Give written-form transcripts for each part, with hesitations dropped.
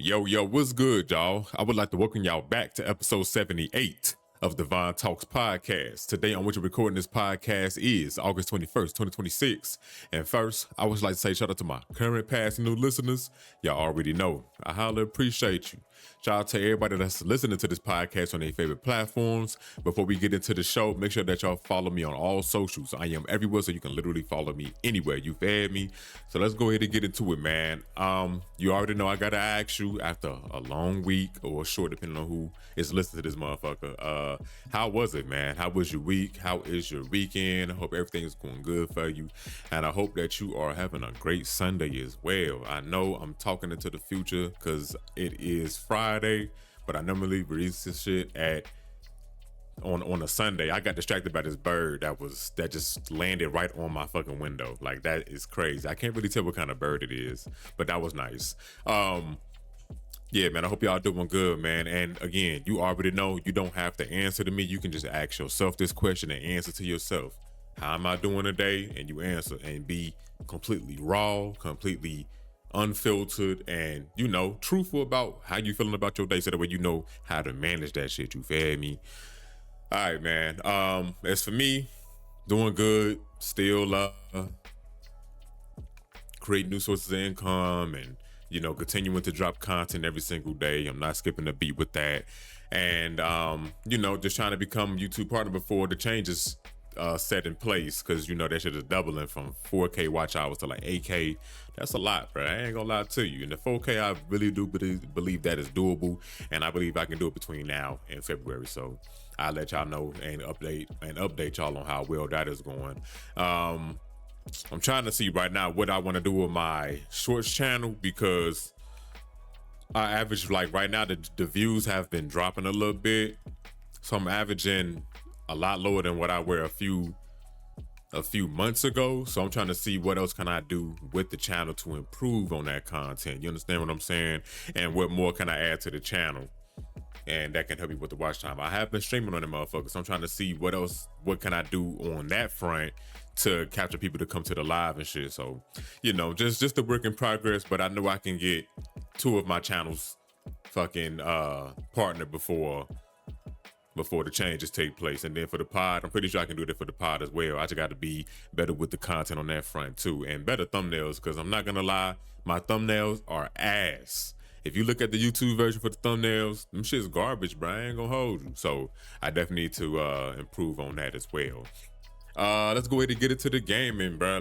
Yo, what's good, y'all? I would like to welcome y'all back to episode 78 of the Vine Talks podcast. Today on which we're recording this podcast is August 21st, 2026. And first, I would like to say shout out to my current, past, and new listeners. Y'all already know. I highly appreciate you. Shout out to everybody that's listening to this podcast on their favorite platforms. Before we get into the show, make sure that y'all follow me on all socials. I am everywhere, so you can literally follow me anywhere. You fed me. So let's go ahead and get into it, man. You already know I gotta ask you after a long week or short, depending on who is listening to this motherfucker. How was it, man? How was your week? How is your weekend? I hope everything is going good for you. And I hope that you are having a great Sunday as well. I know I'm talking into the future because it is Friday, but I normally release this shit on a Sunday. I got distracted by this bird that just landed right on my fucking window. Like, that is crazy. I can't really tell what kind of bird it is, but that was nice. Yeah, man, I hope y'all doing good, man. And again, you already know you don't have to answer to me. You can just ask yourself this question and answer to yourself. How am I doing today? And you answer and be completely raw, completely unfiltered, and, you know, truthful about how you feeling about your day, so that way you know how to manage that shit. You feel me? All right, man. As for me, doing good, still create new sources of income and, you know, continuing to drop content every single day. I'm not skipping a beat with that. And, you know, just trying to become YouTube partner before the changes set in place, because, you know, that shit is doubling from 4K watch hours to like 8K. That's a lot, bro. I ain't gonna lie to you. And the 4K, I really do believe that is doable, and I believe I can do it between now and February. So I'll let y'all know and update y'all on how well that is going. I'm trying to see right now what I want to do with my shorts channel, because I average, like right now, the views have been dropping a little bit. So I'm averaging a lot lower than what I were a few months ago. So I'm trying to see what else can I do with the channel to improve on that content. You understand what I'm saying? And what more can I add to the channel? And that can help me with the watch time. I have been streaming on them motherfuckers, so I'm trying to see what can I do on that front to capture people to come to the live and shit. So, you know, just a work in progress, but I know I can get two of my channels fucking partnered before the changes take place. And then for the pod, I'm pretty sure I can do that for the pod as well. I just got to be better with the content on that front too, and better thumbnails, because I'm not gonna lie, my thumbnails are ass. If you look at the YouTube version for the thumbnails, them shit's garbage, bro. I ain't gonna hold you. So I definitely need to improve on that as well. Let's go ahead and get into the gaming, bro.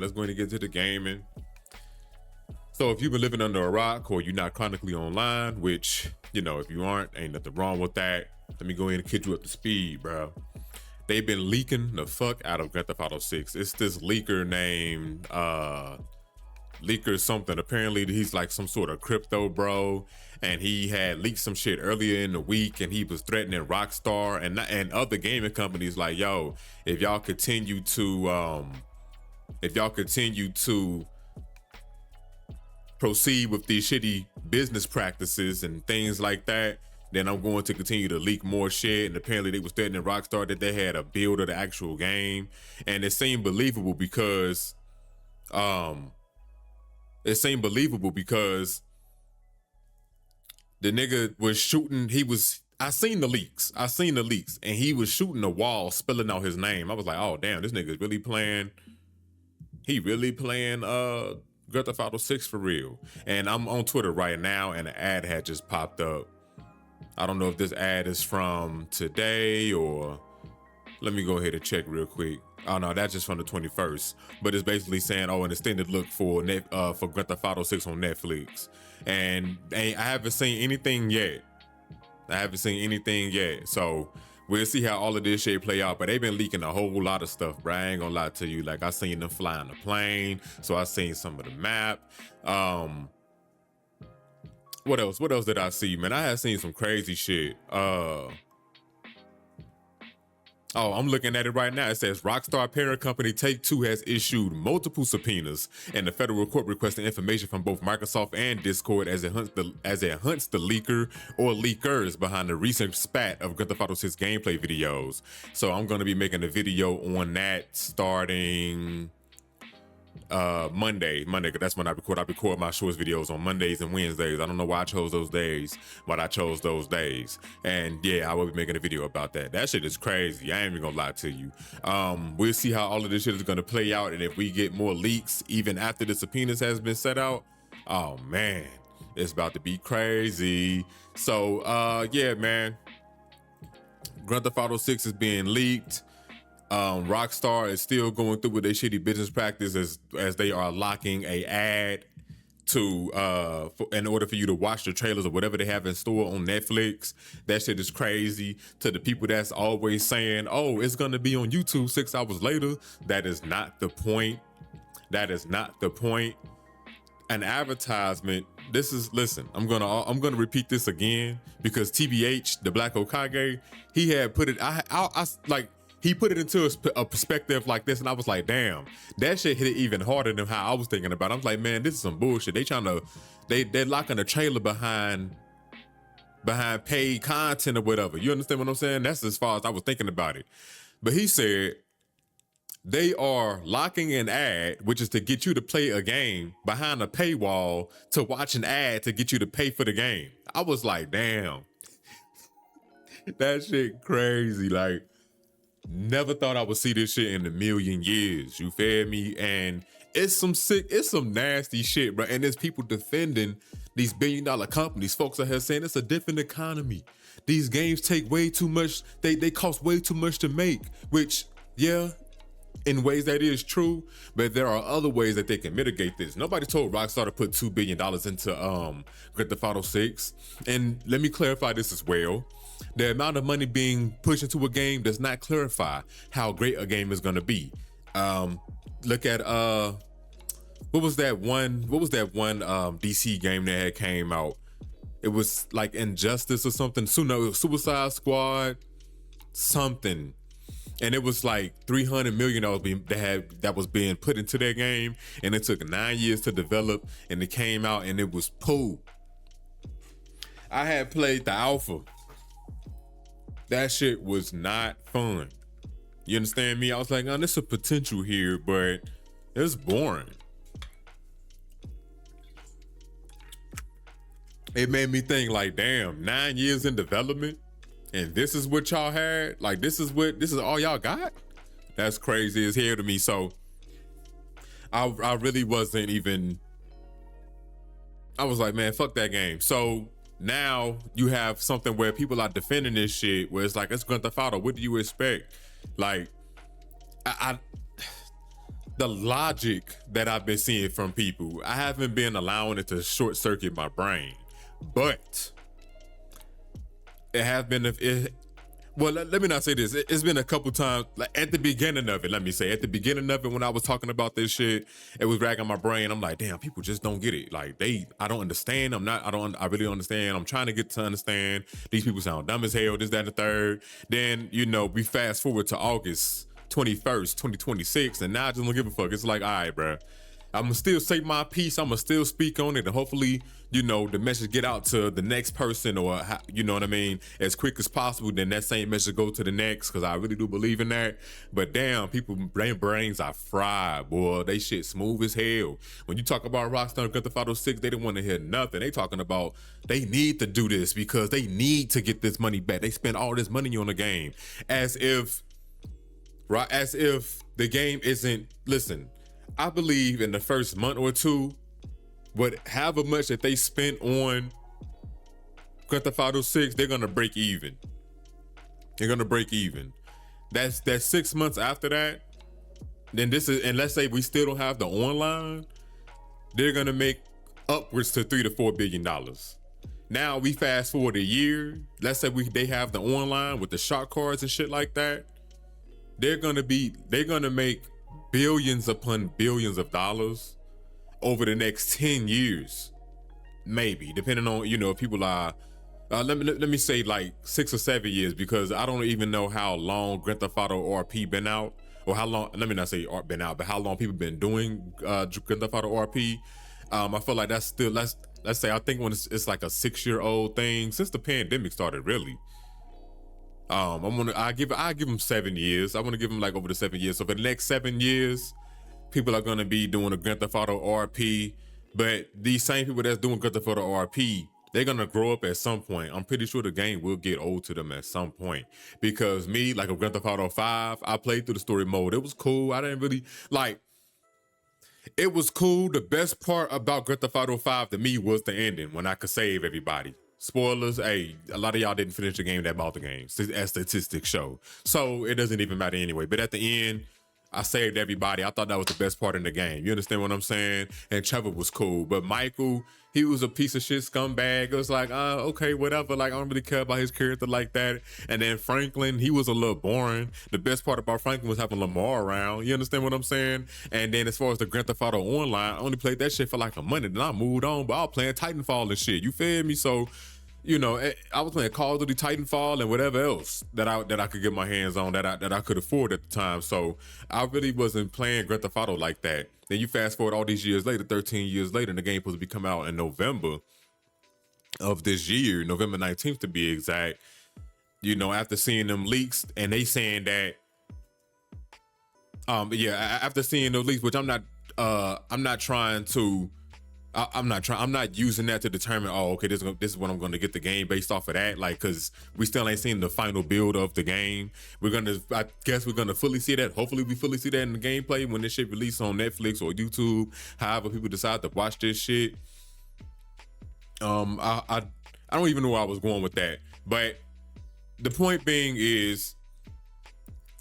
So if you've been living under a rock, or you're not chronically online, which, you know, if you aren't, ain't nothing wrong with that. Let me go ahead and get you up to speed, bro. They've been leaking the fuck out of Grand Theft Auto 6. It's this leaker named Leaker something. Apparently he's like some sort of crypto bro, and he had leaked some shit earlier in the week, and he was threatening ROCKSTAR and other gaming companies like, yo, if y'all continue to proceed with these shitty business practices and things like that, then I'm going to continue to leak more shit. And apparently they was threatening ROCKSTAR that they had a build of the actual game, and it seemed believable because the nigga was shooting. I seen the leaks, and he was shooting the wall, spelling out his name. I was like, oh damn, this nigga's really playing. He really playing Grand Theft Auto 6 for real. And I'm on Twitter right now, and an ad had just popped up. I don't know if this ad is from today, or let me go ahead and check real quick. Oh no, that's just from the 21st. But it's basically saying, an extended look for Grand Theft Auto 6 on Netflix. And I haven't seen anything yet. So we'll see how all of this shit play out. But they've been leaking a whole lot of stuff, bro. I ain't gonna lie to you. Like, I seen them flying the plane, so I seen some of the map. What else did I see, man? I had seen some crazy shit. I'm looking at it right now. It says ROCKSTAR parent company Take-Two has issued multiple subpoenas, and the federal court requesting information from both Microsoft and Discord as it hunts the leaker or leakers behind the recent spat of Grand Theft Auto 6 gameplay videos. So I'm going to be making a video on that starting Monday, 'cause that's when I record. I record my shorts videos on Mondays and Wednesdays. I don't know why I chose those days, but I chose those days. And yeah, I will be making a video about that. That shit is crazy. I ain't even gonna lie to you. We'll see how all of this shit is gonna play out, and if we get more leaks even after the subpoenas has been set out, oh man, it's about to be crazy. So yeah, man. Grand Theft Auto 6 is being leaked. ROCKSTAR is still going through with their shitty business practice as they are locking a ad to in order for you to watch the trailers or whatever they have in store on Netflix. That shit is crazy. To the people that's always saying, oh, it's gonna be on YouTube 6 hours later. That is not the point. That is not the point. An advertisement. Listen, I'm gonna repeat this again because TBH, the Black Okage, he had put it. He put it into a perspective like this, and I was like, damn, that shit hit it even harder than how I was thinking about it. I was like, man, this is some bullshit. They're locking a trailer behind paid content or whatever. You understand what I'm saying? That's as far as I was thinking about it. But he said they are locking an ad, which is to get you to play a game behind a paywall to watch an ad to get you to pay for the game. I was like, damn, that shit crazy. Like, never thought I would see this shit in a million years. You feel me? And it's some nasty shit, bro. And there's people defending these billion-dollar companies. Folks are here saying it's a different economy. These games take way too much. They cost way too much to make, which, yeah, in ways that is true, but there are other ways that they can mitigate this. Nobody told ROCKSTAR to put $2 billion into Grand Theft Auto 6. And let me clarify this as well. The amount of money being pushed into a game does not clarify how great a game is going to be. Look at what was that one DC game that had came out? It was like Injustice or something. Suicide Squad, something. And it was like $300 million that was being put into that game, and it took 9 years to develop, and it came out and it was poo. I had played the alpha. That shit was not fun. You understand me? I was like, oh, there's a potential here, but it's boring. It made me think like, damn, 9 years in development, and this is what y'all had? Like, this is all y'all got? That's crazy as hell to me. So I really wasn't even, I was like, man, fuck that game. So now you have something where people are defending this shit, where it's like, it's Grand Theft Auto. What do you expect? Like, the logic that I've been seeing from people, I haven't been allowing it to short circuit my brain, but it has been, well, let me not say this. It's been a couple times, like at the beginning of it, let me say, at the beginning of it, when I was talking about this shit, it was ragging my brain. I'm like, damn, people just don't get it. Like, I don't understand. I really don't understand. I'm trying to get to understand. These people sound dumb as hell, this, that, and the third. Then, we fast forward to August 21st, 2026, and now I just don't give a fuck. It's like, all right, bro, I'm gonna still say my piece. I'm gonna still speak on it, and hopefully, the message get out to the next person, or you know what I mean, as quick as possible. Then that same message go to the next, because I really do believe in that. But damn, people brains are fried, boy. They shit smooth as hell. When you talk about ROCKSTAR Grand Theft Auto 6, they didn't want to hear nothing. They talking about they need to do this because they need to get this money back. They spend all this money on the game, as if the game isn't. Listen, I believe in the first month or two, however much that they spent on Grand Theft Auto 6, they're gonna break even. They're gonna break even. That's 6 months after that. Then and let's say we still don't have the online, they're gonna make upwards to $3 to $4 billion. Now we fast forward a year. Let's say they have the online with the shot cards and shit like that. They're gonna make billions upon billions of dollars over the next 10 years, maybe, depending on, if people are, let me say like 6 or 7 years, because I don't even know how long Grand Theft Auto RP been out, or how long, let me not say been out, but how long people been doing Grand Theft Auto RP. I feel like that's still, let's say, I think when it's like a 6-year-old thing, since the pandemic started, really. I give them 7 years. I want to give them like over the 7 years. So for the next 7 years, people are gonna be doing a Grand Theft Auto RP, but these same people that's doing Grand Theft Auto RP, they're gonna grow up at some point. I'm pretty sure the game will get old to them at some point. Because me, like a Grand Theft Auto 5, I played through the story mode. It was cool. I didn't really like. It was cool. The best part about Grand Theft Auto 5 to me was the ending when I could save everybody. Spoilers, hey, a lot of y'all didn't finish the game that bought the game, as statistics show. So it doesn't even matter anyway. But at the end, I saved everybody. I thought that was the best part in the game. You understand what I'm saying? And Trevor was cool. But Michael, he was a piece of shit scumbag. It was like, okay, whatever. Like, I don't really care about his character like that. And then Franklin, he was a little boring. The best part about Franklin was having Lamar around. You understand what I'm saying? And then as far as the Grand Theft Auto Online, I only played that shit for like a month. Then I moved on. But I was playing Titanfall and shit. You feel me? So, you know, I was playing Call of Duty, Titanfall, and whatever else that I could get my hands on that I could afford at the time. So I really wasn't playing Grand Theft Auto like that. Then you fast forward all these years later, 13 years later, and the game supposed to be come out in November of this year, November 19th to be exact. You know, after seeing them leaks, and they saying that, after seeing those leaks, which I'm not trying to. I'm not using that to determine, okay, this is what I'm going to get the game based off of that. Like, cause we still ain't seen the final build of the game. I guess we're going to fully see that. Hopefully we fully see that in the gameplay when this shit released on Netflix or YouTube, however people decide to watch this shit. I don't even know where I was going with that, but the point being is,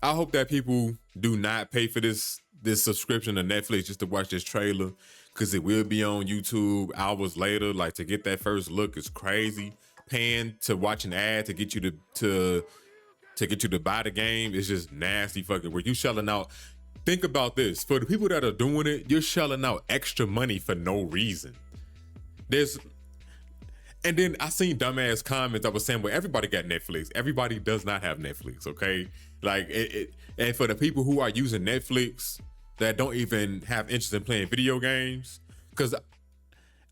I hope that people do not pay for this subscription to Netflix just to watch this trailer. Cause it will be on YouTube hours later. Like, to get that first look is crazy. Paying to watch an ad to get you to get you to buy the game is just nasty fucking work. You shelling out. Think about this. For the people that are doing it, you're shelling out extra money for no reason. And then I seen dumbass comments that was saying, well, everybody got Netflix. Everybody does not have Netflix, okay? Like, and for the people who are using Netflix that don't even have interest in playing video games, because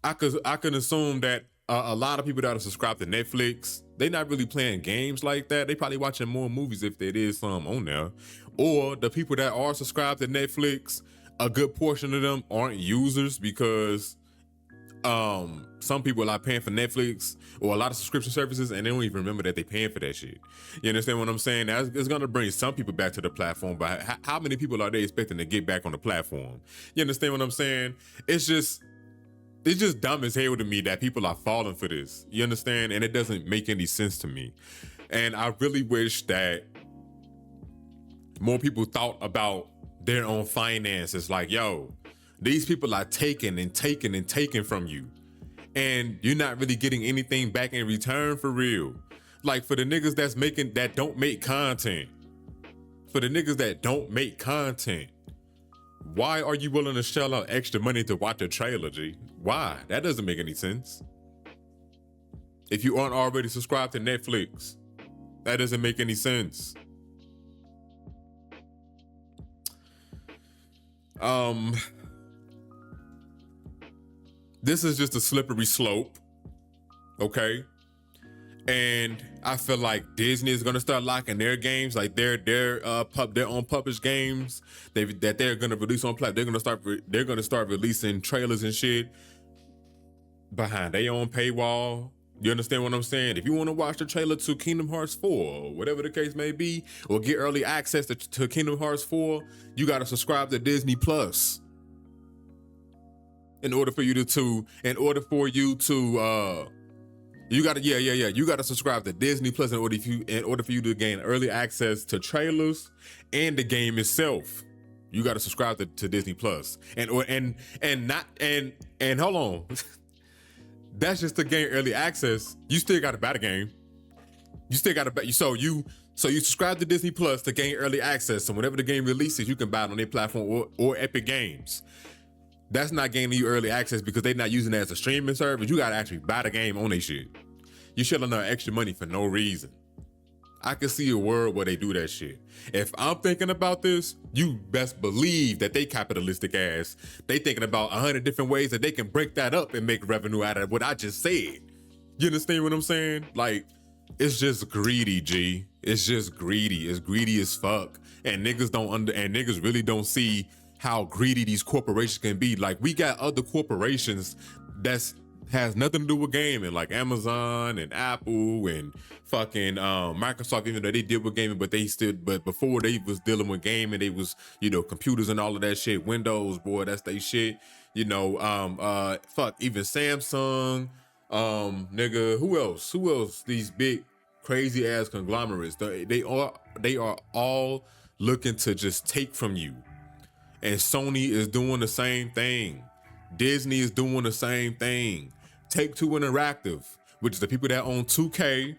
I can assume that a lot of people that are subscribed to Netflix, they not really playing games like that. They probably watching more movies if there is some on there. Or the people that are subscribed to Netflix, a good portion of them aren't users, because some people are paying for Netflix or a lot of subscription services and they don't even remember that they paying for that shit. You understand what I'm saying? It's gonna bring some people back to the platform, but how many people are they expecting to get back on the platform? You understand what I'm saying? It's just dumb as hell to me that people are falling for this. You understand? And it doesn't make any sense to me. And I really wish that more people thought about their own finances. Like, yo, these people are taking and taking and taking from you, and you're not really getting anything back in return for real. Like, for the niggas that don't make content, why are you willing to shell out extra money to watch a trailer, G? Why? That doesn't make any sense. If you aren't already subscribed to Netflix, that doesn't make any sense. This is just a slippery slope, okay? And I feel like Disney is gonna start locking their games, like their own published games that they're gonna release on platform. They're gonna start releasing trailers and shit behind their own paywall. You understand what I'm saying? If you want to watch the trailer to Kingdom Hearts 4, or whatever the case may be, or get early access to Kingdom Hearts 4, you gotta subscribe to Disney Plus. You gotta subscribe to Disney Plus in order for you to gain early access to trailers and the game itself. You gotta subscribe to Disney Plus. And hold on. That's just to gain early access. You still gotta buy the game. You still gotta buy. So you subscribe to Disney Plus to gain early access. So whenever the game releases, you can buy it on their platform or Epic Games. That's not gaining you early access because they're not using it as a streaming service. You gotta actually buy the game on their shit. You shelling out extra money for no reason. I can see a world where they do that shit. If I'm thinking about this, you best believe that they capitalistic ass. They thinking about 100 different ways that they can break that up and make revenue out of what I just said. You understand what I'm saying? Like, it's just greedy, G. It's just greedy. It's greedy as fuck. And niggas really don't see how greedy these corporations can be. Like, we got other corporations that's has nothing to do with gaming, like Amazon and Apple and fucking Microsoft, even though they deal with gaming, but before they was dealing with gaming, they was, computers and all of that shit. Windows, boy, that's they shit. Fuck, even Samsung, nigga, who else? These big crazy ass conglomerates. They are all looking to just take from you. And Sony is doing the same thing. Disney is doing the same thing. Take-Two Interactive, which is the people that own 2K,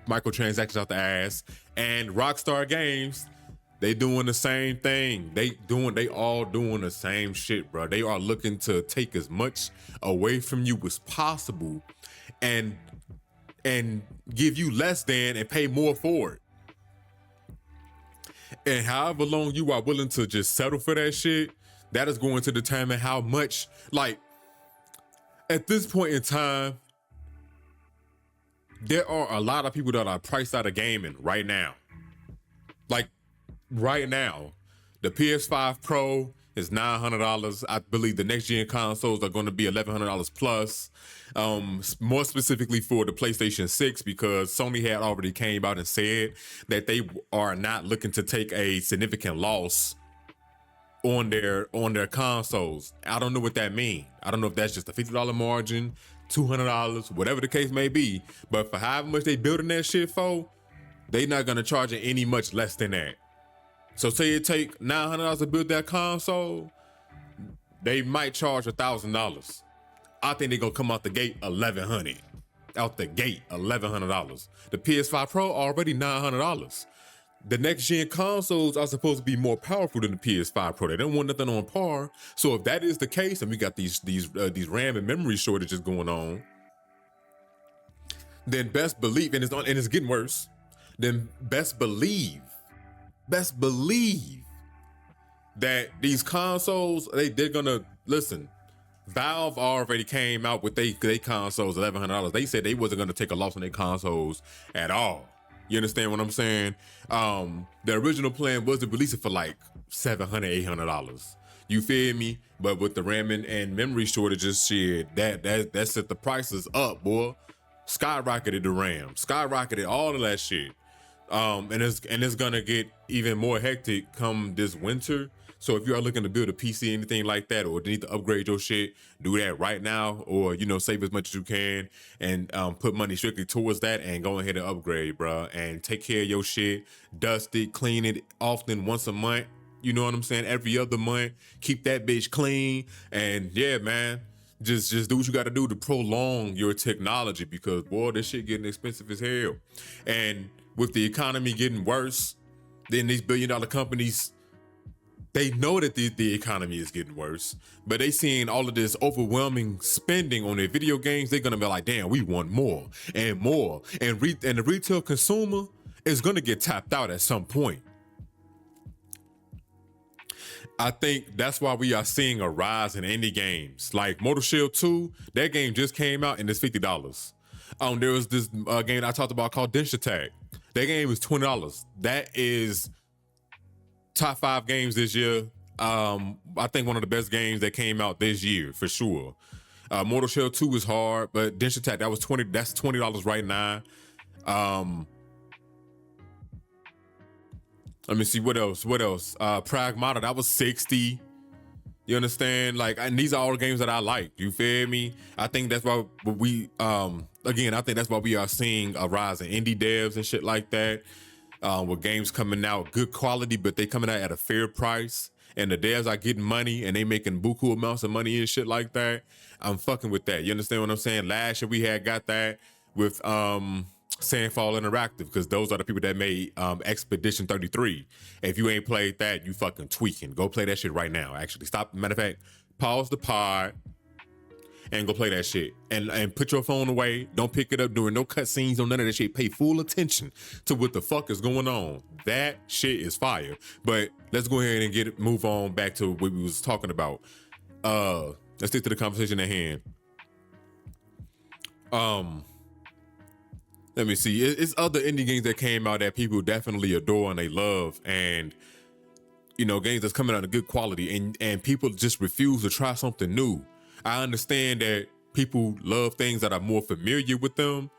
microtransactions out the ass, and ROCKSTAR Games, they doing the same thing. They all doing the same shit, bro. They are looking to take as much away from you as possible and give you less than and pay more for it. And however long you are willing to just settle for that shit, that is going to determine how much, like, at this point in time, there are a lot of people that are priced out of gaming right now. Like, right now, the PS5 Pro is $900. I believe the next gen consoles are going to be $1,100 plus. More specifically for the PlayStation 6, because Sony had already came out and said that they are not looking to take a significant loss on their consoles. I don't know what that means. I don't know if that's just a $50 margin, $200, whatever the case may be. But for however much they building that shit for, they not gonna charge it any much less than that. So say it take $900 to build that console, they might charge $1,000. I think they gonna come out the gate $1,100. Out the gate $1,100. The PS5 Pro already $900. The next gen consoles are supposed to be more powerful than the PS5 Pro. They don't want nothing on par. So if that is the case, and we got these RAM and memory shortages going on, then best believe, and it's getting worse. Then best believe that these consoles, they're gonna listen. Valve already came out with they consoles $1,100. They said they wasn't gonna take a loss on their consoles at all. You understand what I'm saying? The original plan was to release it for like $700, $800. You feel me? But with the RAM and memory shortages, shit, that set the prices up, boy. Skyrocketed the RAM, skyrocketed all of that shit. And it's gonna get even more hectic come this winter. So if you are looking to build a PC, anything like that, or need to upgrade your shit, do that right now, or save as much as you can and put money strictly towards that and go ahead and upgrade, bro. And take care of your shit, dust it, clean it often, once a month. You know what I'm saying? Every other month, keep that bitch clean. And yeah, man, just do what you got to do to prolong your technology, because boy, this shit getting expensive as hell. And with the economy getting worse, then these billion-dollar companies, they know that the economy is getting worse, but they seeing all of this overwhelming spending on their video games. They're gonna be like, damn, we want more and more. And the retail consumer is gonna get tapped out at some point. I think that's why we are seeing a rise in indie games. Like Motor Shield 2, that game just came out and it's $50. There was this game I talked about called Denture Tag. That game is $20. That is top 5 games this year. I think one of the best games that came out this year for sure. Mortal Shell 2 is hard, but Denture Tag, that's $20 right now. Let me see what else. Pragmata, that was $60. You understand? Like, and these are all the games that I like. You feel me? I think that's why we are seeing a rise in indie devs and shit like that. With games coming out good quality, but they coming out at a fair price, and the devs are getting money and they making buku amounts of money and shit like that. I'm fucking with that. You understand what I'm saying? Last year we had got that with Sandfall Interactive, because those are the people that made Expedition 33. If you ain't played that, you fucking tweaking. Go play that shit right now. Actually, stop. Matter of fact, pause the pod and go play that shit. And put your phone away. Don't pick it up during no cutscenes or none of that shit. Pay full attention to what the fuck is going on. That shit is fire. But let's go ahead and move on back to what we was talking about. Let's stick to the conversation at hand. Let me see. It's other indie games that came out that people definitely adore and they love. And games that's coming out of good quality, and people just refuse to try something new. I understand that people love things that are more familiar with them,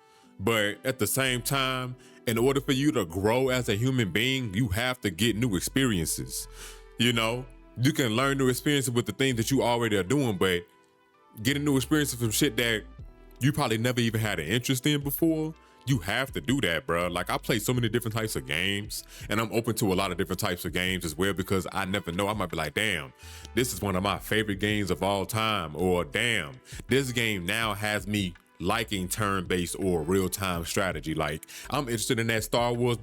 but at the same time, in order for you to grow as a human being, you have to get new experiences. You can learn new experiences with the things that you already are doing, but getting new experiences from shit that you probably never even had an interest in before, you have to do that, bro. Like, I play so many different types of games, and I'm open to a lot of different types of games as well, because I never know. I might be like, damn, this is one of my favorite games of all time, or damn, this game now has me liking turn-based or real-time strategy. Like, I'm interested in that Star Wars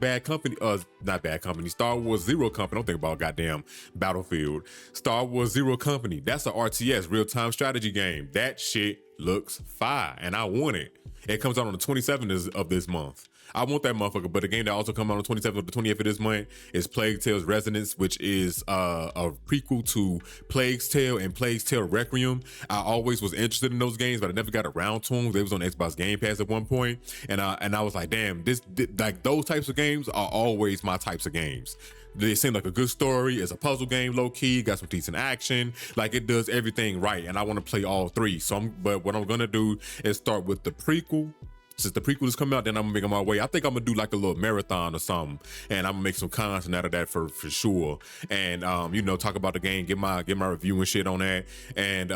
Star Wars Zero Company. Don't think about goddamn Battlefield. Star Wars Zero Company. That's a RTS, real-time strategy game. That shit looks fire, and I want it. It comes out on the 27th of this month. I want that motherfucker, but the game that also comes out on the 27th or the 20th of this month is Plague Tale's Resonance, which is a prequel to Plague's Tale and Plague's Tale Requiem. I always was interested in those games, but I never got around to them. They was on Xbox Game Pass at one point, and I was like, damn, like those types of games are always my types of games. They seem like a good story. It's a puzzle game, low key, got some decent action. Like, it does everything right, and I want to play all three. But what I'm gonna do is start with the prequel. Since the prequel is coming out, then I'm gonna make my way. I think I'm gonna do like a little marathon or something, and I'm gonna make some content out of that for sure. And talk about the game, get my review and shit on that. And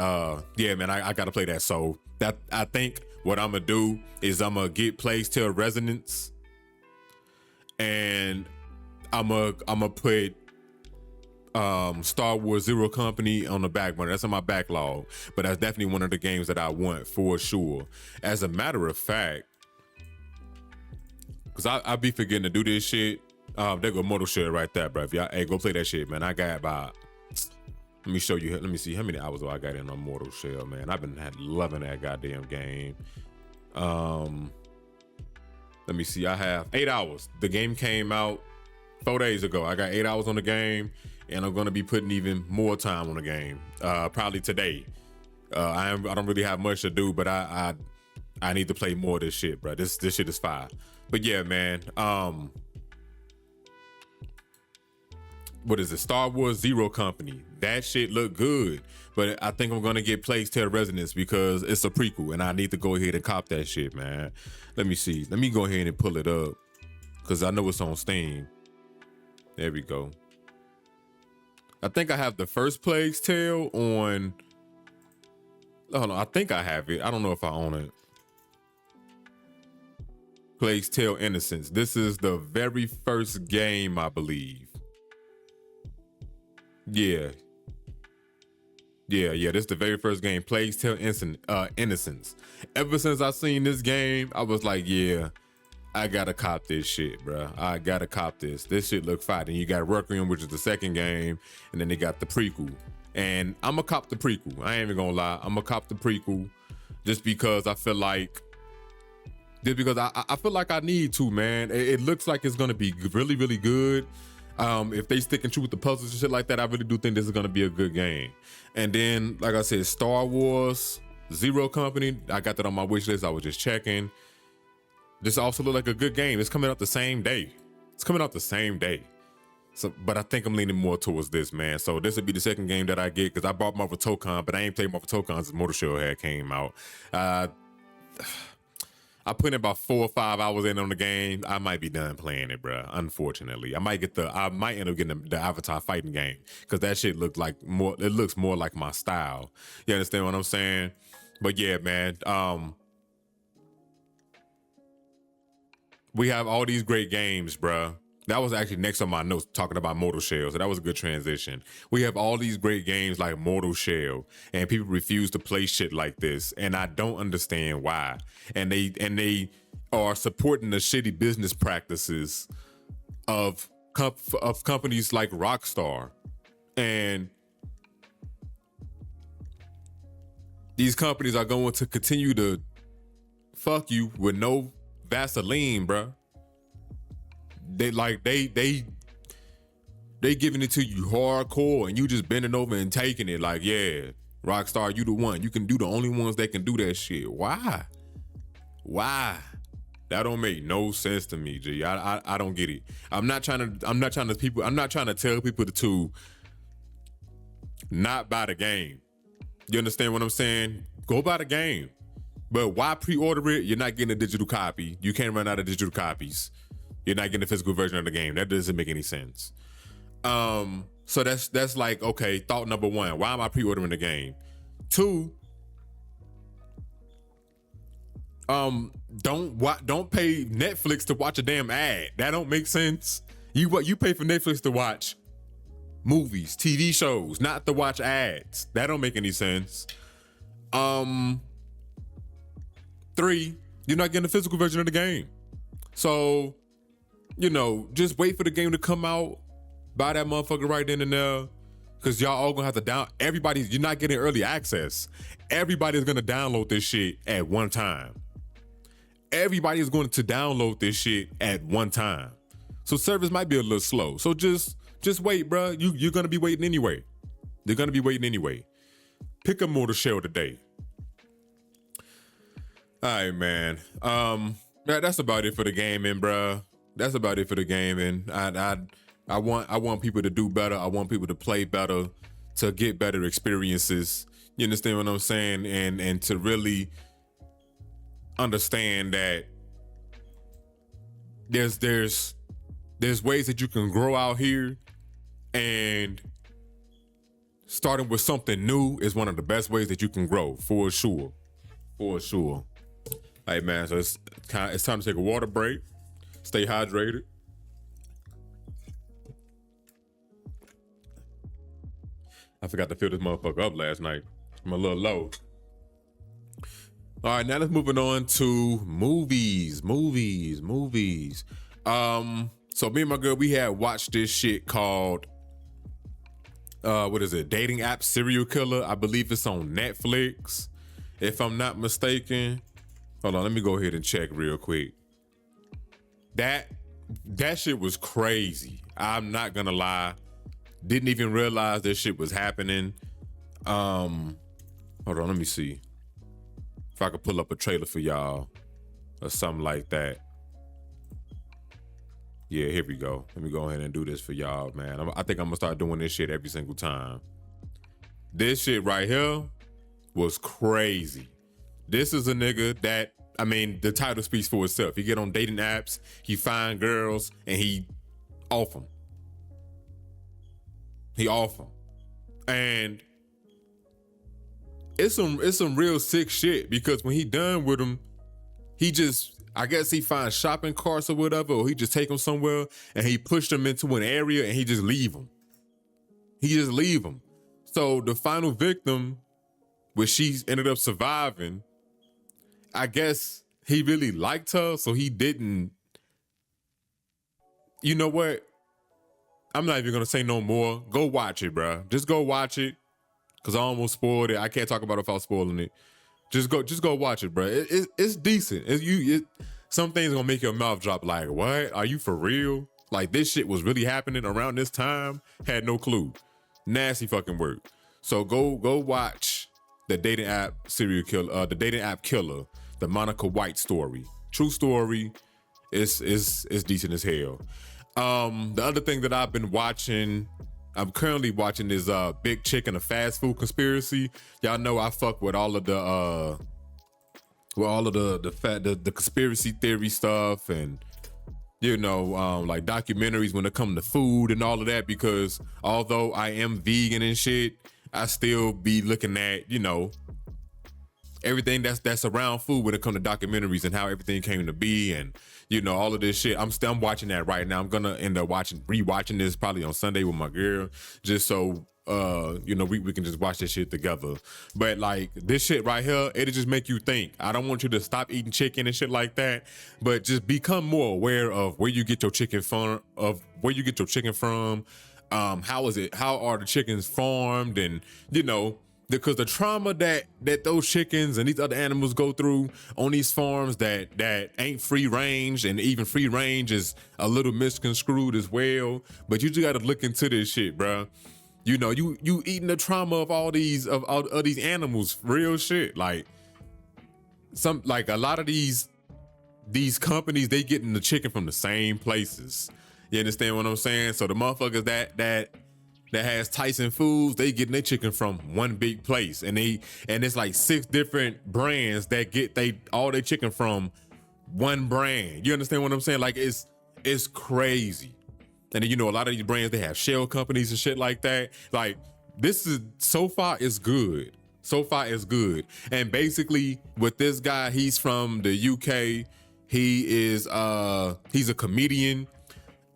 yeah, man, I gotta play that. So that, I think what I'm gonna do is I'm gonna get Plague Tale Resonance, and I'm gonna put Star Wars Zero Company on the back burner. That's on my backlog, but that's definitely one of the games that I want for sure. As a matter of fact, because I be forgetting to do this shit. There go Mortal Shell right there, bro. If y'all, hey, go play that shit, man. I got about, let me show you, let me see how many hours do I got in on Mortal Shell, man. I've been loving that goddamn game. Let me see, I have 8 hours. The game came out 4 days ago. I got 8 hours on the game, and I'm gonna be putting even more time on the game. Probably today. I don't really have much to do, but I need to play more of this shit, bro. This shit is fire. But yeah, man. What is it? Star Wars Zero Company. That shit look good, but I think I'm gonna get Plague Tale Resonance because it's a prequel, and I need to go ahead and cop that shit, man. Let me see. Let me go ahead and pull it up because I know it's on Steam. There we go. I think I have the first Plague's Tale on. Hold on, I think I have it. I don't know if I own it. Plague's Tale Innocence. This is the very first game, I believe. Yeah. This is the very first game. Plague's Tale Innocence. Ever since I seen this game, I was like, yeah, I gotta cop this shit, bro. I gotta cop this. This shit look fire. Then you got Requiem, which is the second game, and then they got the prequel. And I'm gonna cop the prequel. I ain't even gonna lie. I'm gonna cop the prequel just because I feel like, I feel like I need to, man. It looks like it's gonna be really, really good. If they stick and true with the puzzles and shit like that, I really do think this is gonna be a good game. And then, like I said, Star Wars Zero Company, I got that on my wish list. I was just checking. This also look like a good game. It's coming out the same day. So, but I think I'm leaning more towards this, man. So this would be the second game that I get because I bought Marvel Tokon, but I ain't played Marvel Tokon since Mortal Shell had came out. I put in about 4 or 5 hours in on the game. I might be done playing it, bro. Unfortunately, I might end up getting the Avatar fighting game because that shit looks more like my style. You understand what I'm saying? But yeah, man. We have all these great games, bro. That was actually next on my notes talking about Mortal Shell, so that was a good transition. We have all these great games like Mortal Shell, and people refuse to play shit like this, and I don't understand why. And they are supporting the shitty business practices of companies like ROCKSTAR, and these companies are going to continue to fuck you with no Vaseline, bro. They giving it to you hardcore, and you just bending over and taking it. Like, yeah, ROCKSTAR, you the one. You can do the only ones that can do that shit. Why? That don't make no sense to me, G. I don't get it. I'm not trying to tell people to not buy the game. You understand what I'm saying? Go buy the game. But why pre-order it? You're not getting a digital copy. You can't run out of digital copies. You're not getting a physical version of the game. That doesn't make any sense. So that's like, okay, thought number one. Why am I pre-ordering the game? Two, don't pay Netflix to watch a damn ad. That don't make sense. You pay for Netflix to watch movies, TV shows, not to watch ads. That don't make any sense. Three, you're not getting a physical version of the game. So, just wait for the game to come out, buy that motherfucker right then and there, because y'all all gonna have to you're not getting early access. Everybody's gonna download this shit at one time. Everybody is going to download this shit at one time. So service might be a little slow. So just wait, bro. You're gonna be waiting anyway. You're gonna be waiting anyway. Pick up more to shell today. All right, man. That's about it for the gaming, bro. That's about it for the gaming. I want people to do better. I want people to play better, to get better experiences. You understand what I'm saying? And to really understand that there's ways that you can grow out here, and starting with something new is one of the best ways that you can grow, for sure. For sure. Hey man, so it's time to take a water break. Stay hydrated. I forgot to fill this motherfucker up last night. I'm a little low. All right, now let's moving on to movies. So me and my girl, we had watched this shit called, what is it? Dating app serial killer. I believe it's on Netflix, if I'm not mistaken. Hold on, let me go ahead and check real quick. That shit was crazy. I'm not gonna lie. Didn't even realize this shit was happening. Hold on, let me see if I could pull up a trailer for y'all or something like that. Yeah, here we go. Let me go ahead and do this for y'all, man. I think I'm gonna start doing this shit every single time. This shit right here was crazy. This is a nigga that, the title speaks for itself. He get on dating apps, he find girls, and he off them. He off them. And it's some real sick shit, because when he done with them, I guess he finds shopping carts or whatever, or he just take them somewhere and he push them into an area and he just leave them. So the final victim, which she ended up surviving, I guess he really liked her, so he didn't. You know what? I'm not even gonna say no more. Go watch it, bro. Just go watch it, cause I almost spoiled it. I can't talk about it without spoiling it. Just go watch it, bro. It's decent. Some things gonna make your mouth drop. Like, what? Are you for real? Like, this shit was really happening around this time? Had no clue. Nasty fucking work. So go watch the dating app serial killer, the dating app killer, the Monica White story. True story. It's decent as hell. The other thing that I've been watching, I'm currently watching, is Big Chicken, a fast food conspiracy. Y'all know I fuck with all of the the conspiracy theory stuff, and like documentaries when it comes to food and all of that, because although I am vegan and shit, I still be looking at, everything that's around food when it comes to documentaries and how everything came to be, and all of this shit. I'm watching that right now. I'm gonna end up rewatching this probably on Sunday with my girl, just so we can just watch this shit together. But like, this shit right here, it'll just make you think. I don't want you to stop eating chicken and shit like that, but just become more aware of where you get your chicken from, how are the chickens farmed, and because the trauma that those chickens and these other animals go through on these farms that ain't free range, and even free range is a little misconstrued as well. But you just gotta look into this shit, bro. You eating the trauma of all these animals, real shit. Like a lot of these these companies, they getting the chicken from the same places. You understand what I'm saying? So the motherfuckers that has Tyson Foods, they getting their chicken from one big place, and it's like 6 different brands that get all their chicken from one brand. You understand what I'm saying? Like it's crazy. And then, you know, a lot of these brands, they have shell companies and shit like that. Like, this is, so far it's good. So far it's good. And basically with this guy, he's from the UK. He's a comedian,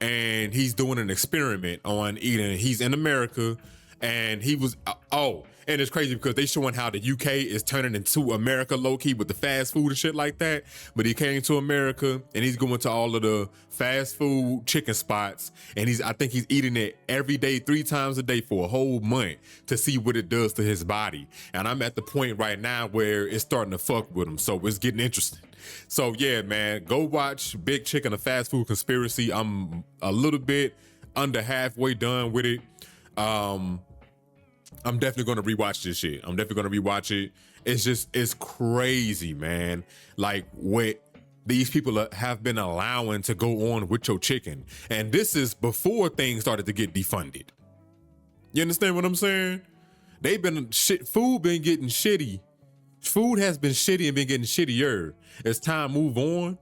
and he's doing an experiment on eating. He's in America, and he was, and it's crazy because they showing how the UK is turning into America low-key with the fast food and shit like that. But he came to America, and he's going to all of the fast food chicken spots, and I think he's eating it every day, 3 times a day for a whole month to see what it does to his body. And I'm at the point right now where it's starting to fuck with him, so it's getting interesting. So yeah, man, go watch Big Chicken, a Fast Food Conspiracy. I'm a little bit under halfway done with it. I'm definitely gonna rewatch this shit. I'm definitely gonna rewatch it. It's crazy, man. Like what these people have been allowing to go on with your chicken. And this is before things started to get defunded. You understand what I'm saying? Food been getting shitty. Food has been shitty and been getting shittier as time move on.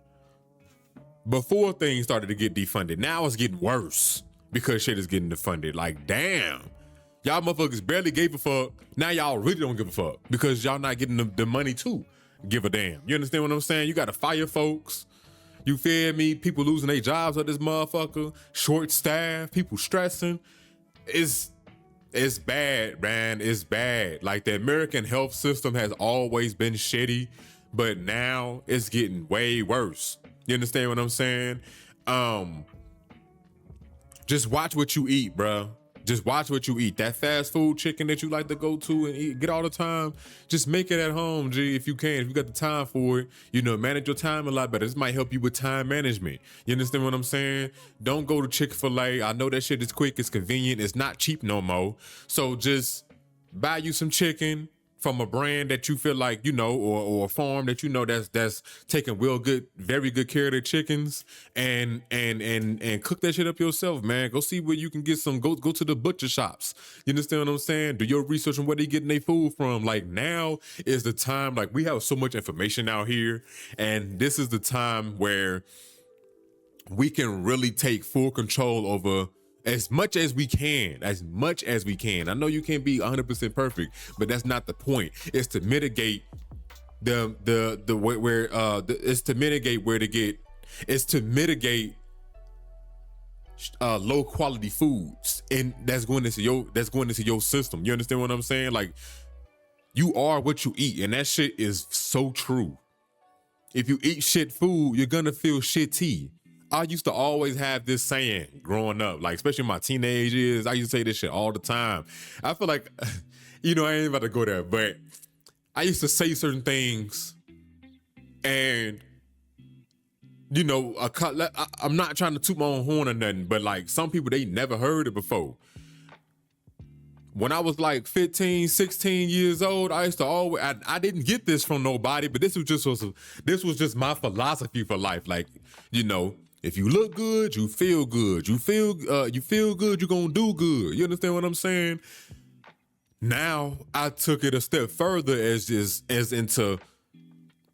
Before things started to get defunded. Now it's getting worse because shit is getting defunded. Like, damn. Y'all motherfuckers barely gave a fuck. Now y'all really don't give a fuck because y'all not getting the money to give a damn. You understand what I'm saying? You gotta fire folks. You feel me? People losing their jobs at this motherfucker. Short staff, people stressing. It's bad, man. It's bad. Like, the American health system has always been shitty, but now it's getting way worse. You understand what I'm saying? Just watch what you eat, bro. Just watch what you eat. That fast food chicken that you like to go to and eat, get all the time, just make it at home, G, if you can. If you got the time for it, you know, manage your time a lot better. This might help you with time management. You understand what I'm saying? Don't go to Chick-fil-A. I know that shit is quick, it's convenient, it's not cheap no more. So just buy you some chicken from a brand that you feel like, you know, or a farm that you know that's taking very good care of their chickens, and cook that shit up yourself, man. Go see where you can get some, go to the butcher shops. You understand what I'm saying? Do your research on where they getting their food from. Like, now is the time. Like, we have so much information out here, and this is the time where we can really take full control over as much as we can. I know you can't be 100% perfect, but that's not the point. It's to mitigate low quality foods, and that's going into your system. You understand what I'm saying? Like, you are what you eat, and that shit is so true. If you eat shit food, you're gonna feel shitty. I used to always have this saying growing up, like, especially in my teenage years, I used to say this shit all the time. I feel like, you know, I ain't about to go there, but I used to say certain things, and, you know, I'm not trying to toot my own horn or nothing, but like, some people, they never heard it before. When I was like 15, 16 years old, I used to always, I didn't get this from nobody, but this was just my philosophy for life. Like, you know, if you look good, you feel good. You feel good, you're gonna do good. You understand what I'm saying? Now I took it a step further as into,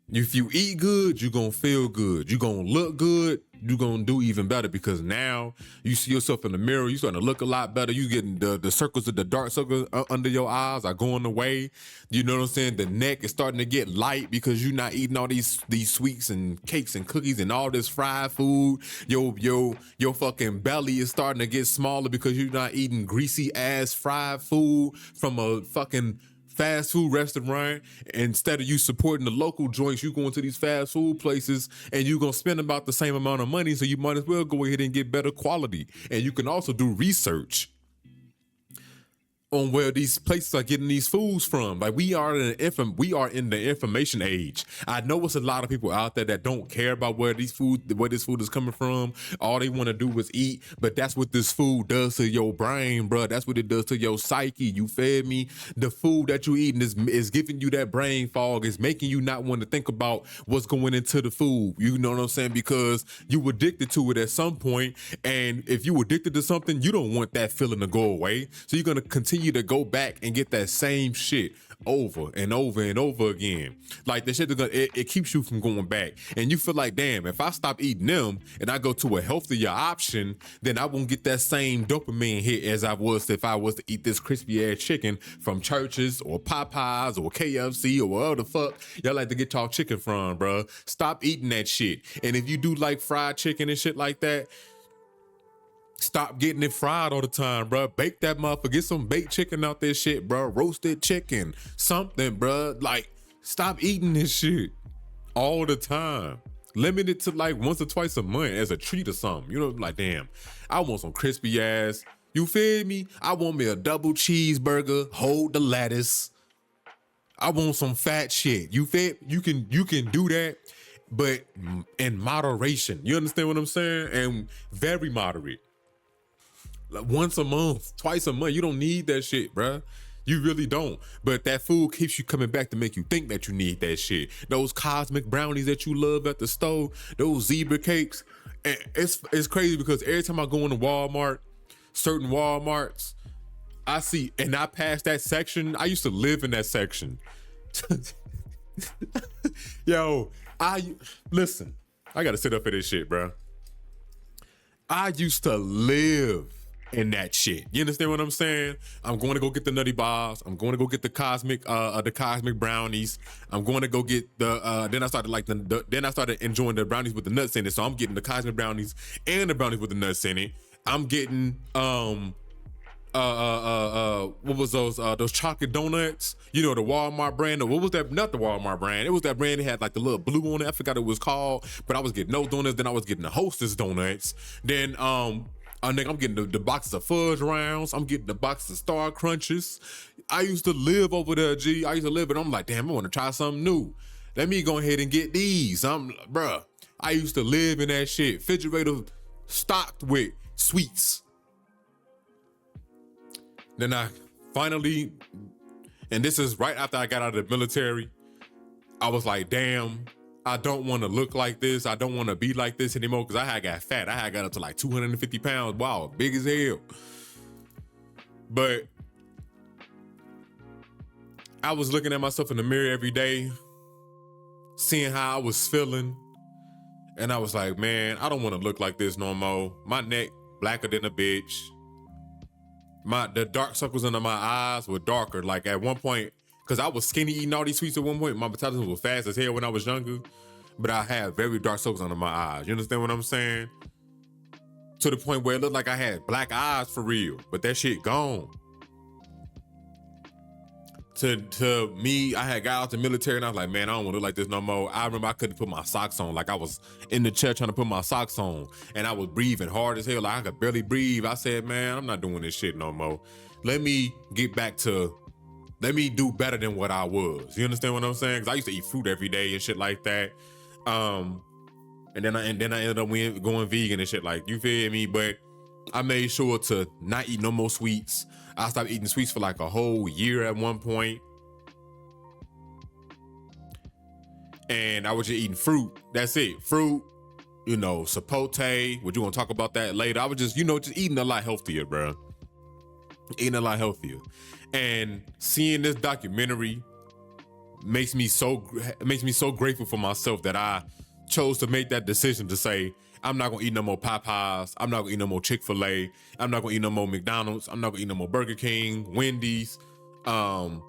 if you eat good, you're gonna feel good. You're gonna look good, you're gonna do even better, because now you see yourself in the mirror, you're starting to look a lot better. You getting the circles of the dark circles under your eyes are going away. You know what I'm saying? The neck is starting to get light because you're not eating all these sweets and cakes and cookies and all this fried food. Your fucking belly is starting to get smaller because you're not eating greasy ass fried food from a fucking fast food restaurant. Instead of you supporting the local joints, you going to these fast food places, and you're gonna spend about the same amount of money, so you might as well go ahead and get better quality. And you can also do research on where these places are getting these foods from. Like we are in the information age. I know it's a lot of people out there that don't care about where this food is coming from. All they want to do is eat, but that's what this food does to your brain, bro. That's what it does to your psyche. You feel me? The food that you eating is giving you that brain fog. It's making you not want to think about what's going into the food. You know what I'm saying? Because you addicted to it at some point, and if you addicted to something, you don't want that feeling to go away. So you're gonna continue to go back and get that same shit over and over and over again. Like the shit, it keeps you from going back. And you feel like, damn, if I stop eating them and I go to a healthier option, then I won't get that same dopamine hit as I was if I was to eat this crispy ass chicken from Church's or Popeyes or KFC or wherever the fuck y'all like to get y'all chicken from, bro. Stop eating that shit. And if you do like fried chicken and shit like that, stop getting it fried all the time, bro. Bake that motherfucker. Get some baked chicken out there shit, bro. Roasted chicken. Something, bro. Like, stop eating this shit all the time. Limit it to like once or twice a month as a treat or something. You know, like, damn, I want some crispy ass. You feel me? I want me a double cheeseburger. Hold the lettuce. I want some fat shit. You feel? You can do that, but in moderation. You understand what I'm saying? And very moderate. Like once a month, twice a month. You don't need that shit, bruh. You really don't. But that food keeps you coming back to make you think that you need that shit. Those cosmic brownies that you love at the store, those zebra cakes. And it's crazy because every time I go into Walmart, certain Walmarts, I see, and I pass that section. I used to live in that section. Yo, listen, I gotta sit up for this shit, bruh. I used to live in that shit. You understand what I'm saying? I'm going to go get the Nutty Bars. I'm going to go get the cosmic brownies. I'm going to go get the then I started enjoying the brownies with the nuts in it. So I'm getting the cosmic brownies and the brownies with the nuts in it. I'm getting what was those chocolate donuts? You know, the Walmart brand. Or what was that? Not the Walmart brand. It was that brand that had like the little blue on it. I forgot what it was called. But I was getting those donuts. Then I was getting the Hostess donuts. Then nigga, I'm getting the boxes of fudge rounds. I'm getting the boxes of Star Crunches. I used to live over there, G. I used to live, and I'm like, damn, I want to try something new. Let me go ahead and get these. Bruh, I used to live in that shit. Refrigerator stocked with sweets. Then I finally, and this is right after I got out of the military, I was like, damn, I don't want to look like this. I don't want to be like this anymore because I had got fat. I had got up to like 250 pounds. Wow, big as hell. But I was looking at myself in the mirror every day, seeing how I was feeling. And I was like, man, I don't want to look like this no more. My neck blacker than a bitch. The dark circles under my eyes were darker. Like at one point, because I was skinny eating all these sweets at one point. My metabolism was fast as hell when I was younger. But I had very dark circles under my eyes. You understand what I'm saying? To the point where it looked like I had black eyes for real. But that shit gone. To me, I had got out the military and I was like, man, I don't want to look like this no more. I remember I couldn't put my socks on. Like I was in the chair trying to put my socks on. And I was breathing hard as hell. Like I could barely breathe. I said, man, I'm not doing this shit no more. Let me do better than what I was. You understand what I'm saying? Because I used to eat fruit every day and shit like that. And then I ended up going vegan and shit, like, you feel me? But I made sure to not eat no more sweets. I stopped eating sweets for like a whole year at one point. And I was just eating fruit. That's it. Fruit, sapote. We're going to talk about that later. I was just eating a lot healthier, bro. Eating a lot healthier. And seeing this documentary makes me so grateful for myself that I chose to make that decision to say, I'm not gonna eat no more Popeyes. I'm not gonna eat no more Chick-fil-A. I'm not gonna eat no more McDonald's. I'm not gonna eat no more Burger King, Wendy's, none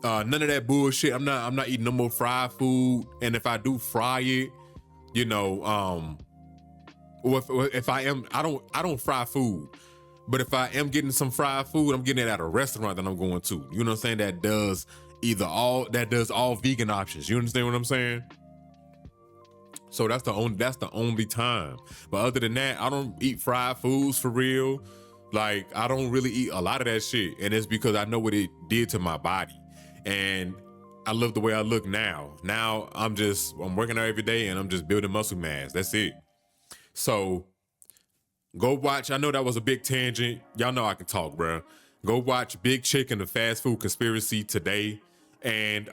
of that bullshit. I'm not eating no more fried food. And if I do fry it, or if I am, I don't fry food. But if I am getting some fried food, I'm getting it at a restaurant that I'm going to. You know what I'm saying? That does all vegan options. You understand what I'm saying? So that's the only time. But other than that, I don't eat fried foods for real. Like, I don't really eat a lot of that shit. And it's because I know what it did to my body. And I love the way I look now. Now I'm working out every day and I'm just building muscle mass. That's it. So go watch. I know that was a big tangent. Y'all know I can talk, bro. Go watch Big Chicken, the Fast Food Conspiracy today. And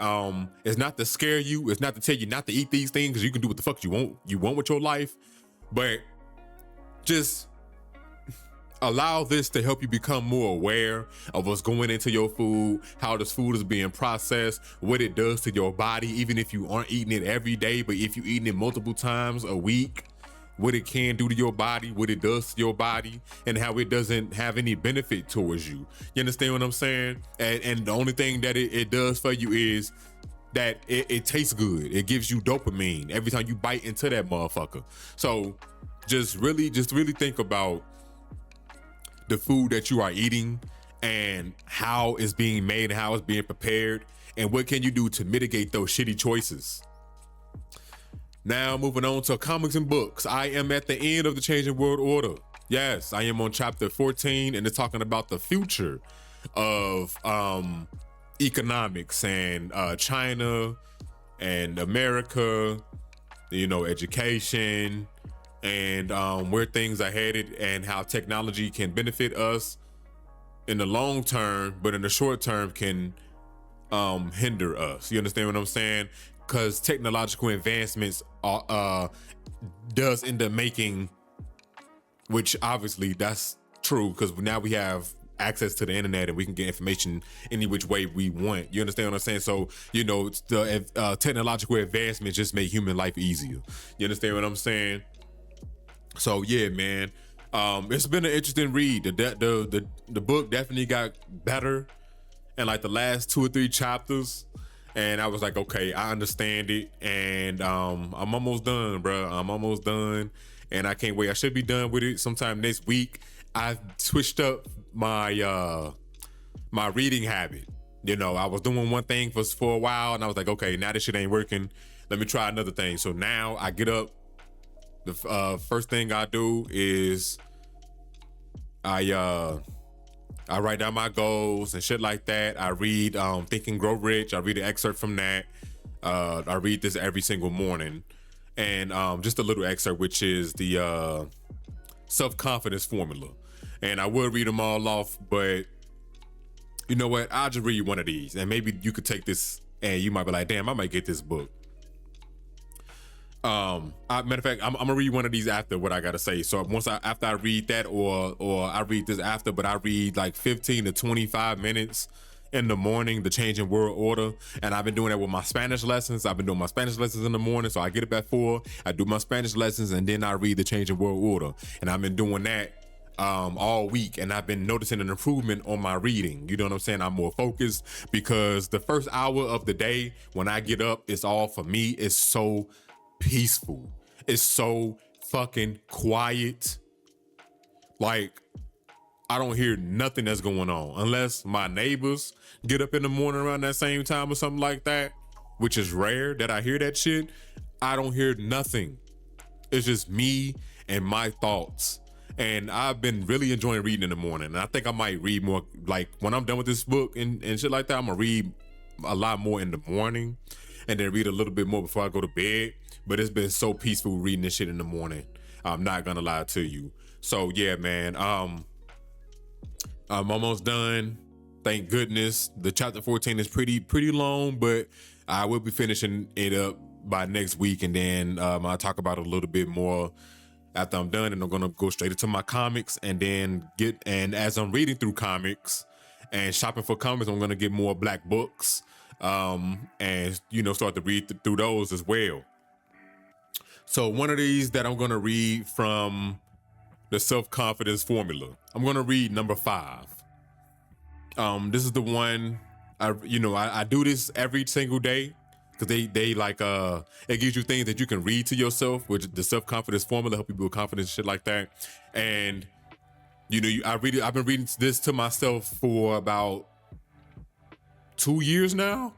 it's not to scare you. It's not to tell you not to eat these things because you can do what the fuck you want with your life. But just allow this to help you become more aware of what's going into your food, how this food is being processed, what it does to your body, even if you aren't eating it every day, but if you're eating it multiple times a week, what it can do to your body, what it does to your body, and how it doesn't have any benefit towards you. You understand what I'm saying? And the only thing that it does for you is that it tastes good. It gives you dopamine every time you bite into that motherfucker. So just really think about the food that you are eating and how it's being made and how it's being prepared, and what can you do to mitigate those shitty choices. Now, moving on to comics and books. I am at the end of the Changing World Order. Yes, I am on chapter 14, and it's talking about the future of economics and China and America, education, and where things are headed and how technology can benefit us in the long term, but in the short term can hinder us. You understand what I'm saying? Because technological advancements does end up making, which obviously that's true, because now we have access to the internet and we can get information any which way we want. You understand what I'm saying? So, the technological advancements just make human life easier. You understand what I'm saying? So yeah, man, it's been an interesting read. The book definitely got better in like the last 2 or 3 chapters. And I was like, okay, I understand it. And I'm almost done, bro. I'm almost done. And I can't wait. I should be done with it sometime next week. I switched up my my reading habit. I was doing one thing for a while, and I was like, okay, now this shit ain't working. Let me try another thing. So now I get up. The first thing I do is I write down my goals and shit like that. I read Think and Grow Rich. I read an excerpt from that. I read this every single morning. And just a little excerpt, which is the self-confidence formula. And I would read them all off, but you know what? I'll just read one of these. And maybe you could take this and you might be like, damn, I might get this book. Matter of fact, I'm gonna read one of these after what I gotta say. So after I read that, or I read this after, but I read like 15 to 25 minutes in the morning, the Changing World Order. And I've been doing that with my Spanish lessons. I've been doing my Spanish lessons in the morning. So I get up at 4, I do my Spanish lessons, and then I read the Changing World Order. And I've been doing that all week, and I've been noticing an improvement on my reading. You know what I'm saying? I'm more focused because the first hour of the day when I get up, it's all for me. It's so peaceful. It's so fucking quiet. Like, I don't hear nothing that's going on unless my neighbors get up in the morning around that same time or something like that, which is rare that I hear that shit. I don't hear nothing. It's just me and my thoughts. And I've been really enjoying reading in the morning. And I think I might read more, like when I'm done with this book and shit like that, I'm gonna read a lot more in the morning and then read a little bit more before I go to bed. But it's been so peaceful reading this shit in the morning. I'm not gonna lie to you. So yeah, man, I'm almost done. Thank goodness. The chapter 14 is pretty long, but I will be finishing it up by next week. And then I'll talk about it a little bit more after I'm done. And I'm gonna go straight into my comics and then and as I'm reading through comics and shopping for comics, I'm gonna get more black books and start to read through those as well. So one of these that I'm gonna read from the self-confidence formula, I'm gonna read number 5. This is the one I do this every single day because they like it gives you things that you can read to yourself, which the self-confidence formula help you build confidence, shit like that. And I've been reading this to myself for about 2 years now.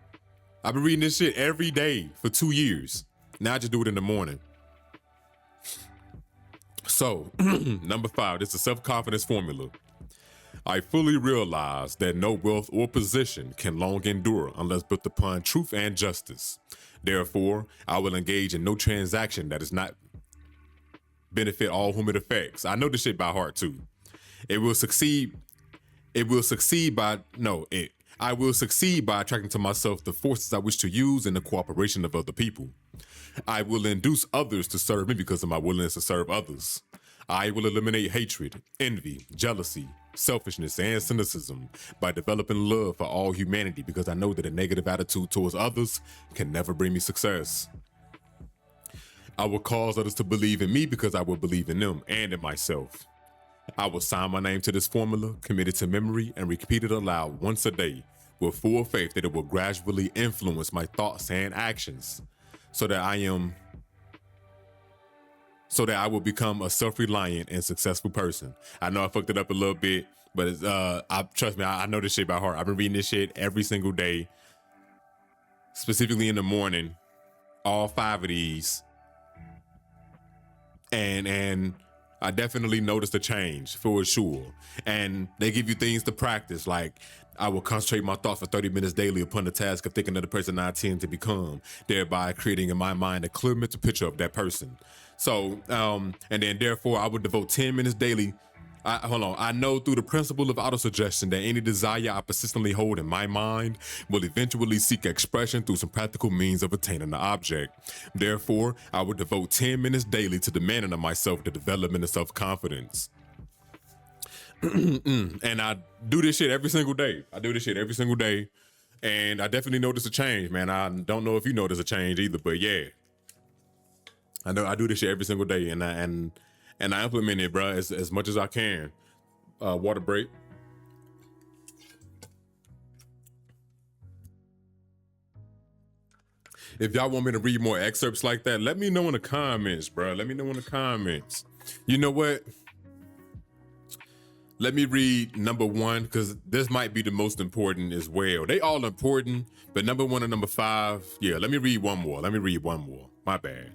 I've been reading this shit every day for 2 years. Now I just do it in the morning. So, number 5, this is the self-confidence formula. I fully realize that no wealth or position can long endure unless built upon truth and justice. Therefore, I will engage in no transaction that does not benefit all whom it affects. I know this shit by heart too. It will succeed. It will succeed by no. It. I will succeed by attracting to myself the forces I wish to use in the cooperation of other people. I will induce others to serve me because of my willingness to serve others. I will eliminate hatred, envy, jealousy, selfishness, and cynicism by developing love for all humanity because I know that a negative attitude towards others can never bring me success. I will cause others to believe in me because I will believe in them and in myself. I will sign my name to this formula, commit it to memory, and repeat it aloud once a day with full faith that it will gradually influence my thoughts and actions so that I will become a self-reliant and successful person. I know I fucked it up a little bit, but it's, trust me, I know this shit by heart. I've been reading this shit every single day, specifically in the morning, all 5 of these. And I definitely noticed a change for sure. And they give you things to practice, like I will concentrate my thoughts for 30 minutes daily upon the task of thinking of the person I intend to become, thereby creating in my mind a clear mental picture of that person. So, and then therefore I would devote 10 minutes daily. I know through the principle of autosuggestion that any desire I persistently hold in my mind will eventually seek expression through some practical means of attaining the object. Therefore, I would devote 10 minutes daily to demanding of myself the development of self-confidence. And I do this shit every single day. And I definitely notice a change, man. I don't know if you notice a change either, but yeah. I know I do this shit every single day, and I implement it, bro, as much as I can. Water break. If y'all want me to read more excerpts like that, let me know in the comments, bro. Let me know in the comments. You know what? Let me read number 1, because this might be the most important as well. They all important, but number 1 and number 5, yeah, let me read one more. My bad.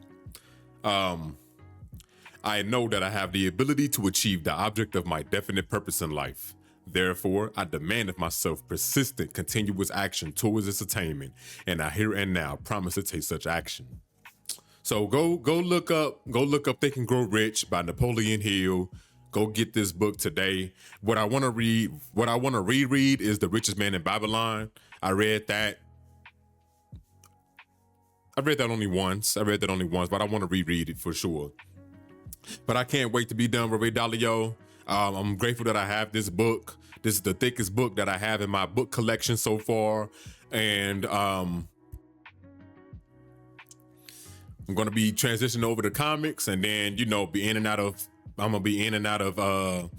I know that I have the ability to achieve the object of my definite purpose in life. Therefore, I demand of myself persistent, continuous action towards its attainment, and I here and now promise to take such action. So go look up Think and Grow Rich by Napoleon Hill. Go get this book today. What I want to reread is The Richest Man in Babylon. I read that only once, but I want to reread it for sure. But I can't wait to be done with Ray Dalio. I'm grateful that I have this book. This is the thickest book that I have in my book collection so far. And I'm going to be transitioning over to comics, and then, I'm going to be in and out of,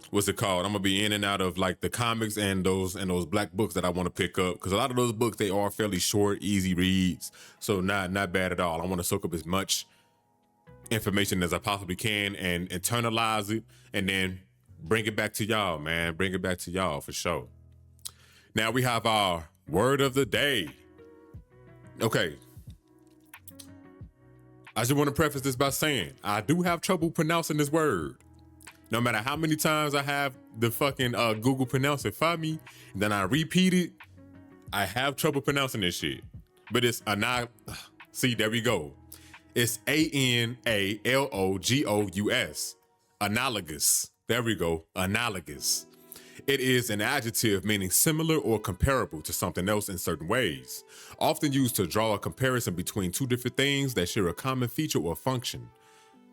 what's it called? I'm going to be in and out of like the comics and those black books that I want to pick up. Because a lot of those books, they are fairly short, easy reads. So not bad at all. I want to soak up as much information as I possibly can and internalize it, and then bring it back to y'all, man. Bring it back to y'all for sure. Now we have our word of the day. Okay. I just want to preface this by saying I do have trouble pronouncing this word. No matter how many times I have the fucking Google pronounce it for me, and then I repeat it, I have trouble pronouncing this shit. But it's see, there we go. It's analogous. Analogous. There we go. Analogous. It is an adjective meaning similar or comparable to something else in certain ways, often used to draw a comparison between two different things that share a common feature or function.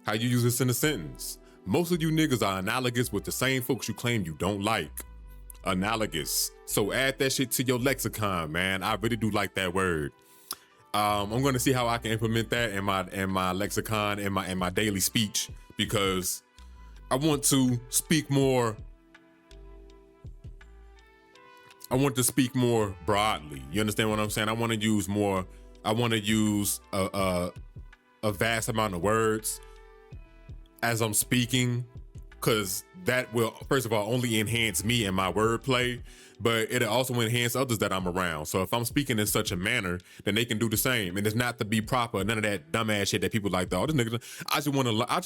How you use this in a sentence? Most of you niggas are analogous with the same folks you claim you don't like. Analogous. So add that shit to your lexicon, man. I really do like that word. I'm going to see how I can implement that in my lexicon, in my daily speech, because I want to speak more. I want to speak more broadly. You understand what I'm saying? I want to use a vast amount of words as I'm speaking, because that will, first of all, only enhance me and my wordplay, but it'll also enhance others that I'm around. So if I'm speaking in such a manner, then they can do the same. And it's not to be proper, none of that dumbass shit that people like, oh, this nigga, I just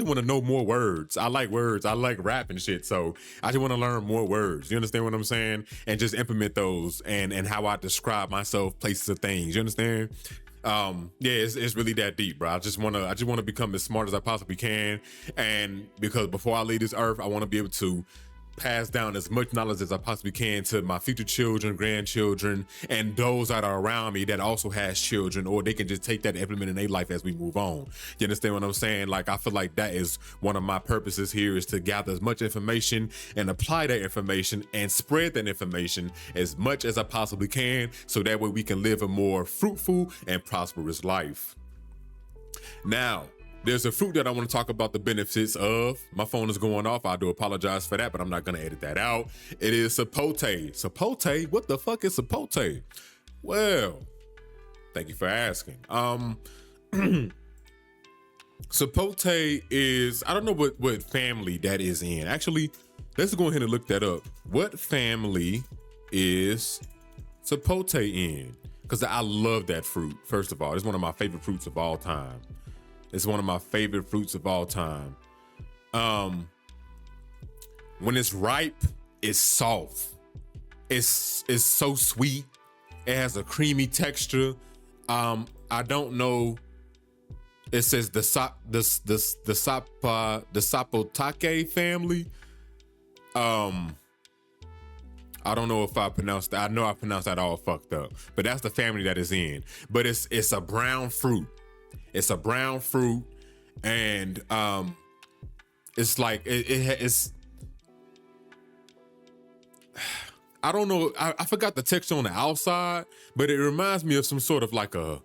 want to know more words. I like words. I like rap and shit. So I just want to learn more words. You understand what I'm saying? And just implement those and how I describe myself, places of things. You understand? Yeah, it's really that deep, bro. I just want to become as smart as I possibly can. And because before I leave this earth, I want to be able to pass down as much knowledge as I possibly can to my future children, grandchildren, and those that are around me that also has children, or they can just take that and implement in their life as we move on. You understand what I'm saying? Like, I feel like that is one of my purposes here, is to gather as much information and apply that information and spread that information as much as I possibly can, so that way we can live a more fruitful and prosperous life. Now, there's a fruit that I want to talk about the benefits of. My phone is going off. I do apologize for that, but I'm not going to edit that out. It is sapote. Sapote? What the fuck is sapote? Well, thank you for asking. Sapote is, I don't know what family that is in. Actually, let's go ahead and look that up. What family is sapote in? Because I love that fruit, first of all. It's one of my favorite fruits of all time. It's one of my favorite fruits of all time. When it's ripe, it's soft. It's so sweet. It has a creamy texture. I don't know. It says the sapotake family. I don't know if I pronounced that. I know I pronounced that all fucked up, but that's the family that is in. But it's a brown fruit. It's a brown fruit, and it's like it's. I don't know. I forgot the texture on the outside, but it reminds me of some sort of like a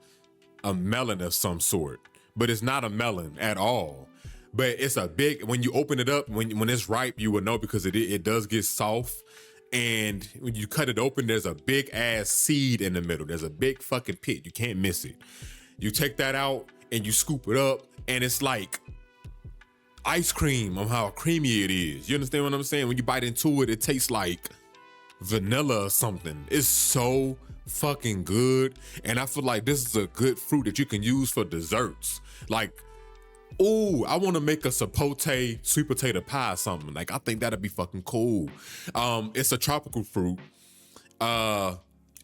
melon of some sort. But it's not a melon at all. But it's a big. When you open it up, when it's ripe, you will know, because it does get soft. And when you cut it open, there's a big ass seed in the middle. There's a big fucking pit. You can't miss it. You take that out and you scoop it up, and it's like ice cream on how creamy it is. You understand what I'm saying? When you bite into it, it tastes like vanilla or something. It's so fucking good. And I feel like this is a good fruit that you can use for desserts. Like, ooh, I want to make a sapote sweet potato pie or something. Like, I think that'd be fucking cool. It's a tropical fruit.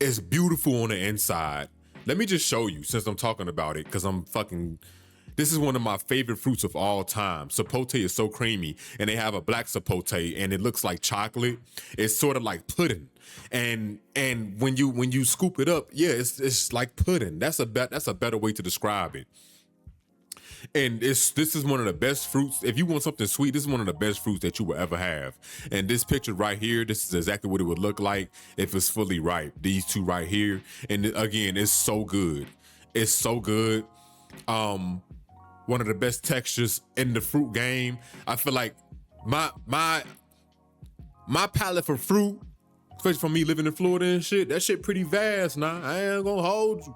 It's beautiful on the inside. Let me just show you, since I'm talking about it, because this is one of my favorite fruits of all time. Sapote is so creamy, and they have a black sapote, and it looks like chocolate. It's sort of like pudding. And when you scoop it up, yeah, it's like pudding. That's a better way to describe it. And this is one of the best fruits. If you want something sweet, this is one of the best fruits that you will ever have. And this picture right here, this is exactly what it would look like if it's fully ripe. These two right here. And again, it's so good. It's so good. One of the best textures in the fruit game. I feel like my palate for fruit, especially from me living in Florida and shit, that shit pretty vast now. I ain't gonna hold you.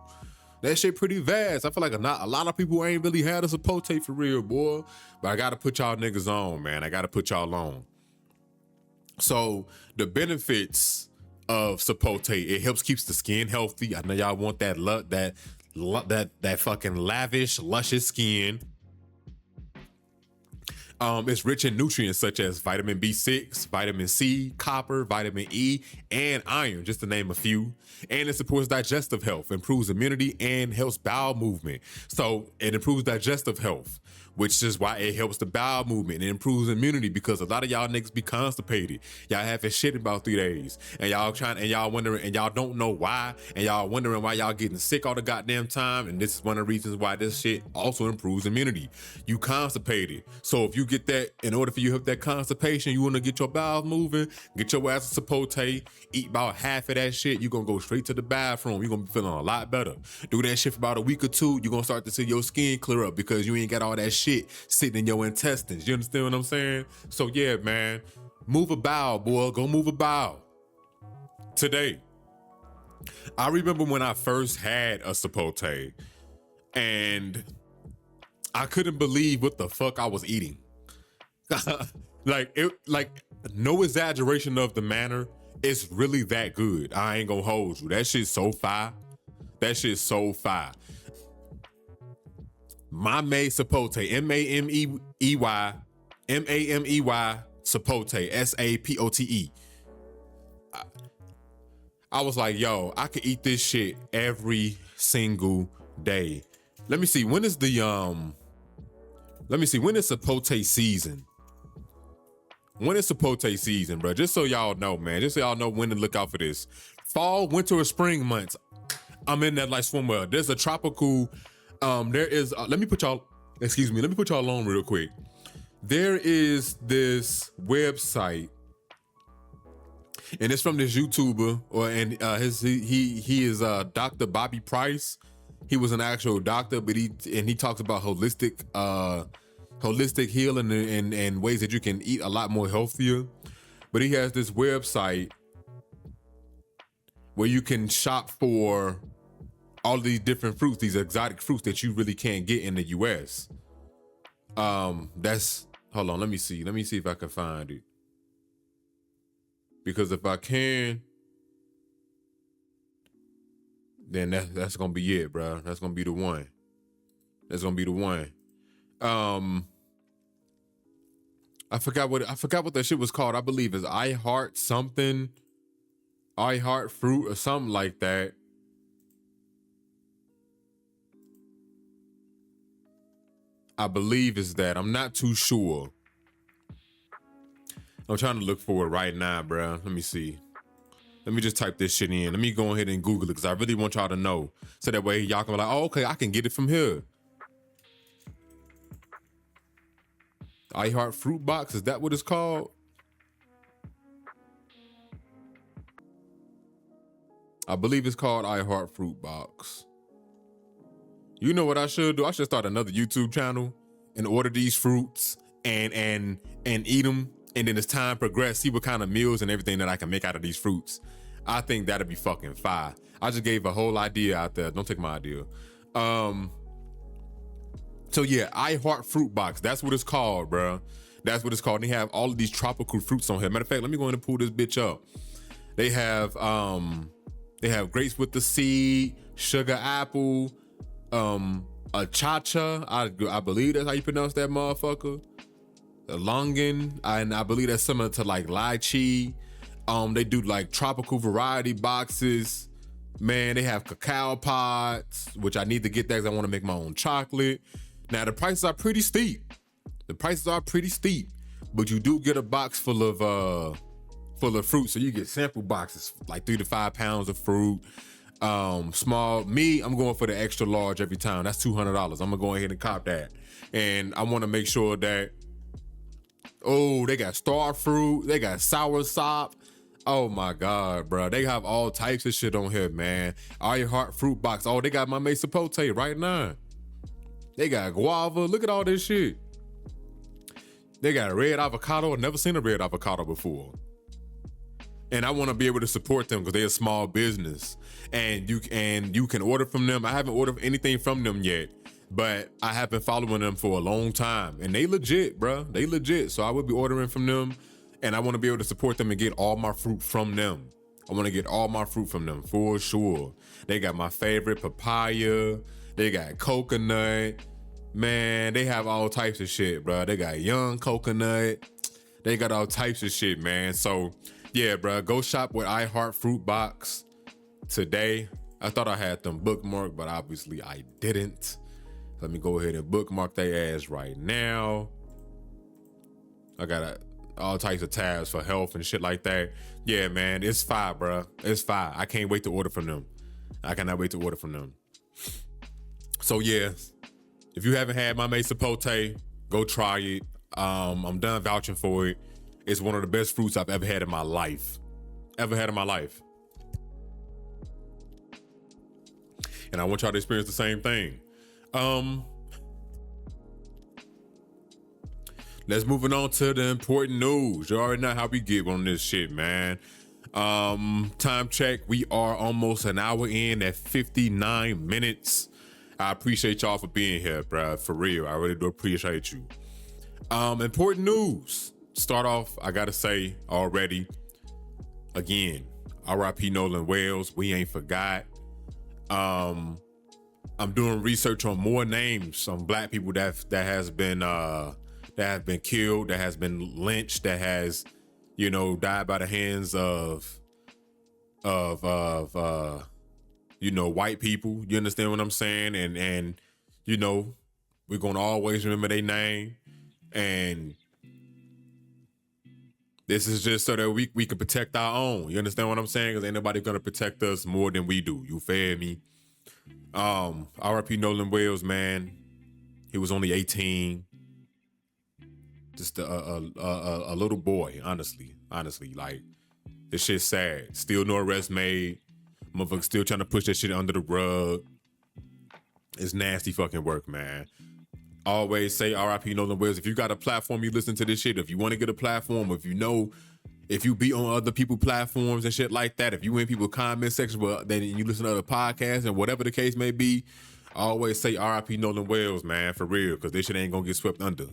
That shit pretty vast. I feel like a lot of people ain't really had a sapote for real, boy. But I gotta put y'all niggas on, man. I gotta put y'all on. So the benefits of sapote, it helps keeps the skin healthy. I know y'all want that fucking lavish, luscious skin. It's rich in nutrients such as vitamin B6, vitamin C, copper, vitamin E, and iron, just to name a few. And it supports digestive health, improves immunity, and helps bowel movement. So it improves digestive health, which is why it helps the bowel movement. It improves immunity, because a lot of y'all niggas be constipated. Y'all having shit in about 3 days, and y'all wondering, and y'all don't know why, and y'all wondering why y'all getting sick all the goddamn time. And this is one of the reasons why this shit also improves immunity. You constipated, so if you get that, in order for you to have that constipation, you want to get your bowels moving, get your ass a sapote, eat about half of that shit, you're gonna go straight to the bathroom. You're gonna be feeling a lot better. Do that shit for about a week or two, you're gonna start to see your skin clear up, because you ain't got all that shit sitting in your intestines. You understand what I'm saying? So yeah, man, move a bowel, boy. Go move a bowel today. I remember when I first had a sapote, and I couldn't believe what the fuck I was eating. Like it, like no exaggeration of the manner. It's really that good. I ain't gonna hold you. That shit's so fire. That shit's so fire. Mame Sapote, M-A-M-E-Y, M-A-M-E-Y, Sapote, S-A-P-O-T-E. I was like, yo, I could eat this shit every single day. Let me see, when is the, when is Sapote season? When is Sapote season, bro? Just so y'all know, man. Just so y'all know when to look out for this. Fall, winter, or spring months. I'm in that like swimwear. There's a tropical, there is, let me put y'all on real quick. There is this website, and it's from this YouTuber, he is Dr. Bobby Price. He was an actual doctor, but he talks about holistic healing and ways that you can eat a lot more healthier. But he has this website where you can shop for all of these different fruits, these exotic fruits that you really can't get in the US. Hold on, let me see if I can find it. Because if I can, then that's gonna be it, bro. That's gonna be the one. I forgot what that shit was called. I believe it's I Heart something, I Heart Fruit or something like that. I believe it's that. I'm not too sure. I'm trying to look for it right now, bro. Let me see. Let me just type this shit in. Let me go ahead and Google it because I really want y'all to know. So that way y'all can be like, oh, okay, I can get it from here. I Heart Fruit Box, is that what it's called? I believe it's called I Heart Fruit Box. You know what I should do? I should start another YouTube channel and order these fruits and eat them. And then as time progresses, see what kind of meals and everything that I can make out of these fruits. I think that'd be fucking fire. I just gave a whole idea out there. Don't take my idea. So yeah, I Heart Fruit Box. That's what it's called, bro. That's what it's called. And they have all of these tropical fruits on here. Matter of fact, let me go in and pull this bitch up. They have grapes with the seed, sugar apple, a cha-cha. I believe that's how you pronounce that motherfucker. A longan, and I believe that's similar to like lychee. They do like tropical variety boxes. Man, they have cacao pods, which I need to get that because I want to make my own chocolate. Now the prices are pretty steep. But you do get a box full of fruit. So you get sample boxes, like 3 to 5 pounds of fruit. Small. I'm going for the extra large every time. That's $200. I'm gonna go ahead and cop that. And I want to make sure that, they got star fruit, they got sour sop. Oh my God, bro. They have all types of shit on here, man. All Your Heart Fruit Box. Oh, they got my mate Sapote right now. They got guava. Look at all this shit. They got a red avocado. I've never seen a red avocado before. And I want to be able to support them because they're a small business. And you can order from them. I haven't ordered anything from them yet, but I have been following them for a long time. And they legit, bro. They legit. So I would be ordering from them. And I want to be able to support them and get all my fruit from them. I want to get all my fruit from them for sure. They got my favorite papaya. They got coconut. Man, they have all types of shit, bro. They got young coconut. They got all types of shit, man. So, yeah, bro, go shop with I Heart Fruit Box today. I thought I had them bookmarked, but obviously I didn't. Let me go ahead and bookmark their ass right now. I got all types of tabs for health and shit like that. Yeah, man, it's fire, bro. It's fire. I can't wait to order from them. I cannot wait to order from them. So yeah, if you haven't had my mate Sapote, go try it. I'm done vouching for it. It's one of the best fruits I've ever had in my life. And I want y'all to experience the same thing. Let's moving on to the important news. You already know how we get on this shit, man. Time check. We are almost an hour in at 59 minutes. I appreciate y'all for being here, bro. For real. I really do appreciate you. Important news. start off, I gotta say already, again, R.I.P. Nolan Wales. We ain't forgot. I'm doing research on more names, some black people that have been killed, that has been lynched, that has, died by the hands of white people. You understand what I'm saying? And we're gonna always remember their name. And this is just so that we can protect our own. You understand what I'm saying? Because ain't nobody gonna protect us more than we do. You feel me? R.I.P. Nolan Wales, man. He was only 18. Just a little boy, honestly. Like, this shit's sad. Still no arrest made. Motherfuckers still trying to push that shit under the rug. It's nasty fucking work, man. Always say R.I.P. Nolan Wales. If you got a platform, you listen to this shit. If you want to get a platform, if you be on other people's platforms and shit like that, if you in people's comment sections, then you listen to other podcasts and whatever the case may be, always say R.I.P. Nolan Wales, man, for real, because this shit ain't gonna get swept under.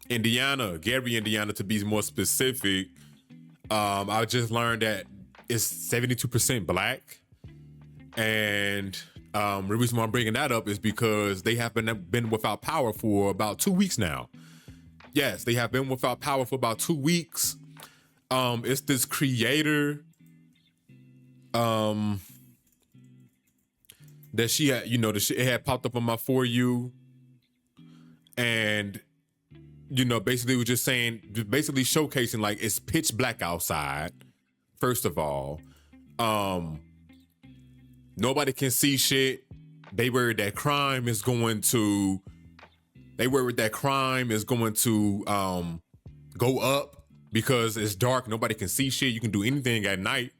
Indiana, Gary, Indiana, to be more specific, I just learned that it's 72% black, and the reason why I'm bringing that up is because they have been without power for about 2 weeks now. Yes, they have been without power for about 2 weeks. It's this creator that she had, it had popped up on my For You, and basically was just basically showcasing, like, it's pitch black outside. First of all, nobody can see shit. They worried that crime is going to go up because it's dark. Nobody can see shit. You can do anything at night.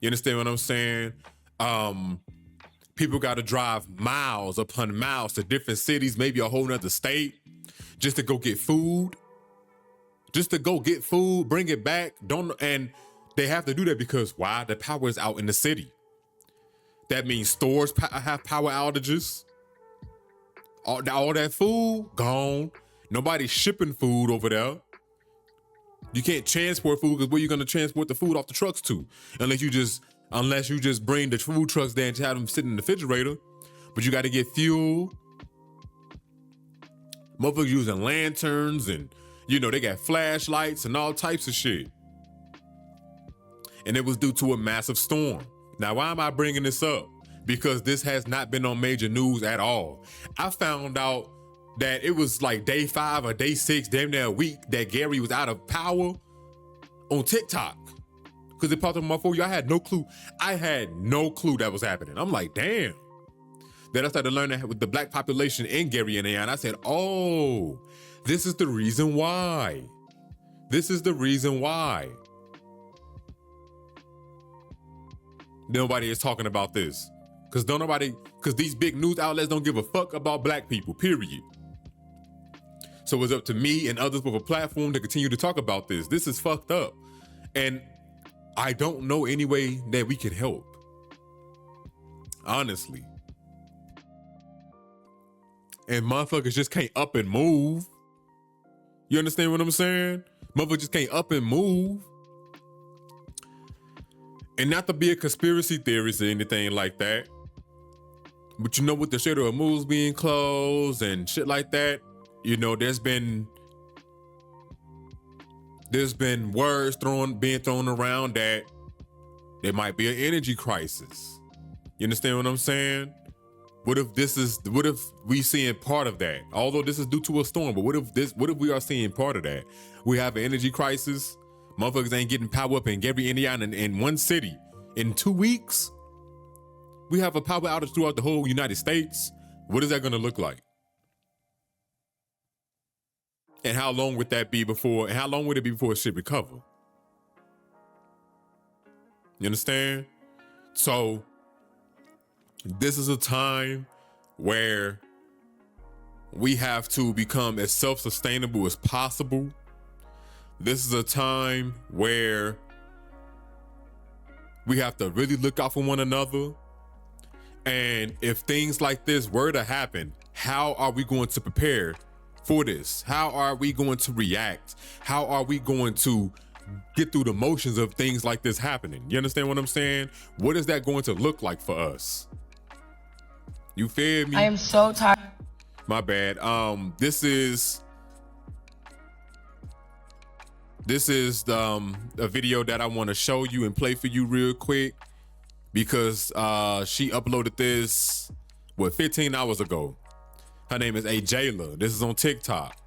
You understand what I'm saying? People got to drive miles upon miles to different cities, maybe a whole nother state, just to go get food. Bring it back. And they have to do that because why? The power is out in the city. That means stores have power outages. All that food gone. Nobody's shipping food over there. You can't transport food because where you gonna transport the food off the trucks to? Unless you just bring the food trucks there and have them sit in the refrigerator. But you got to get fuel. Motherfuckers using lanterns and they got flashlights and all types of shit. And it was due to a massive storm. Now, why am I bringing this up? Because this has not been on major news at all. I found out that it was like day 5 or day 6, damn near a week, that Gary was out of power on TikTok. Because it popped up on my phone. I had no clue. That was happening. I'm like, damn. Then I started learning with the black population in Gary, Indiana. I said, oh, this is the reason why. Nobody is talking about this. Because these big news outlets don't give a fuck about black people, period. So it's up to me and others with a platform to continue to talk about this. This is fucked up. And I don't know any way that we can help. Honestly. And motherfuckers just can't up and move. You understand what I'm saying? Motherfuckers just can't up and move. And not to be a conspiracy theorist or anything like that, but with the shit of moves being closed and shit like that, there's been words being thrown around that there might be an energy crisis. You understand what I'm saying? What if we seeing part of that? Although this is due to a storm, but what if we are seeing part of that? We have an energy crisis. Motherfuckers ain't getting power up in Gary, Indiana in one city. In 2 weeks, we have a power outage throughout the whole United States. What is that gonna look like? And how long would it be before it should recover? You understand? So this is a time where we have to become as self-sustainable as possible. This is a time where we have to really look out for one another. And if things like this were to happen, how are we going to prepare for this? How are we going to react? How are we going to get through the motions of things like this happening? You understand what I'm saying? What is that going to look like for us? You feel me? I am so tired. My bad. This is a video that I want to show you and play for you real quick because she uploaded this 15 hours ago. Her name is Ajayla. This is on TikTok.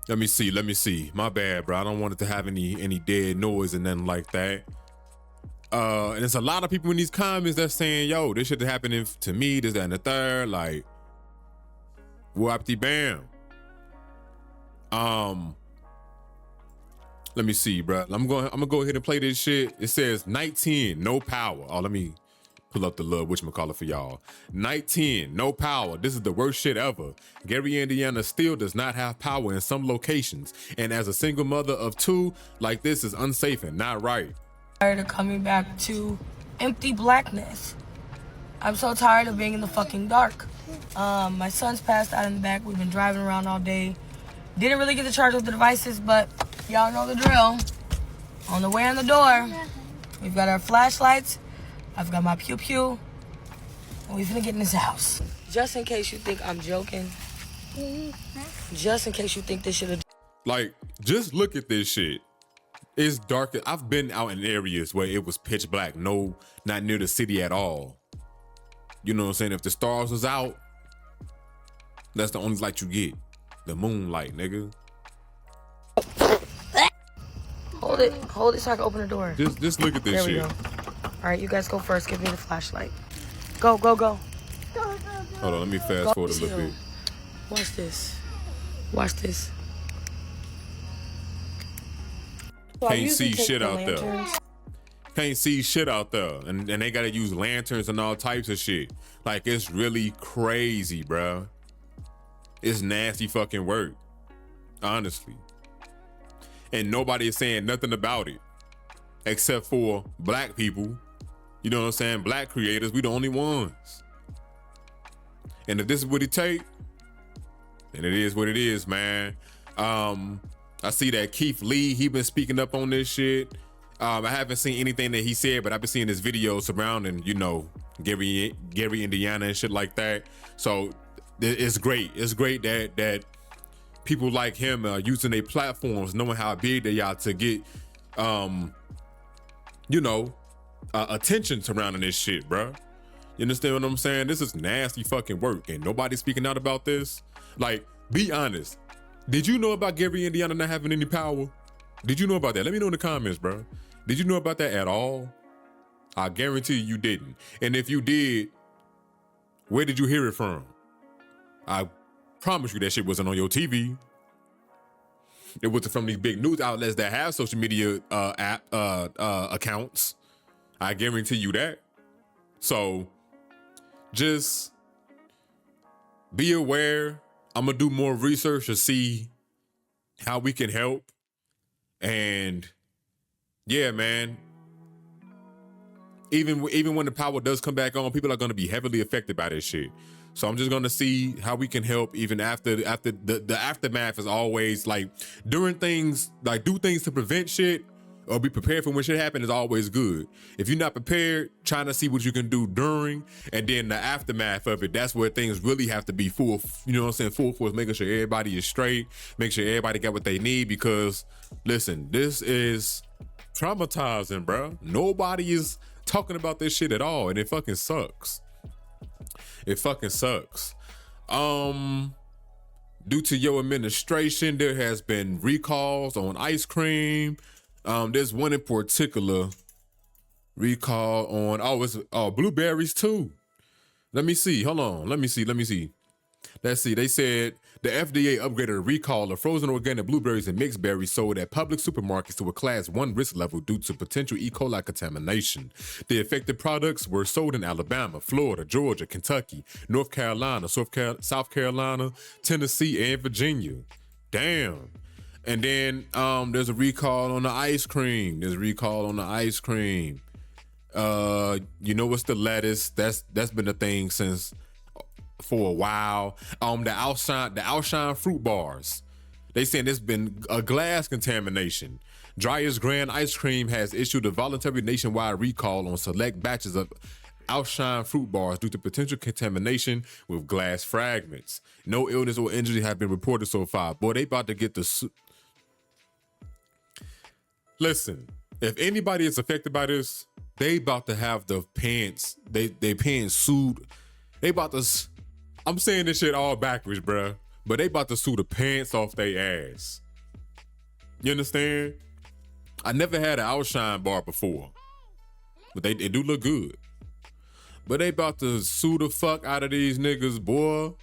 Let me see. My bad, bro. I don't want it to have any dead noise and nothing like that. And there's a lot of people in these comments that's saying, yo, this shit happening to me, this, that, and the third. Like, whoopty bam. Let me see, bro. I'm gonna go ahead and play this shit. It says night 10, no power. Oh, let me pull up the little whatchamacallit for y'all. Night 10, no power. This is the worst shit ever. Gary, Indiana still does not have power in some locations. And as a single mother of 2, like this is unsafe and not right. Tired of coming back to empty blackness. I'm so tired of being in the fucking dark. My son's passed out in the back. We've been driving around all day. Didn't really get to charge up the devices, but y'all know the drill. On the way in the door, we've got our flashlights. I've got my pew-pew. And we finna get in this house. Just in case you think I'm joking. Just in case you think this shit. Like, just look at this shit. It's dark. I've been out in areas where it was pitch black. No, not near the city at all. You know what I'm saying? If the stars was out, that's the only light you get. The moonlight, nigga. Hold it so I can open the door. Just look at this shit. There we go. All right, you guys go first. Give me the flashlight. Go. Hold on, let me fast forward a little bit. Watch this. Can't see shit out there. Can't see shit out there. And they gotta use lanterns and all types of shit. Like, it's really crazy, bro. It's nasty fucking work. Honestly. And nobody is saying nothing about it. Except for black people. You know what I'm saying? Black creators, we the only ones. And if this is what it take, then it is what it is, man. I see that Keith Lee, he been speaking up on this shit. I haven't seen anything that he said, but I've been seeing his videos surrounding, you know, Gary, Indiana and shit like that. So it's great. It's great that people like him using their platforms, knowing how big they are to get, you know, attention surrounding this shit, bro. You understand what I'm saying? This is nasty fucking work, and nobody's speaking out about this. Like, be honest. Did you know about Gary, Indiana not having any power? Did you know about that? Let me know in the comments, bro. Did you know about that at all? I guarantee you didn't. And if you did, where did you hear it from? I promise you that shit wasn't on your TV. It wasn't from these big news outlets that have social media accounts. I guarantee you that. So just be aware. I'm gonna do more research to see how we can help. And yeah, man, even when the power does come back on, people are gonna be heavily affected by this shit. So I'm just gonna see how we can help even after the aftermath is always like during things, like do things to prevent shit or be prepared for when shit happens is always good. If you're not prepared, trying to see what you can do during and then the aftermath of it, that's where things really have to be full, you know what I'm saying, full force, making sure everybody is straight, make sure everybody got what they need, because listen, this is traumatizing, bro. Nobody is talking about this shit at all, and it fucking sucks. It fucking sucks. Due to your administration, there has been recalls on ice cream. There's one in particular recall on, it's blueberries too. Let me see, hold on, let me see. Let's see, they said the FDA upgraded a recall of frozen organic blueberries and mixed berries sold at public supermarkets to a class 1 risk level due to potential E. coli contamination. The affected products were sold in Alabama, Florida, Georgia, Kentucky, North Carolina, South Carolina, Tennessee, and Virginia. Damn. And then there's a recall on the ice cream. You know what's the lettuce? That's been a thing since for a while. The Outshine fruit bars. They saying there's been a glass contamination. Dreyer's Grand Ice Cream has issued a voluntary nationwide recall on select batches of Outshine fruit bars due to potential contamination with glass fragments. No illness or injury have been reported so far. Boy, they about to get the... Listen, if anybody is affected by this, they about to have the pants, they pants sued. They about to... I'm saying this shit all backwards, bruh. But they about to sue the pants off their ass. You understand? I never had an Outshine bar before. But they do look good. But they about to sue the fuck out of these niggas, boy.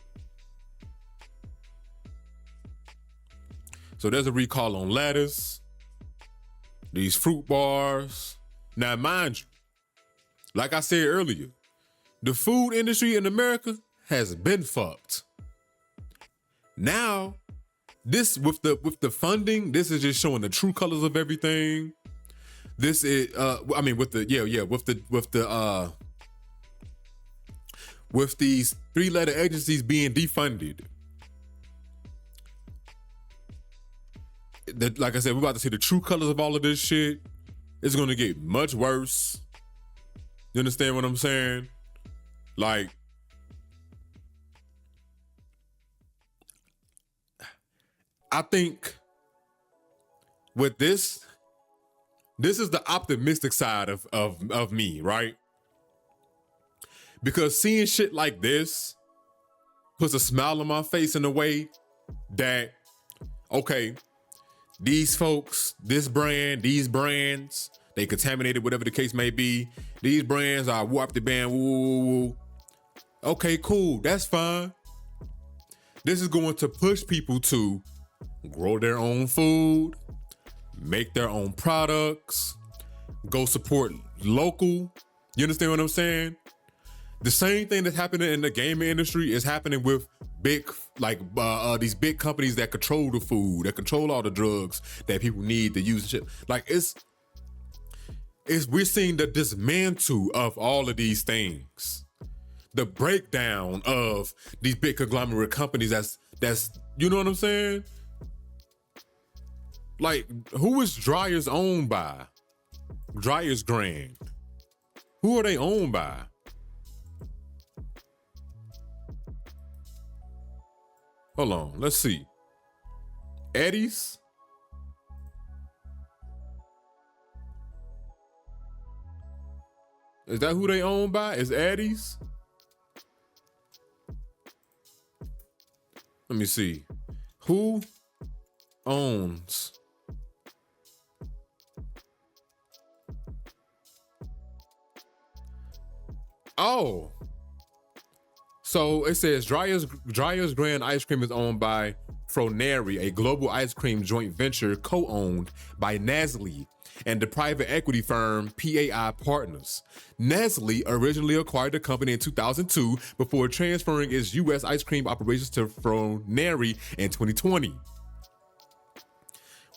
So there's a recall on lettuce. These fruit bars. Now, mind you, like I said earlier, the food industry in America has been fucked. Now, this with the funding, this is just showing the true colors of everything. This is with these 3-letter agencies being defunded. Like I said, we're about to see the true colors of all of this shit. It's gonna get much worse. You understand what I'm saying? Like, I think with this is the optimistic side of me, right? Because seeing shit like this puts a smile on my face in a way that, okay, these folks, this brand, these brands, they contaminated, whatever the case may be. These brands are whoop the band, woo, woo, woo. Okay, cool, that's fine. This is going to push people to grow their own food, make their own products, go support local. You understand what I'm saying? The same thing that's happening in the gaming industry is happening with big, these big companies that control the food, that control all the drugs that people need to use and shit. Like, we're seeing the dismantle of all of these things. The breakdown of these big conglomerate companies that's you know what I'm saying? Like, who is Dreyer's owned by? Dreyer's Grand. Who are they owned by? Hold on, let's see. Eddie's? Is that who they own by? Is Eddie's? Let me see. Who owns Oh. So it says Dreyer's Grand Ice Cream is owned by Froneri, a global ice cream joint venture co-owned by Nestle and the private equity firm PAI Partners. Nestle originally acquired the company in 2002 before transferring its U.S. ice cream operations to Froneri in 2020.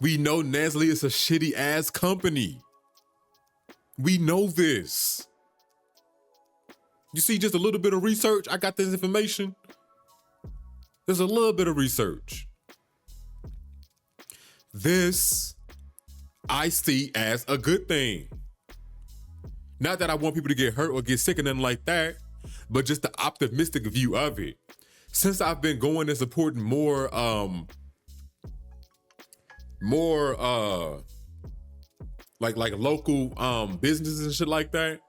We know Nestle is a shitty ass company. We know this. You see, just a little bit of research, I got this information. There's a little bit of research. This I see as a good thing. Not that I want people to get hurt or get sick or nothing like that, but just the optimistic view of it. Since I've been going and supporting more like local businesses and shit like that,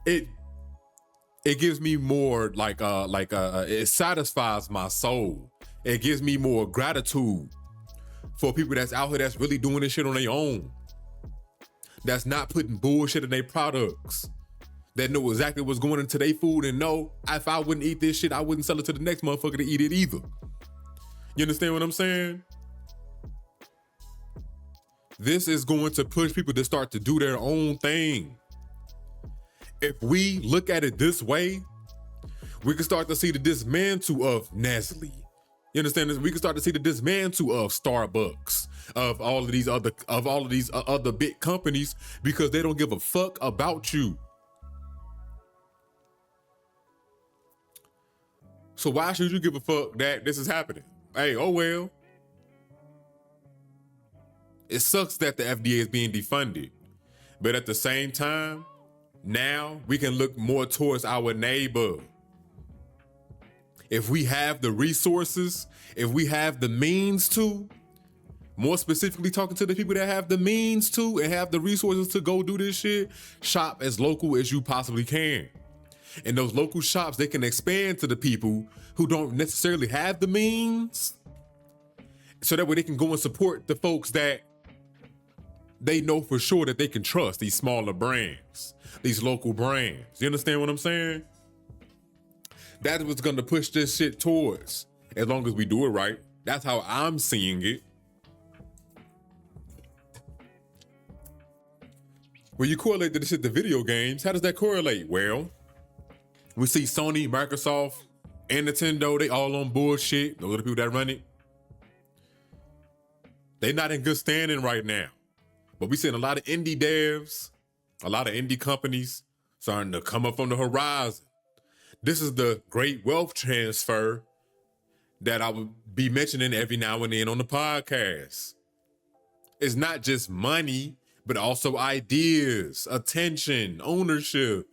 it gives me more it satisfies my soul. It gives me more gratitude for people that's out here that's really doing this shit on their own. That's not putting bullshit in their products. That know exactly what's going into their food and know if I wouldn't eat this shit, I wouldn't sell it to the next motherfucker to eat it either. You understand what I'm saying? This is going to push people to start to do their own thing. If we look at it this way, we can start to see the dismantle of Nestle, You understand this? We can start to see the dismantle of Starbucks, of all of these other big companies, because they don't give a fuck about you. So why should you give a fuck that this is happening? Hey, oh well. It sucks that the FDA is being defunded, but at the same time, now we can look more towards our neighbor. If we have the resources, if we have the means to, more specifically talking to the people that have the means to and have the resources to go do this shit, shop as local as you possibly can. And those local shops, they can expand to the people who don't necessarily have the means, so that way they can go and support the folks that they know for sure that they can trust, these smaller brands, these local brands. You understand what I'm saying? That's what's gonna push this shit towards, as long as we do it right. That's how I'm seeing it. When you correlate this shit to video games, how does that correlate? Well, we see Sony, Microsoft, and Nintendo, they all on bullshit. Those are the people that run it. They not in good standing right now. But we seeing a lot of indie devs, a lot of indie companies starting to come up on the horizon. This is the great wealth transfer that I would be mentioning every now and then on the podcast. It's not just money, but also ideas, attention, ownership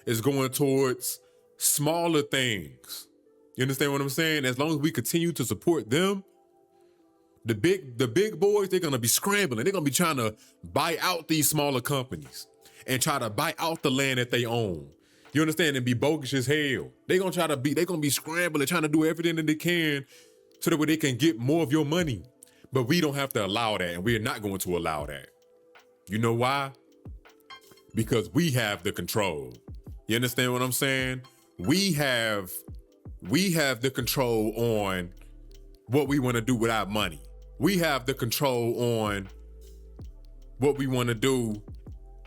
is going towards smaller things. You understand what I'm saying? As long as we continue to support them, the big boys, they're gonna be scrambling. They're gonna be trying to buy out these smaller companies and try to buy out the land that they own. You understand? And be bogus as hell. They're gonna be scrambling, trying to do everything that they can so that way they can get more of your money. But we don't have to allow that, and we're not going to allow that. You know why? Because we have the control. You understand what I'm saying? We have the control on what we want to do with our money. We have the control on what we want to do,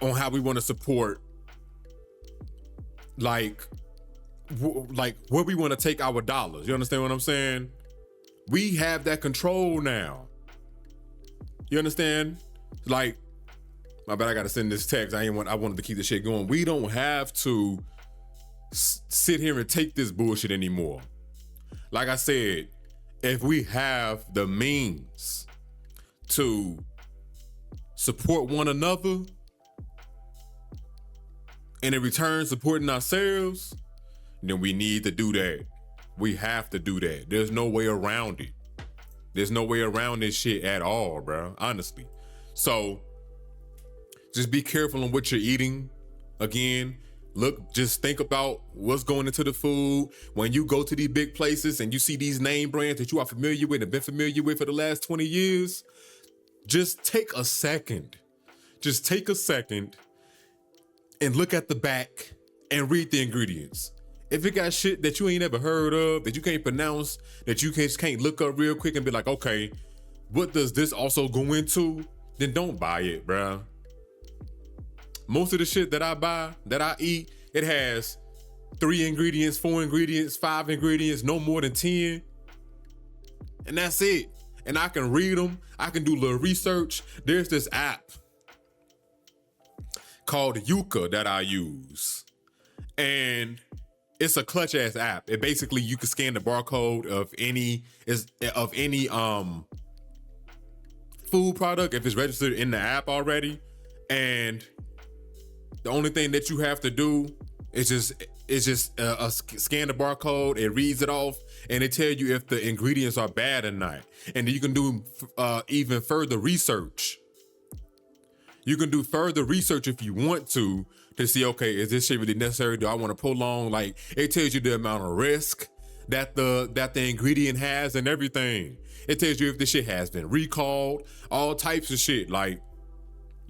on how we want to support, like where we want to take our dollars. You understand what I'm saying? We have that control now. You understand? Like, my bad, I gotta send this text. I wanted to keep the shit going. We don't have to sit here and take this bullshit anymore. Like I said, if we have the means to support one another, and in return supporting ourselves, then we need to do that. We have to do that. There's no way around it. There's no way around this shit at all, bro, honestly. So just be careful on what you're eating. Again, look, just think about what's going into the food. When you go to these big places and you see these name brands that you are familiar with and been familiar with for the last 20 years, just take a second. Just take a second and look at the back and read the ingredients. If it got shit that you ain't ever heard of, that you can't pronounce, that you just can't look up real quick and be like, okay, what does this also go into? Then don't buy it, bruh. Most of the shit that I buy, that I eat, it has 3 ingredients, 4 ingredients, 5 ingredients, no more than 10. And that's it. And I can read them. I can do a little research. There's this app called Yuka that I use. And it's a clutch ass app. It basically, you can scan the barcode of any food product if it's registered in the app already. And the only thing that you have to do is just scan the barcode. It reads it off, and it tell you if the ingredients are bad or not. And then you can do even further research. You can do further research if you want to see, okay, is this shit really necessary? Do I want to prolong? Like, it tells you the amount of risk that the ingredient has and everything. It tells you if the shit has been recalled, all types of shit. Like,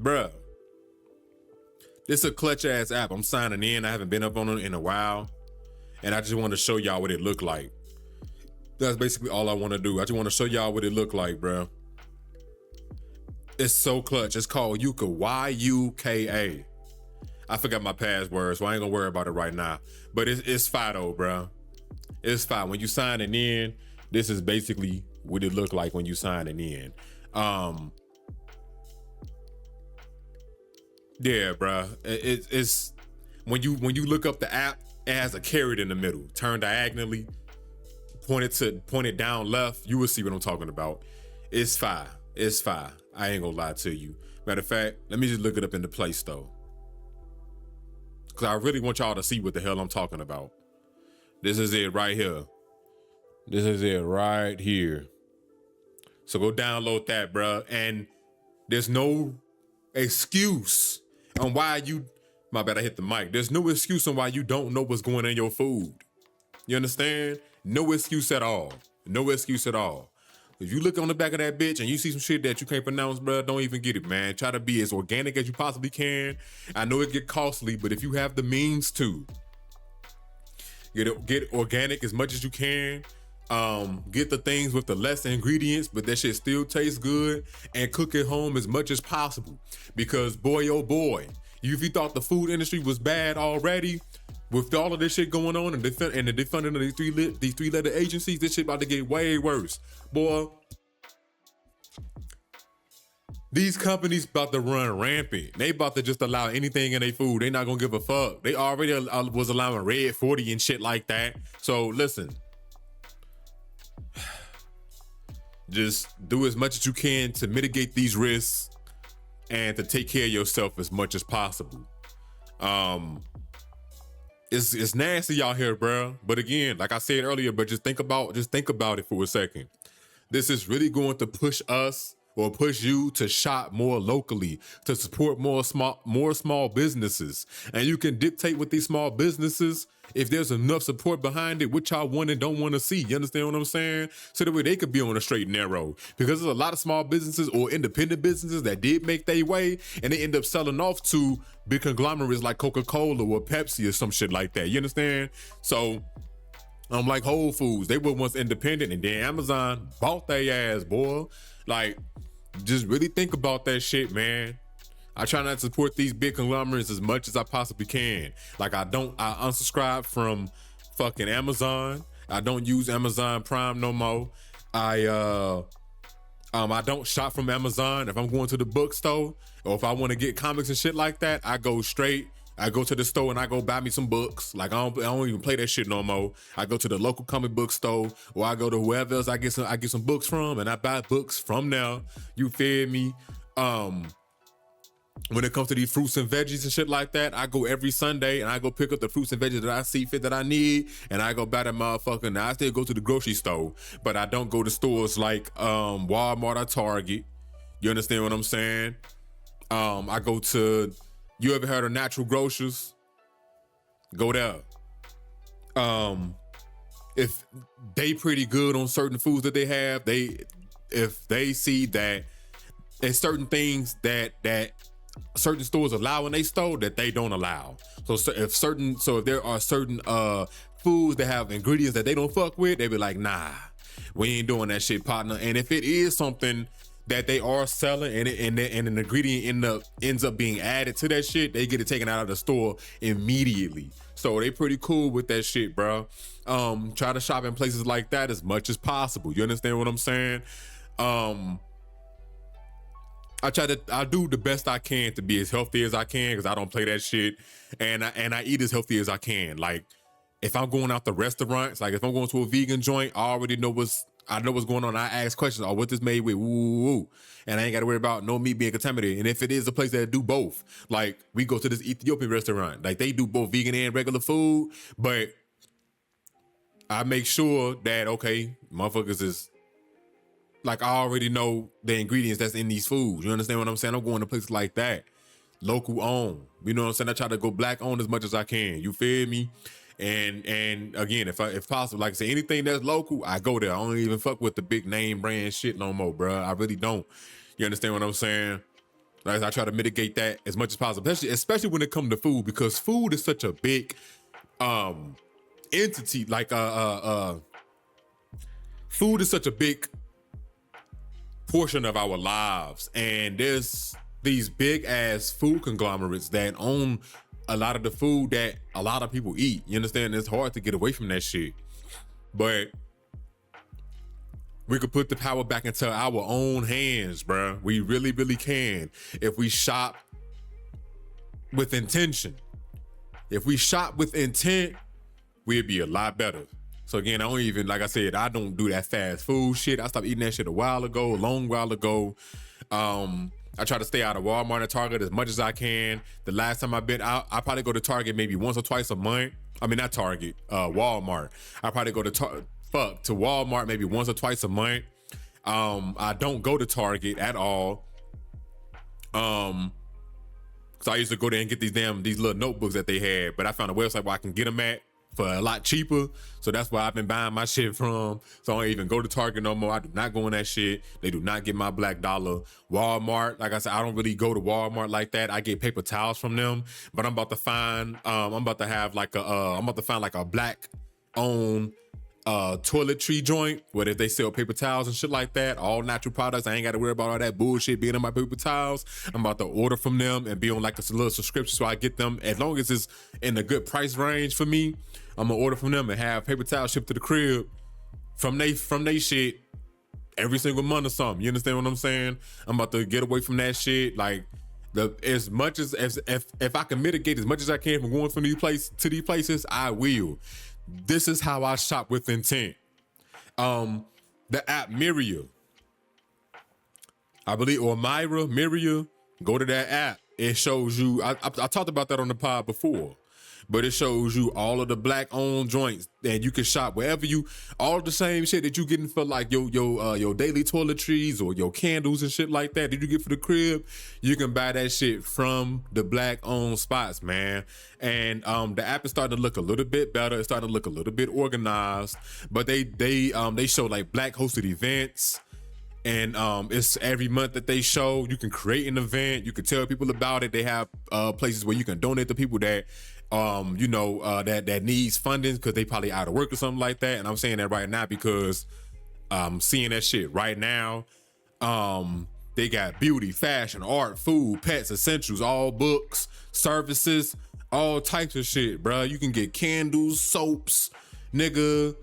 bruh, this is a clutch ass app. I'm signing in. I haven't been up on it in a while, and I just want to show y'all what it looked like. That's basically all I want to do. I just want to show y'all what it looked like, bruh. It's so clutch. It's called Yuka, Y-U-K-A. I forgot my password, so I ain't gonna worry about it right now. But it's fire though, bro. It's fire. When you sign it in, This is basically what it looked like when you signing in. Yeah, bruh. It's when you look up the app, it has a caret in the middle, turn diagonally, pointed down left. You will see what I'm talking about. It's fire. It's fire. I ain't gonna lie to you. Matter of fact, let me just look it up in the Play Store, cause I really want y'all to see what the hell I'm talking about. This is it right here. This is it right here. So go download that, bruh. And there's no excuse on why you, my bad, I hit the mic. There's no excuse on why you don't know what's going in your food. You understand? No excuse at all. No excuse at all. If you look on the back of that bitch and you see some shit that you can't pronounce, bruh, don't even get it, man. Try to be as organic as you possibly can. I know it get costly, but if you have the means to, get organic as much as you can. Get the things with the less ingredients, but that shit still tastes good, and cook at home as much as possible. Because boy, oh boy, if you thought the food industry was bad already, with all of this shit going on and the defunding of these three-letter agencies, this shit about to get way worse. Boy, these companies about to run rampant. They about to just allow anything in their food. They not gonna give a fuck. They already was allowing Red 40 and shit like that. So listen, just do as much as you can to mitigate these risks and to take care of yourself as much as possible. It's nasty out here, bro. But again, like I said earlier, but just think about it for a second. This is really going to push us or push you to shop more locally, to support more small businesses. And you can dictate with these small businesses if there's enough support behind it, what y'all want and don't want to see. You understand what I'm saying? So that way they could be on a straight and narrow. Because there's a lot of small businesses or independent businesses that did make their way and they end up selling off to big conglomerates like Coca-Cola or Pepsi or some shit like that. You understand? So like Whole Foods, they were once independent and then Amazon bought their ass, boy. Like, just really think about that shit, man. I try not to support these big conglomerates as much as I possibly can. Like I unsubscribe from fucking Amazon. I don't use Amazon Prime no more. I don't shop from Amazon. If I'm going to the bookstore or if I want to get comics and shit like that, I go to the store and I go buy me some books. Like I don't even play that shit no more. I go to the local comic book store or I go to whoever else I get some books from and I buy books from there. You feel me? When it comes to these fruits and veggies and shit like that, I go every Sunday and I go pick up the fruits and veggies that I see fit that I need and I go buy that motherfucker. Now I still go to the grocery store, but I don't go to stores like Walmart or Target. You understand what I'm saying? I go to, you ever heard of Natural Grocers? Go there. If they pretty good on certain foods that they have, if they see that there's certain things that certain stores allow in they store that they don't allow. So if there are certain foods that have ingredients that they don't fuck with, they be like, nah, we ain't doing that shit, partner. And if it is something that they are selling and an ingredient ends up being added to that shit, they get it taken out of the store immediately. So they pretty cool with that shit, bro. Try to shop in places like that as much as possible. You understand what I'm saying? I do the best I can to be as healthy as I can because I don't play that shit, and I eat as healthy as I can. Like if I'm going out to restaurants, like if I'm going to a vegan joint, I already know I know what's going on. I ask questions, oh, what this made with, woo, and I ain't got to worry about no meat being contaminated. And if it is a place that do both, like we go to this Ethiopian restaurant, like they do both vegan and regular food, but I make sure that, okay, motherfuckers is, like I already know the ingredients that's in these foods. You understand what I'm saying? I'm going to places like that. Local owned. You know what I'm saying? I try to go black owned as much as I can. You feel me? And again, if possible, like I say, anything that's local, I go there. I don't even fuck with the big name brand shit no more, bro. I really don't. You understand what I'm saying? Like I try to mitigate that as much as possible, especially when it comes to food, because food is such a big entity. Like food is such a big portion of our lives, and there's these big ass food conglomerates that own a lot of the food that a lot of people eat. You understand? It's hard to get away from that shit. But We could put the power back into our own hands, bruh. We really, really can. If we shop with intention. If we shop with intent, we'd be a lot better. So again, I don't even, like I said, I don't do that fast food shit. I stopped eating that shit a long while ago. I try to stay out of Walmart and Target as much as I can. The last time I've been out, I probably go to Target maybe once or twice a month. I mean, not Target, Walmart. I probably go to Walmart maybe once or twice a month. I don't go to Target at all. So I used to go there and get these little notebooks that they had, but I found a website where I can get them at for a lot cheaper. So that's where I've been buying my shit from. So I don't even go to Target no more. I do not go in that shit. They do not get my black dollar. Walmart, like I said, I don't really go to Walmart like that. I get paper towels from them, but I'm about to find, I'm about to find like a black owned toiletry joint where if they sell paper towels and shit like that, all natural products. I ain't got to worry about all that bullshit being in my paper towels. I'm about to order from them and be on like a little subscription so I get them. As long as it's in a good price range for me, I'm gonna order from them and have paper towels shipped to the crib from they shit every single month or something. You understand what I'm saying? I'm about to get away from that shit. Like as much as if I can mitigate as much as I can from going from these places, I will. This is how I shop with intent. The app Miria, I believe, or Miria, go to that app. It shows you, I talked about that on the pod before, but it shows you all of the black owned joints and you can shop wherever all the same shit that you getting for like your daily toiletries or your candles and shit like that you get for the crib. You can buy that shit from the black owned spots, man. And the app is starting to look a little bit better. It's starting to look a little bit organized, but they show like black hosted events. And it's every month that they show. You can create an event. You can tell people about it. They have places where you can donate to people that that needs funding because they probably out of work or something like that. And I'm saying that right now because I'm seeing that shit right now. They got beauty, fashion, art, food, pets, essentials, all books, services, all types of shit, bro. You can get candles, soaps, nigga.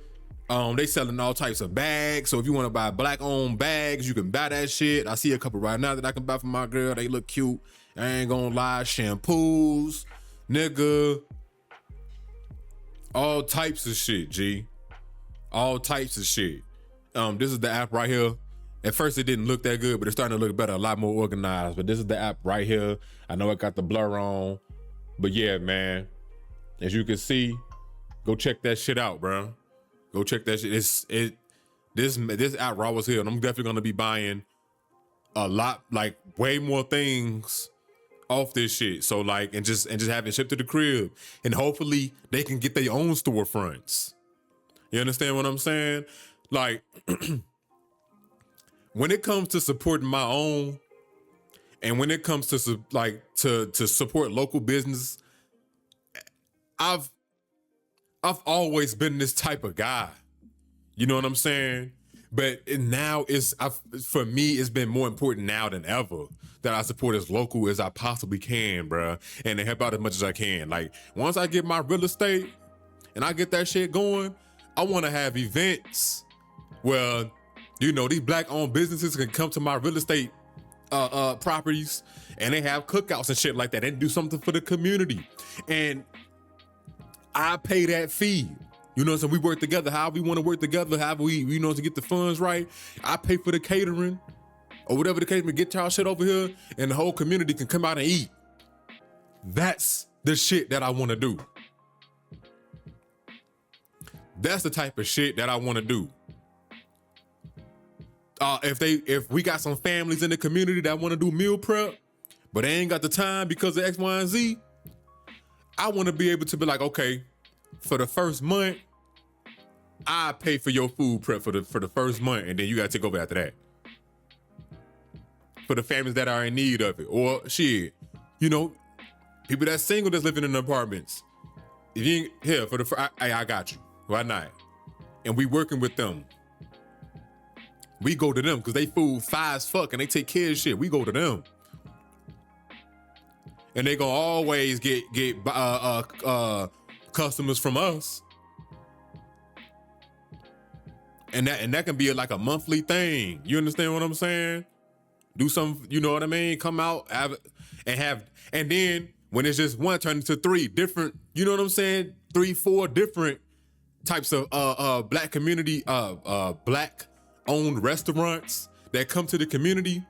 They selling all types of bags. So if you want to buy black owned bags, you can buy that shit. I see a couple right now that I can buy for my girl. They look cute. I ain't gonna lie. Shampoos, nigga. All types of shit, G. All types of shit. This is the app right here. At first it didn't look that good, but it's starting to look better, a lot more organized. But this is the app right here. I know it got the blur on. But yeah, man. As you can see, go check that shit out, bro. Go check that shit. This app raw was here, and I'm definitely gonna be buying a lot, like way more things off this shit. So like, and just having it shipped to the crib, and hopefully they can get their own storefronts. You understand what I'm saying? Like, when it comes to supporting my own, and when it comes to to support local business, I've always been this type of guy. You know what I'm saying? But now for me, it's been more important now than ever that I support as local as I possibly can, bruh. And to help out as much as I can. Like, once I get my real estate and I get that shit going, I want to have events where, these black owned businesses can come to my real estate properties and they have cookouts and shit like that and do something for the community. And I pay that fee. So we work together, how we want to work together, how we, to get the funds right. I pay for the catering or whatever the case may get y'all shit over here and the whole community can come out and eat. That's the shit that I want to do. That's the type of shit that I want to do. If we got some families in the community that want to do meal prep, but they ain't got the time because of X, Y, and Z, I want to be able to be like, okay, for the first month, I pay for your food prep for the first month, and then you gotta take over after that. For the families that are in need of it, or shit, people that's single that's living in apartments. If you ain't here I got you. Why not? And we working with them. We go to them because they food fine as fuck and they take care of shit. We go to them. And they gonna always get customers from us. And that can be like a monthly thing. You understand what I'm saying? Do some, you know what I mean? Come out and then when it's just one, turn into 3 different, you know what I'm saying? 3, 4 different types of black community, black owned restaurants that come to the community,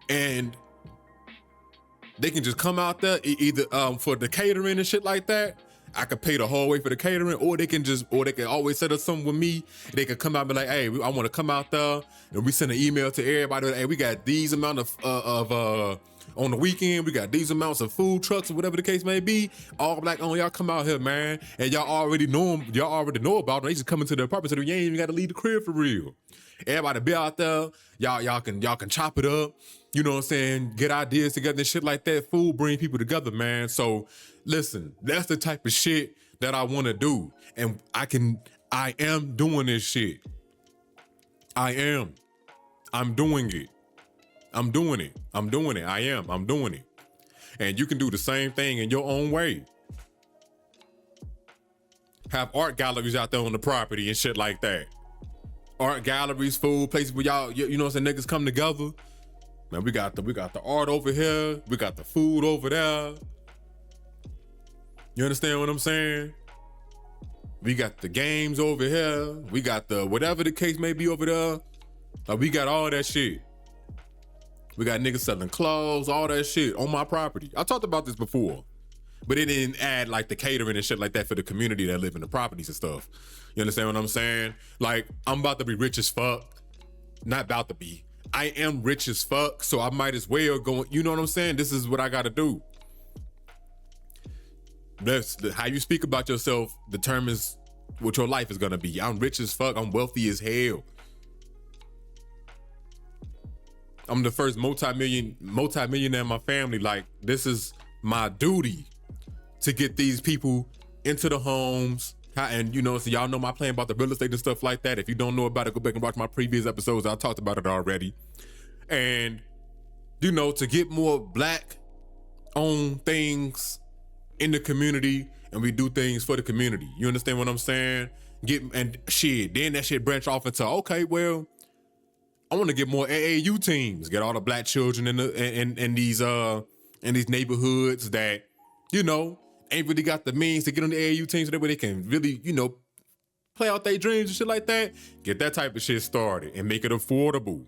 and they can just come out there either for the catering and shit like that. I could pay the whole way for the catering, or they can always set up something with me. They could come out and be like, hey, I want to come out there, and we send an email to everybody. Hey, we got these amount of on the weekend, we got these amounts of food trucks or whatever the case may be. All black on, y'all come out here, man. And y'all already know them. Y'all already know about them. They just come into the apartment, so you ain't even got to leave the crib for real. Everybody be out there. Y'all can chop it up. You know what I'm saying? Get ideas together and shit like that. Food bring people together, man. So listen, that's the type of shit that I want to do. And I am doing this shit. I'm doing it. I'm doing it. I'm doing it. And you can do the same thing in your own way. Have art galleries out there on the property and shit like that. Art galleries, food places where y'all, you know what I'm saying, niggas come together. Man, we got the art over here. We got the food over there. You understand what I'm saying? We got the games over here. We got the whatever the case may be over there. Like, we got all that shit. We got niggas selling clothes, all that shit on my property. I talked about this before, but it didn't add like the catering and shit like that for the community that live in the properties and stuff. You understand what I'm saying? Like, I'm about to be rich as fuck. Not about to be. I am rich as fuck, so I might as well go, you know what I'm saying? This is what I gotta do. How you speak about yourself determines what your life is gonna be. I'm rich as fuck, I'm wealthy as hell. I'm the first multi-millionaire in my family. Like, this is my duty to get these people into the homes. And, you know, so y'all know my plan about the real estate and stuff like that. If you don't know about it, go back and watch my previous episodes. I talked about it already. And, you know, to get more black-owned things in the community, and we do things for the community. You understand what I'm saying? Then that shit branch off into, okay, well, I want to get more AAU teams, get all the black children in these neighborhoods that, you know, ain't really got the means to get on the AAU teams so that way they can really, you know, play out their dreams and shit like that. Get that type of shit started and make it affordable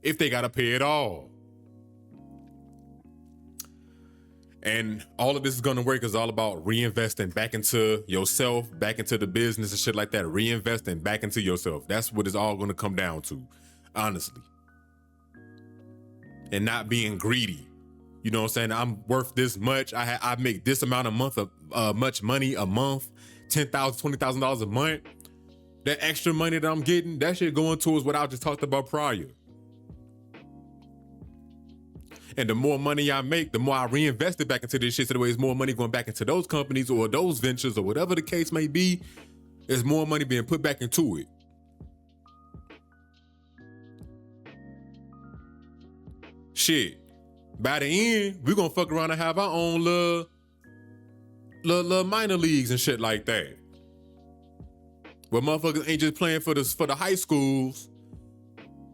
if they got to pay it all. And all of this is going to work is all about reinvesting back into yourself, back into the business and shit like that. Reinvesting back into yourself. That's what it's all going to come down to, honestly. And not being greedy. You know what I'm saying? I'm worth this much. I make this amount of much money a month, $10,000, $20,000 a month. That extra money that I'm getting, that shit going towards what I just talked about prior. And the more money I make, the more I reinvest it back into this shit. So the way there's more money going back into those companies or those ventures or whatever the case may be, there's more money being put back into it. Shit. By the end, we're gonna fuck around and have our own little minor leagues and shit like that. Where motherfuckers ain't just playing for the high schools.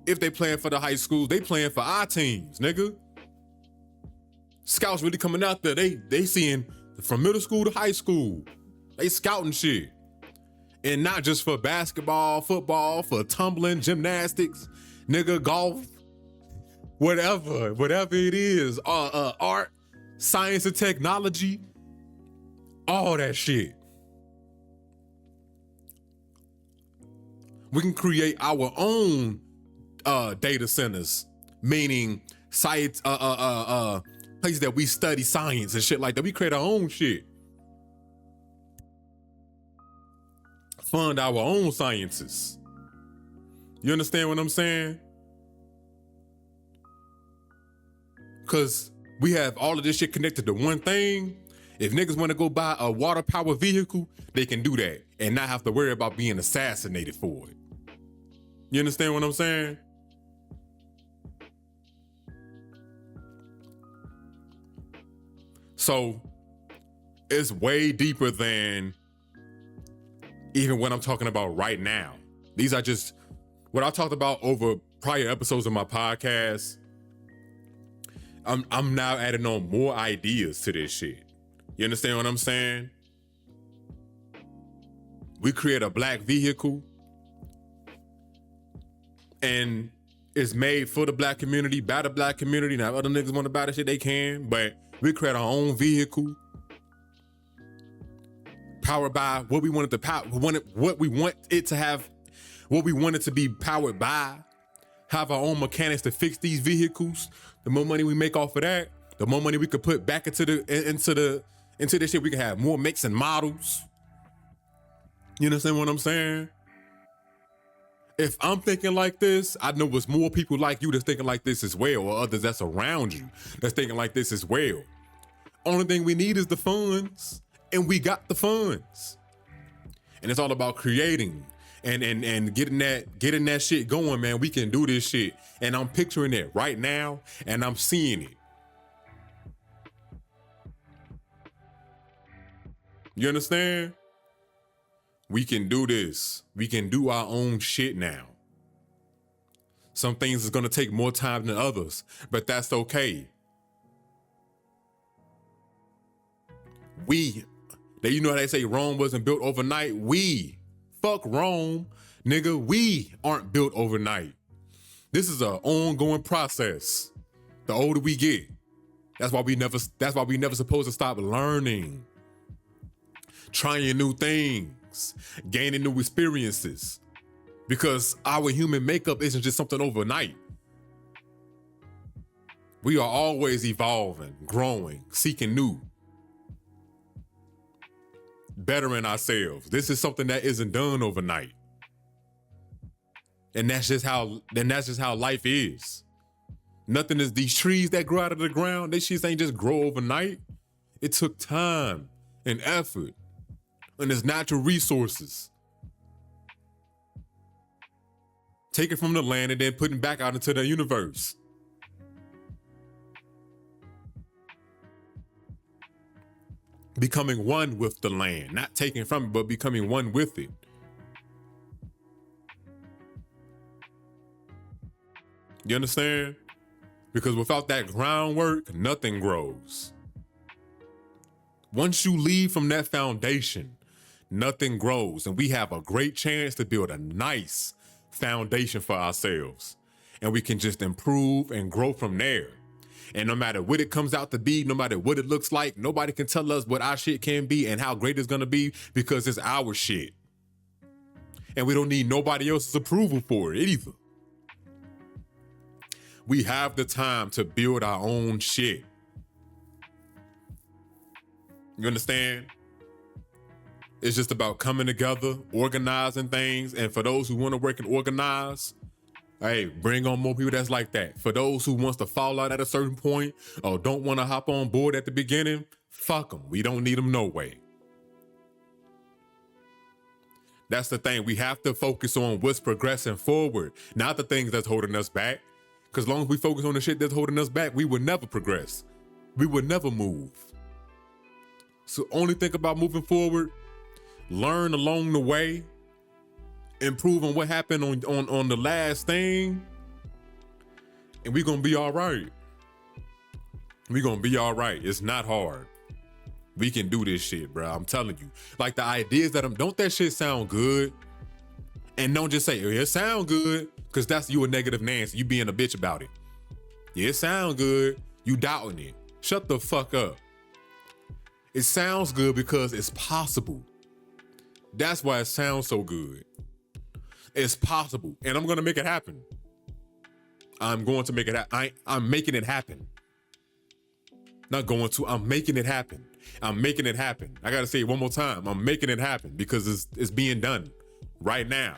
If they playing for the high schools, they playing for our teams, nigga. Scouts really coming out there. They seeing from middle school to high school. They scouting shit. And not just for basketball, football, for tumbling, gymnastics, nigga, golf, whatever it is, art, science and technology, all that shit. We can create our own data centers, meaning science, places that we study science and shit like that. We create our own shit. Fund our own sciences. You understand what I'm saying? Because we have all of this shit connected to one thing. If niggas want to go buy a water power vehicle, they can do that and not have to worry about being assassinated for it. You understand what I'm saying? So it's way deeper than even what I'm talking about right now. These are just what I talked about over prior episodes of my podcast. I'm now adding on more ideas to this shit. You understand what I'm saying? We create a black vehicle and it's made for the black community, by the black community. Now, if other niggas want to buy that shit, they can, but we create our own vehicle powered by what we want it to power, what we want it to have, what we want it to be powered by. Have our own mechanics to fix these vehicles. The more money we make off of that, the more money we could put back into this shit. We can have more makes and models. You understand what I'm saying? If I'm thinking like this, I know it's more people like you that's thinking like this as well, or others that's around you that's thinking like this as well. Only thing we need is the funds, and we got the funds. And it's all about creating and getting that shit going, man. We can do this shit. And I'm picturing it right now, and I'm seeing it. You understand? We can do this. We can do our own shit now. Some things is gonna take more time than others, but that's okay. You know how they say Rome wasn't built overnight? Fuck Rome, nigga. We aren't built overnight. This is an ongoing process. The older we get, that's why we never supposed to stop learning, trying new things, gaining new experiences, because our human makeup isn't just something overnight. We are always evolving, growing, seeking new, bettering ourselves. This is something that isn't done overnight. And that's just how life is. Nothing is these trees that grow out of the ground, they shit ain't just grow overnight. It took time and effort and its natural resources. Taken from the land and then putting back out into the universe. Becoming one with the land, not taking from it, but becoming one with it. You understand? Because without that groundwork, nothing grows. Once you leave from that foundation, nothing grows. And we have a great chance to build a nice foundation for ourselves. And we can just improve and grow from there. And no matter what it comes out to be, no matter what it looks like, nobody can tell us what our shit can be and how great it's gonna be, because it's our shit. And we don't need nobody else's approval for it either. We have the time to build our own shit. You understand? It's just about coming together, organizing things. And for those who want to work and organize, hey, bring on more people that's like that. For those who wants to fall out at a certain point or don't want to hop on board at the beginning, fuck them. We don't need them no way. That's the thing. We have to focus on what's progressing forward, not the things that's holding us back. Because as long as we focus on the shit that's holding us back, we would never progress. We would never move. So only think about moving forward, learn along the way, improve on what happened on the last thing, and we're gonna be all right. We're gonna be all right. It's not hard. We can do this shit, bro. I'm telling you. Like the ideas don't that shit sound good? And don't just say, it sound good, because that's you a negative Nancy. You being a bitch about it. Yeah, it sound good. You doubting it. Shut the fuck up. It sounds good because it's possible. That's why it sounds so good. It's possible. And I'm going to make it happen. I'm going to make it happen. I'm making it happen. Not going to. I'm making it happen. I'm making it happen. I got to say it one more time. I'm making it happen because it's being done right now.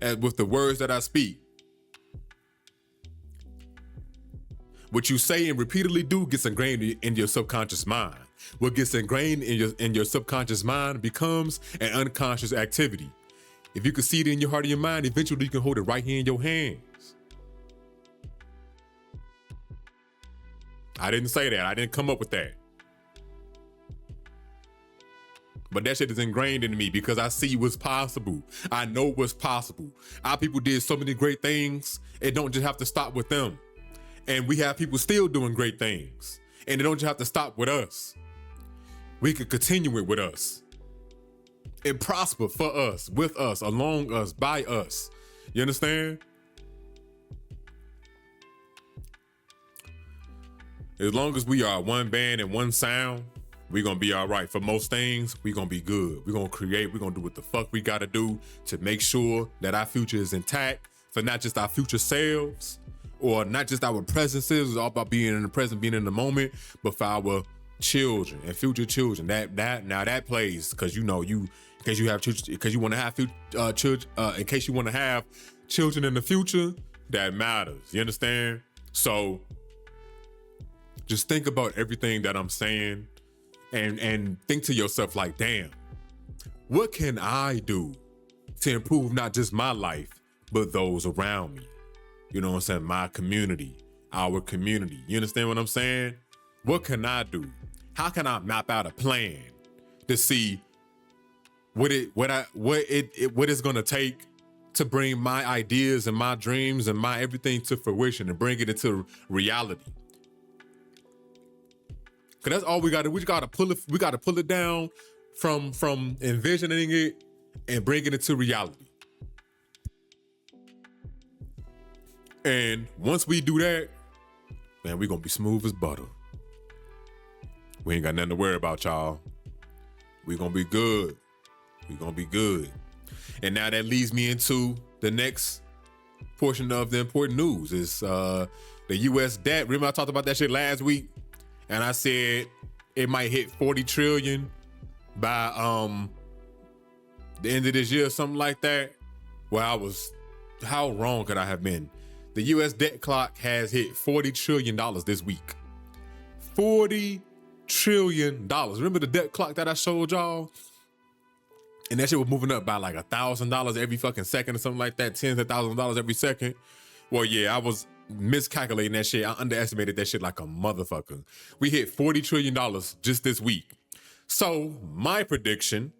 And with the words that I speak. What you say and repeatedly do gets ingrained in your subconscious mind. What gets ingrained in your subconscious mind becomes an unconscious activity. If you can see it in your heart and your mind, eventually you can hold it right here in your hands. I didn't say that. I didn't come up with that. But that shit is ingrained in me because I see what's possible. I know what's possible. Our people did so many great things. It don't just have to stop with them. And we have people still doing great things. And it don't just have to stop with us. We could continue it with us. And prosper for us, with us, along us, by us. You understand? As long as we are one band and one sound, we're gonna be all right. For most things, we're gonna be good. We're gonna create, we're gonna do what the fuck we gotta do to make sure that our future is intact for not just our future selves or not just our presences. It's all about being in the present, being in the moment, but for our children and future children. That plays because you know in case you have children, because you want to have children, in case you want to have children in the future, that matters. You understand? So just think about everything that I'm saying. And think to yourself like, damn, what can I do to improve not just my life, but those around me? You know what I'm saying? My community, our community. You understand what I'm saying? What can I do? How can I map out a plan to see what it's gonna take to bring my ideas and my dreams and my everything to fruition and bring it into reality? Cause that's all we gotta. We gotta pull it. We gotta pull it down from envisioning it and bringing it to reality. And once we do that, man, we gonna be smooth as butter. We ain't got nothing to worry about, y'all. We gonna be good. We gonna be good. And now that leads me into the next portion of the important news is the U.S. debt. Remember I talked about that shit last week? And I said it might hit 40 trillion by the end of this year, something like that. Well, how wrong could I have been? The US debt clock has hit $40 trillion this week. $40 trillion. Remember the debt clock that I showed y'all? And that shit was moving up by like $1,000 every fucking second or something like that, tens of thousands of dollars every second. Well, yeah, I was miscalculating that shit. I underestimated that shit like a motherfucker. We hit $40 trillion just this week. So my prediction,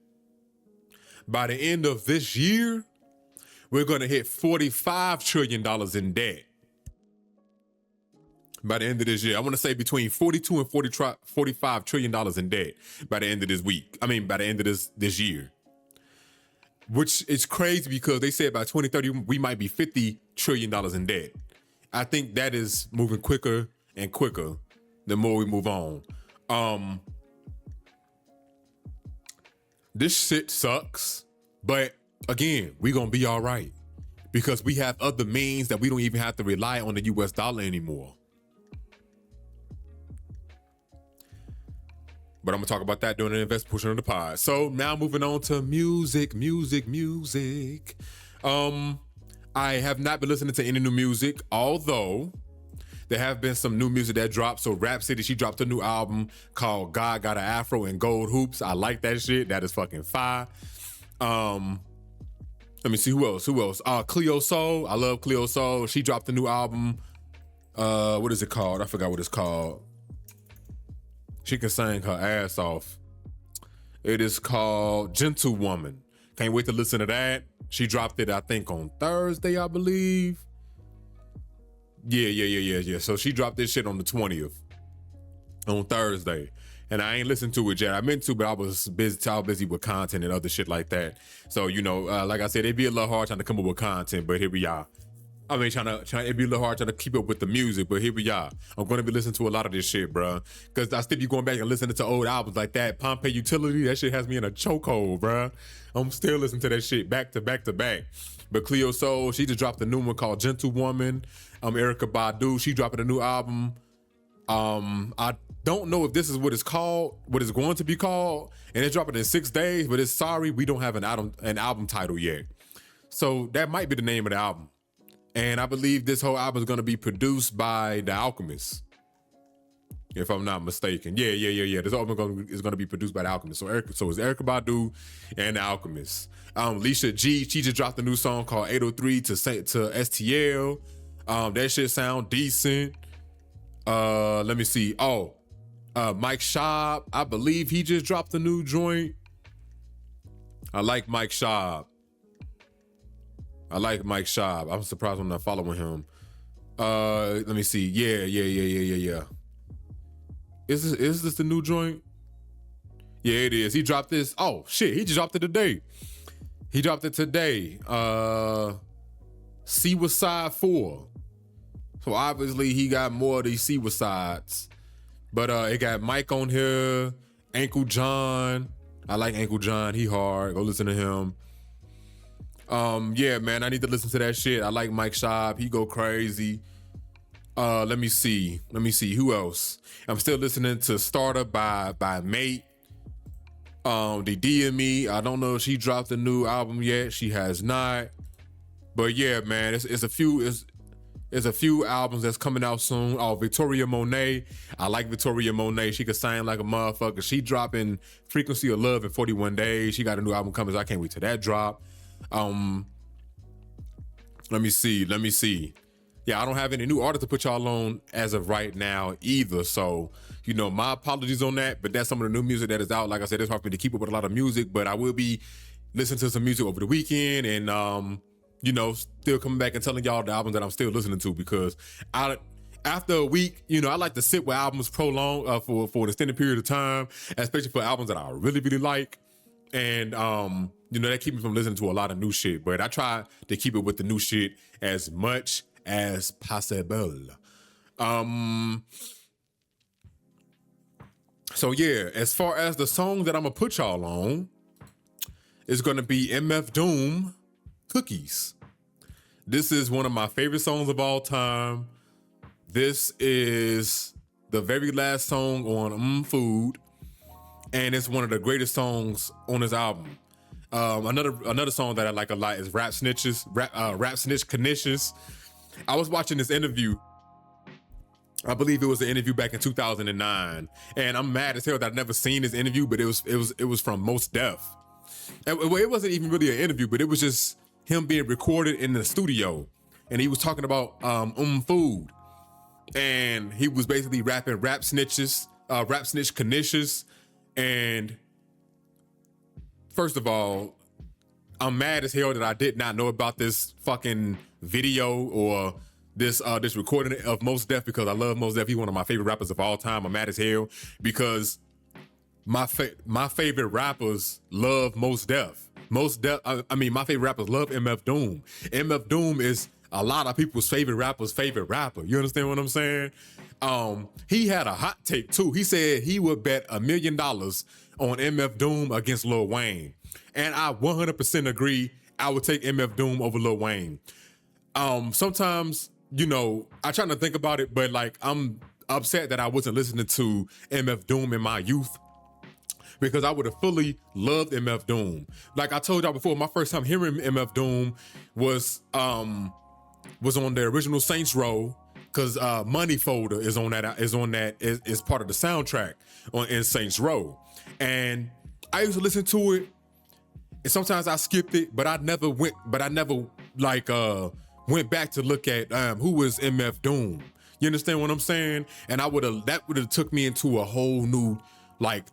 by the end of this year, we're gonna hit $45 trillion in debt. By the end of this year, I wanna say between 42 and $45 trillion in debt by the end of this week. I mean, by the end of this year. Which is crazy because they said by 2030, we might be $50 trillion in debt. I think that is moving quicker and quicker the more we move on. This shit sucks, but again, we gonna be all right because we have other means that we don't even have to rely on the US dollar anymore. But I'm gonna talk about that during the invest portion of the pod. So now moving on to music. I have not been listening to any new music, although there have been some new music that dropped. So Rhapsody, she dropped a new album called God Got an Afro and Gold Hoops. I like that shit. That is fucking fire. Let me see who else. Cleo Soul. I love Cleo Soul. She dropped a new album. What is it called? I forgot what it's called. She can sing her ass off. It is called Gentlewoman. Can't wait to listen to that. She dropped it, I think, on Thursday, I believe. Yeah. So she dropped this shit on the 20th, on Thursday. And I ain't listened to it yet. I meant to, but I was busy with content and other shit like that. So, you know, like I said, it'd be a little hard trying to come up with content, but here we are. I mean, it'd be a little hard trying to keep up with the music, but here we are. I'm going to be listening to a lot of this shit, bro. Because I still be going back and listening to old albums like that. Pompeii Utility, that shit has me in a chokehold, bro. I'm still listening to that shit back to back to back. But Cleo Soul, she just dropped a new one called Gentlewoman. Erykah Badu, she dropping a new album. I don't know if this is what it's called, what it's going to be called, and it's dropping in 6 days, but it's sorry, we don't have an album title yet. So that might be the name of the album. And I believe this whole album is going to be produced by The Alchemist, if I'm not mistaken. Yeah. This album is going to be produced by The Alchemist. So it's Erykah Badu and The Alchemist. Alicia G, she just dropped a new song called 803 to STL. That shit sound decent. Let me see. Mike Schaub, I believe he just dropped a new joint. I like Mike Schaub. I'm surprised I'm not following him. Let me see. Yeah. Is this the new joint? Yeah, it is. He dropped this. Oh shit, he just dropped it today. Seaward 4. So obviously he got more of these Seaward sides. But it got Mike on here, Ankle John. I like Ankle John. He hard. Go listen to him. Yeah, man, I need to listen to that shit. I like Mike Schaub. He go crazy. Let me see who else. I'm still listening to Starter by Mate. The DME. I don't know if she dropped a new album yet. She has not. But yeah, man, it's a few albums that's coming out soon. Oh, Victoria Monet. I like Victoria Monet. She could sing like a motherfucker. She dropping Frequency of Love in 41 days. She got a new album coming, so I can't wait till that drop. Let me see. Yeah, I don't have any new artists to put y'all on as of right now either. So, my apologies on that, but that's some of the new music that is out. Like I said, it's hard for me to keep up with a lot of music, but I will be listening to some music over the weekend and, still coming back and telling y'all the albums that I'm still listening to, because after a week, I like to sit with albums prolonged for an extended period of time, especially for albums that I really, really like. And, that keeps me from listening to a lot of new shit, but I try to keep it with the new shit as much as possible. So yeah, as far as the song that I'm gonna put y'all on, is gonna be MF Doom, Cookies. This is one of my favorite songs of all time. This is the very last song on Food, and it's one of the greatest songs on his album. Another song that I like a lot is Rap Snitch Canisius. I was watching this interview. I believe it was an interview back in 2009, and I'm mad as hell that I've never seen this interview, but it was from Mos Def. Well, it wasn't even really an interview, but it was just him being recorded in the studio, and he was talking about Food, and he was basically rapping Rap Snitch Canisius. And first of all, I'm mad as hell that I did not know about this fucking video or this recording of Mos Def, because I love Mos Def. He's one of my favorite rappers of all time. I'm mad as hell because my favorite rappers love Mos Def. My favorite rappers love MF Doom. MF Doom is a lot of people's favorite rapper. You understand what I'm saying? He had a hot take too. He said he would bet $1 million on MF Doom against Lil Wayne. And I 100% agree. I would take MF Doom over Lil Wayne. Sometimes, I try to think about it, but like, I'm upset that I wasn't listening to MF Doom in my youth, because I would have fully loved MF Doom. Like I told y'all before, my first time hearing MF Doom was on the original Saints Row, because Money Folder is part of the soundtrack in Saints Row. And I used to listen to it, and sometimes I skipped it, but I never went back to look at who was MF Doom. You understand what I'm saying? And that would have took me into a whole new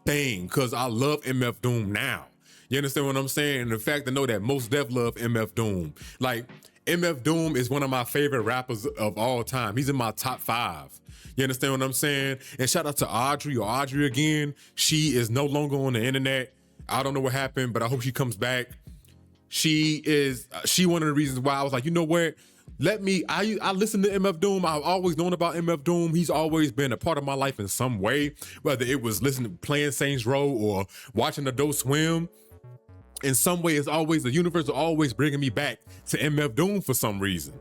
thing, because I love MF Doom now. You understand what I'm saying? And the fact to know that Mos Def love MF Doom. MF Doom is one of my favorite rappers of all time. He's in my top 5. You understand what I'm saying? And shout out to Audrey again. She is no longer on the internet. I don't know what happened, but I hope she comes back. She one of the reasons why I was like, you know what? I listen to MF Doom. I've always known about MF Doom. He's always been a part of my life in some way, whether it was playing Saints Row or watching Adult Swim. In some way, the universe is always bringing me back to MF Doom for some reason.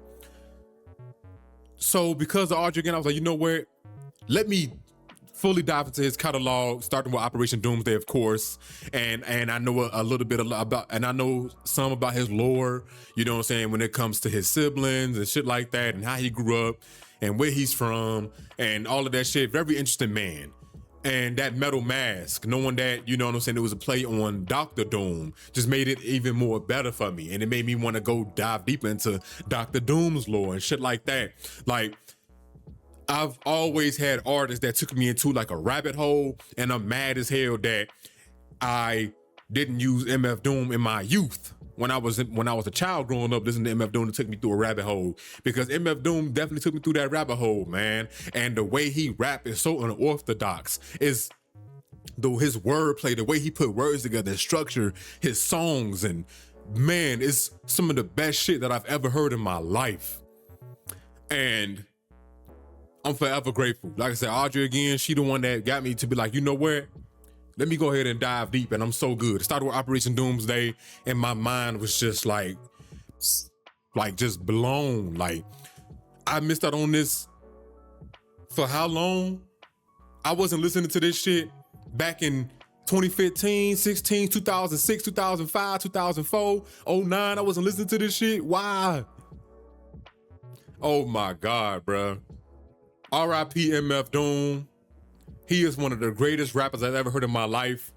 So because of Audrey again, I was like, you know what? Let me fully dive into his catalog, starting with Operation Doomsday, of course. And I know a little bit about, and I know some about his lore, you know what I'm saying, when it comes to his siblings and shit like that, and how he grew up and where he's from and all of that shit. Very interesting man. And that metal mask, knowing that, you know what I'm saying, it was a play on Dr. Doom, just made it even more better for me. And it made me want to go dive deeper into Dr. Doom's lore and shit like that. I've always had artists that took me into a rabbit hole, and I'm mad as hell that I didn't use MF Doom in my youth. When I was a child growing up, listening to MF Doom, it took me through a rabbit hole, because MF Doom definitely took me through that rabbit hole, man. And the way he rap is so unorthodox. Is though his wordplay, the way he put words together, and structure his songs, and man, it's some of the best shit that I've ever heard in my life. And I'm forever grateful. Like I said, Audrey again, she the one that got me to be like, you know what? Let me go ahead and dive deep, and I'm so good. It started with Operation Doomsday, and my mind was just like just blown. Like, I missed out on this for how long? I wasn't listening to this shit back in 2015, 16, 2006, 2005, 2004, 09. I wasn't listening to this shit. Why? Oh my God, bruh. R.I.P. MF Doom. He is one of the greatest rappers I've ever heard in my life.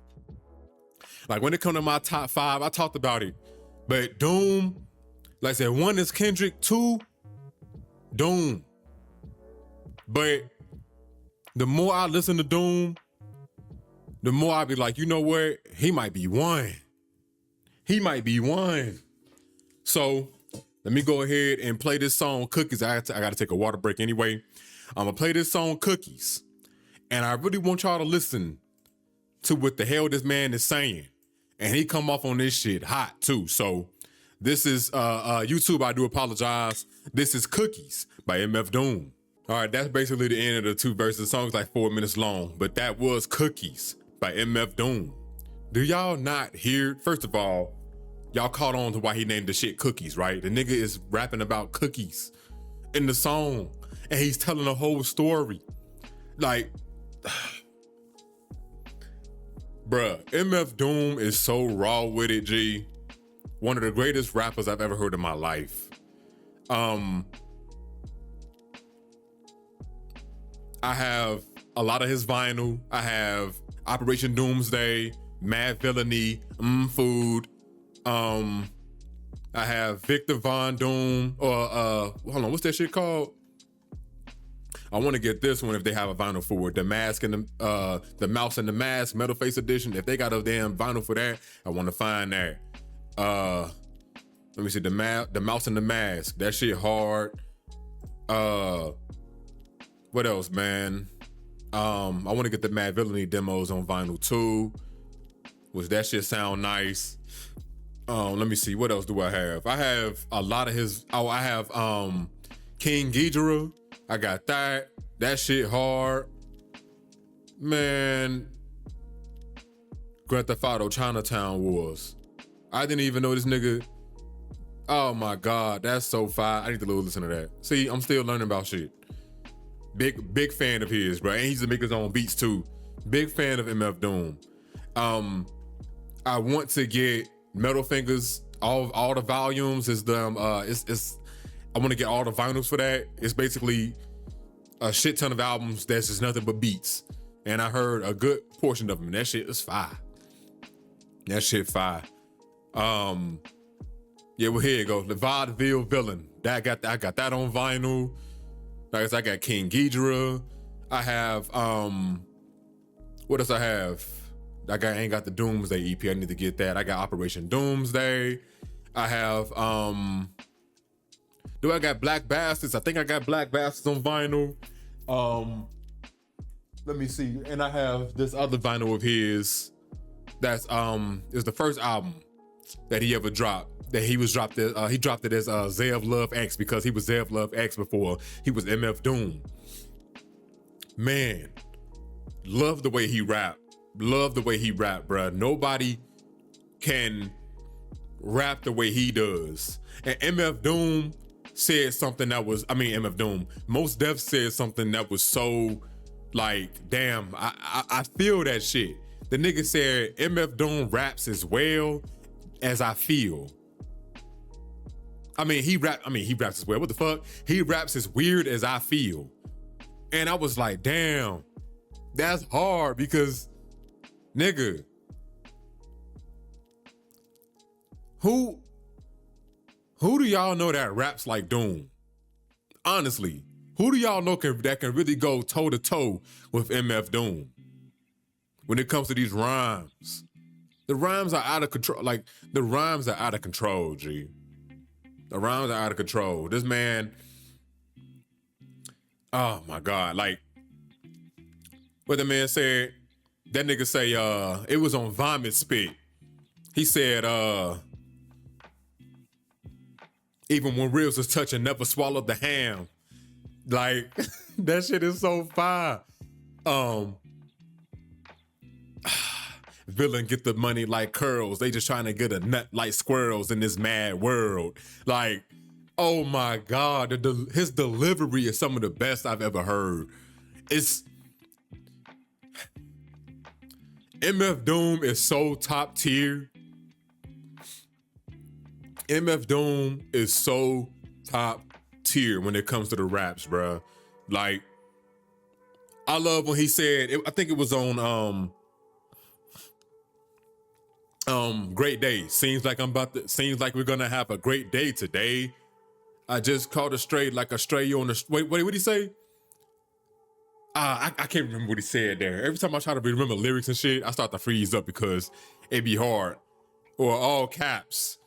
Like, when it comes to my top 5, I talked about it. But Doom, like I said, 1 is Kendrick, 2, Doom. But the more I listen to Doom, the more I be like, you know what? He might be one. He might be one. So let me go ahead and play this song, Cookies. I got to take a water break anyway. I'm going to play this song, Cookies. And I really want y'all to listen to what the hell this man is saying. And he come off on this shit hot too. So this is YouTube, I do apologize. This is Cookies by MF Doom. All right, that's basically the end of the 2 verses. The song's like 4 minutes long, but that was Cookies by MF Doom. Do y'all not hear? First of all, y'all caught on to why he named the shit Cookies, right? The nigga is rapping about cookies in the song, and he's telling a whole story. Like, bruh, MF Doom is so raw with it, G. One of the greatest rappers I've ever heard in my life. I have a lot of his vinyl. I have Operation Doomsday, Mad Villainy, Food. I have Victor Von Doom, or hold on, what's that shit called? I want to get this one if they have a vinyl for it. The Mask and the Mouse and the Mask, Metal Face Edition. If they got a damn vinyl for that, I want to find that. Let me see, the Mouse and the Mask. That shit hard. What else, man? I want to get the Mad Villainy demos on vinyl too. Which that shit sound nice. Let me see, what else do I have? I have a lot of his. I have King Ghidorah. I got that. That shit hard. Man. Grand Theft Auto Chinatown Wars. I didn't even know this nigga. Oh my God, that's so fire. I need to listen to that. See, I'm still learning about shit. Big fan of his, bro. And he's to make his own beats too. Big fan of MF Doom. I want to get Metal Fingers, all the volumes is I want to get all the vinyls for that. It's basically a shit ton of albums that's just nothing but beats. And I heard a good portion of them, and that shit is fire. That shit fire. Yeah, well, here you go. The Vaudeville Villain. I got that on vinyl. Like I said, I got King Ghidorah. I have, what else I have? I ain't got the Doomsday EP. I need to get that. I got Operation Doomsday. I have, do I got Black Bastards? I think I got Black Bastards on vinyl. Let me see. And I have this other vinyl of his that's, is the first album that he ever dropped. That he dropped it as Zev Love X, because he was Zev Love X before he was MF Doom. Man, love the way he rap. Love the way he rap, bruh. Nobody can rap the way he does. And MF Doom said something that was, MF Doom, Mos Def said something that was so like, damn, I feel that shit. The nigga said MF Doom raps as well as I feel. He raps as well. What the fuck? He raps as weird as I feel. And I was like, damn, that's hard, because, nigga, who do y'all know that raps like Doom? Honestly, who do y'all know that can really go toe to toe with MF Doom when it comes to these rhymes? The rhymes are out of control. Like, the rhymes are out of control, G. The rhymes are out of control. This man, oh my God. Like, what the man said, that nigga say, it was on Vomit Spit. He said, even when ribs was touching, never swallowed the ham. Like, that shit is so fire. Villain get the money like curls. They just trying to get a nut like squirrels in this mad world. Like, oh my God. His delivery is some of the best I've ever heard. It's... MF Doom is so top tier. MF Doom is so top tier when it comes to the raps, bro. Like, I love when he said, I think it was on Great Day. Seems like we're gonna have a great day today. I just caught a stray like a stray on the wait, what did he say? I can't remember what he said there. Every time I try to remember lyrics and shit, I start to freeze up because it be hard. Or all caps.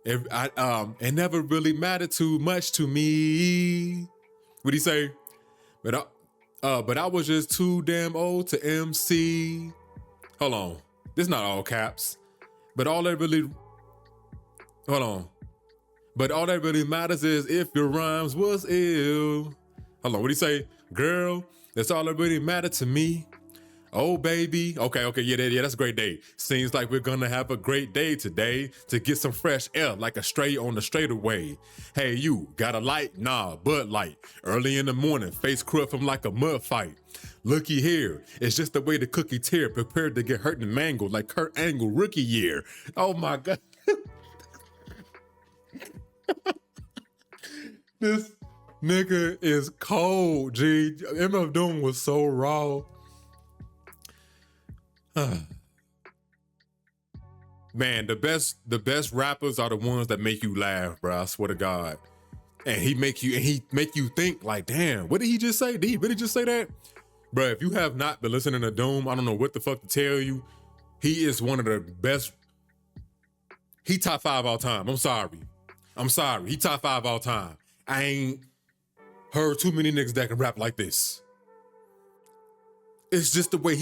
It never really mattered too much to me. What'd he say? But I was just too damn old to MC. Hold on. This is not all caps. But all that really matters is if your rhymes was ill. Hold on, what'd he say? Girl, that's all that really mattered to me. Oh, baby. Okay, yeah, that's a great day. Seems like we're gonna have a great day today to get some fresh air like a stray on the straightaway. Hey, you, got a light? Nah, Bud Light. Early in the morning, face crud from like a mud fight. Looky here, it's just the way the cookie tear, prepared to get hurt and mangled like Kurt Angle rookie year. Oh my God. This nigga is cold, G. MF Doom was so raw. Man, the best rappers are the ones that make you laugh, bro. I swear to God. And he make you think like, damn, what did he just say? Did he really just say that? Bro, if you have not been listening to Doom, I don't know what the fuck to tell you. He is one of the best. He top 5 all time. I'm sorry. He top 5 all time. I ain't heard too many niggas that can rap like this. It's just the way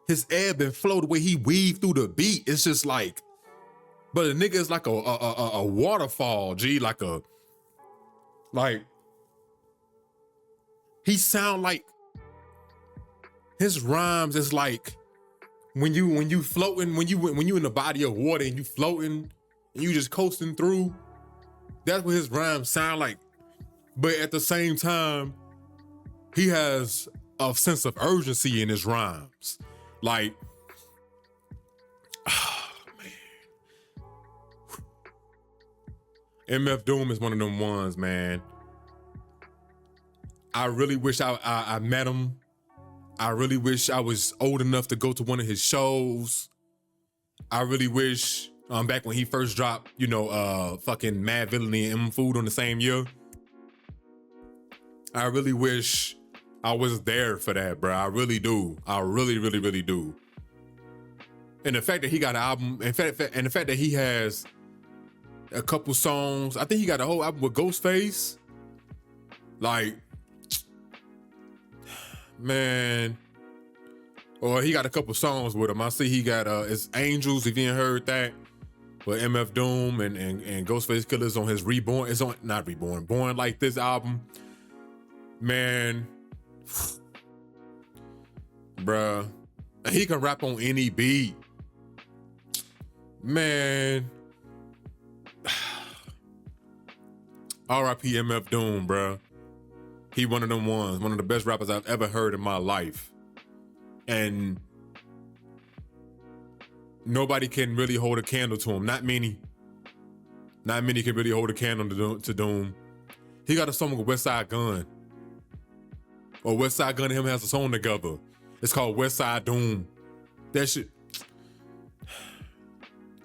his ebb and flow, the way he weave through the beat. It's just like, but a nigga is like a waterfall, G, like he sound like, his rhymes is like when you floating, when you in the body of water and you floating and you just coasting through. That's what his rhymes sound like. But at the same time, he has a sense of urgency in his rhymes. Like, oh man. MF Doom is one of them ones, man. I really wish I met him. I really wish I was old enough to go to one of his shows. I really wish, back when he first dropped, fucking Mad Villainy and M Food on the same year. I really wish I was there for that, bro. I really do. I really, really, really do. And the fact that he got an album, and the fact that he has a couple songs, I think he got a whole album with Ghostface. Like, man. Or he got a couple songs with him. I see he got it's Angels, if you ain't heard that. With MF Doom and Ghostface Killers on his Reborn. It's on, not Reborn, Born Like This album. Man. Bruh. He can rap on any beat. Man. R.I.P. MF Doom, bruh. He one of them ones, one of the best rappers I've ever heard in my life. And nobody can really hold a candle to him. Not many. Not many can really hold a candle to Doom. He got a song with Westside Gun. Or Westside Gun and him has a song together. It's called Westside Doom. That shit.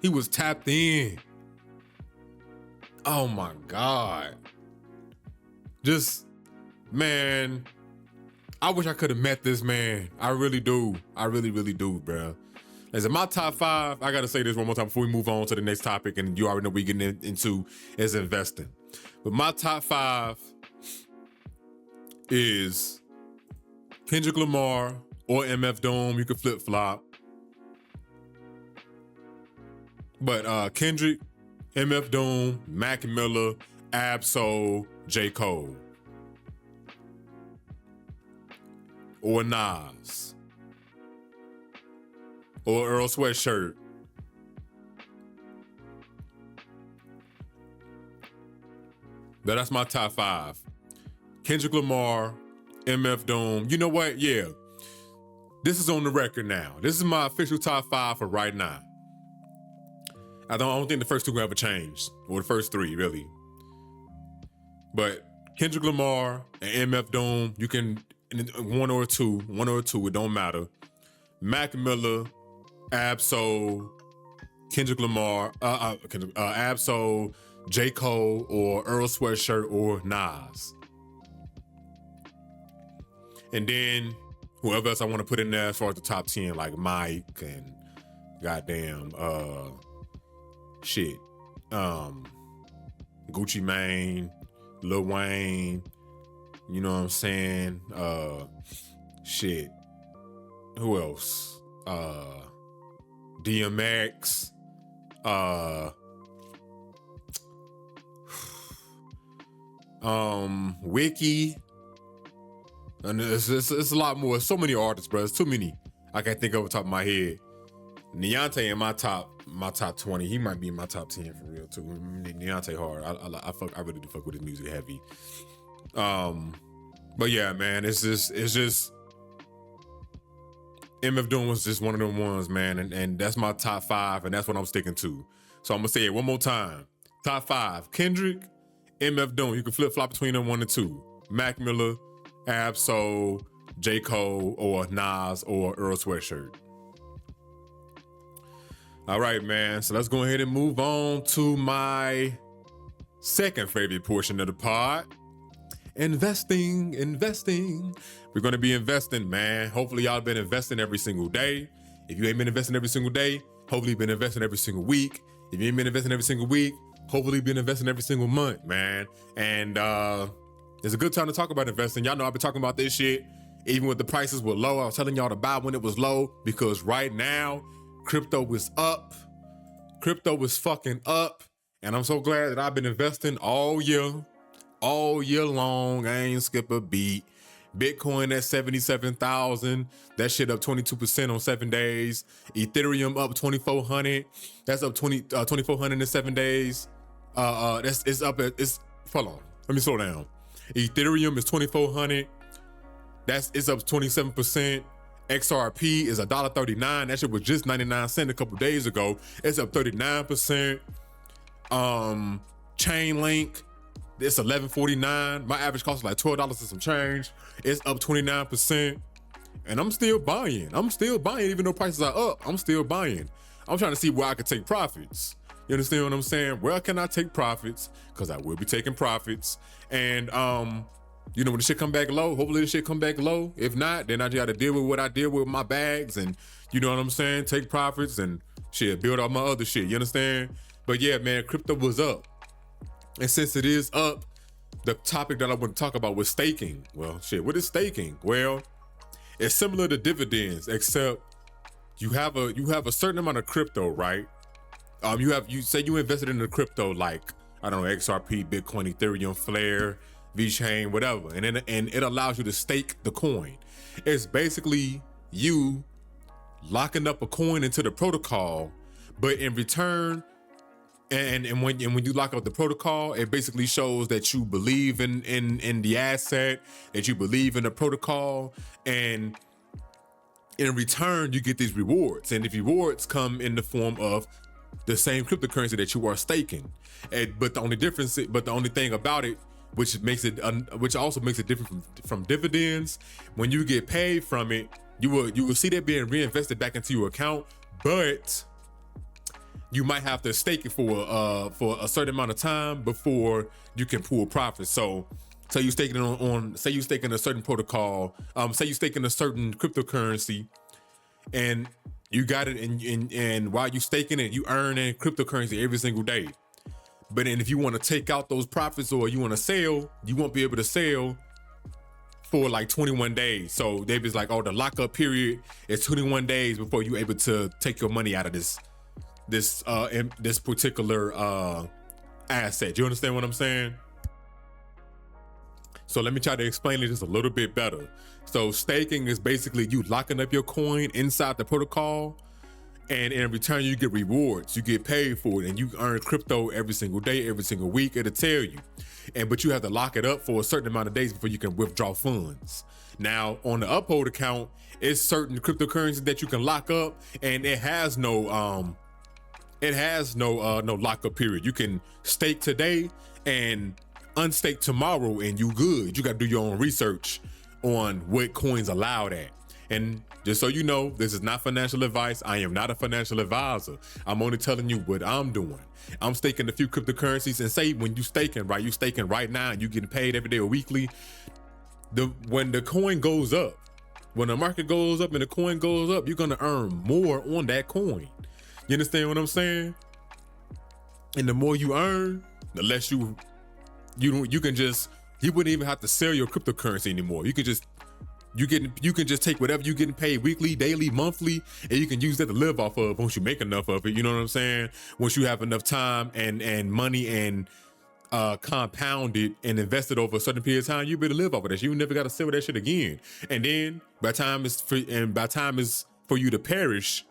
He was tapped in. Oh my God. Just, man, I wish I could have met this man. I really do. I really, really do, bro. As in my top 5, I gotta say this one more time before we move on to the next topic, and you already know we getting into is investing. But my top 5 is Kendrick Lamar or MF Doom. You can flip flop. But Kendrick, MF Doom, Mac Miller, Ab-Soul, J. Cole. Or Nas. Or Earl Sweatshirt. That's my top 5. Kendrick Lamar, MF Doom. You know what? Yeah. This is on the record now. This is my official top 5 for right now. I don't think the first 2 will ever change. Or the first 3, really. But Kendrick Lamar and MF Doom, you can, one or two, it don't matter. Mac Miller, Ab-Soul, Kendrick Lamar, Ab-Soul, J. Cole, or Earl Sweatshirt, or Nas. And then whoever else I want to put in there as far as the top 10, like Mike and goddamn, Gucci Mane, Lil Wayne, you know what I'm saying? Who else? DMX, Wiki, and it's a lot more. So many artists, bro. It's too many. I can't think of the top of my head. Neonte in my top 20. He might be in my top 10 for real too. Neonte hard. I really do fuck with his music heavy. But yeah, man, it's just MF Doom was just one of them ones, man, and that's my top 5, and that's what I'm sticking to. So I'm gonna say it one more time. Top 5: Kendrick, MF Doom. You can flip flop between them 1 and 2. Mac Miller, Ab-Soul, J. Cole, or Nas, or Earl Sweatshirt. All right, man. So let's go ahead and move on to my second favorite portion of the pod. Investing. We're going to be investing, man. Hopefully y'all been investing every single day. If you ain't been investing every single day, hopefully you've been investing every single week. If you ain't been investing every single week, hopefully you've been investing every single month, man. And it's a good time to talk about investing. Y'all know I've been talking about this shit even when the prices were low. I was telling y'all to buy when it was low, because right now, crypto is up. Crypto is fucking up. And I'm so glad that I've been investing all year long. I ain't skip a beat. Bitcoin at 77,000. That shit up 22% on 7 days. Ethereum up 2,400. That's up 2,400 in 7 days. Hold on. Let me slow down. Ethereum is 2,400. It's up 27%. XRP is $1.39. That shit was just 99 cents a couple days ago. It's up 39%. Chainlink, it's $11.49. My average cost is like $12 and some change. It's up 29%. And I'm still buying. Even though prices are up, I'm still buying. I'm trying to see where I can take profits. You understand what I'm saying? Where can I take profits? Because I will be taking profits. And when the shit come back low, hopefully the shit come back low. If not, then I just gotta deal with what I deal with my bags, and you know what I'm saying? Take profits and shit, build up my other shit, you understand? But yeah, man, crypto was up. And since it is up, the topic that I want to talk about was staking. Well, shit, what is staking? Well, it's similar to dividends, except you have a certain amount of crypto, right? You say you invested in the crypto, like, I don't know, XRP, Bitcoin, Ethereum, Flare, VeChain, whatever, and it allows you to stake the coin. It's basically you locking up a coin into the protocol, but in return, and when you lock up the protocol, it basically shows that you believe in the asset, that you believe in the protocol, and in return you get these rewards, and the rewards come in the form of the same cryptocurrency that you are staking. But the only thing about it, which also makes it different from dividends, when you get paid from it, you will see that being reinvested back into your account, but you might have to stake it for a certain amount of time before you can pull profit. So you staking it say you staking a certain protocol, say you staking a certain cryptocurrency, and You got it, and while you staking it, you earn in cryptocurrency every single day. But then if you want to take out those profits or you want to sell, you won't be able to sell for like 21 days. So they was like, oh, the lockup period is 21 days before you're able to take your money out of this particular asset. You understand what I'm saying? So let me try to explain it just a little bit better. So staking is basically you locking up your coin inside the protocol, and in return you get rewards. You get paid for it, and you earn crypto every single day, every single week. It'll tell you, but you have to lock it up for a certain amount of days before you can withdraw funds. Now on the Uphold account, it's certain cryptocurrencies that you can lock up, and it has no no lockup period. You can stake today and unstake tomorrow, and you good. You got to do your own research on what coins allowed at. And just so you know, this is not financial advice. I am not a financial advisor. I'm only telling you what I'm doing. I'm staking a few cryptocurrencies, and say when you staking, right, you staking right now and you getting paid every day or weekly. When the coin goes up, when the market goes up and the coin goes up, you're gonna earn more on that coin. You understand what I'm saying? And the more you earn, the less you wouldn't even have to sell your cryptocurrency anymore. You can just take whatever you're getting paid weekly, daily, monthly, and you can use that to live off of once you make enough of it. You know what I'm saying? Once you have enough time and money and compound it and invest it over a certain period of time, you better live off of that. You never got to sell that shit again. And then by time is for you to perish,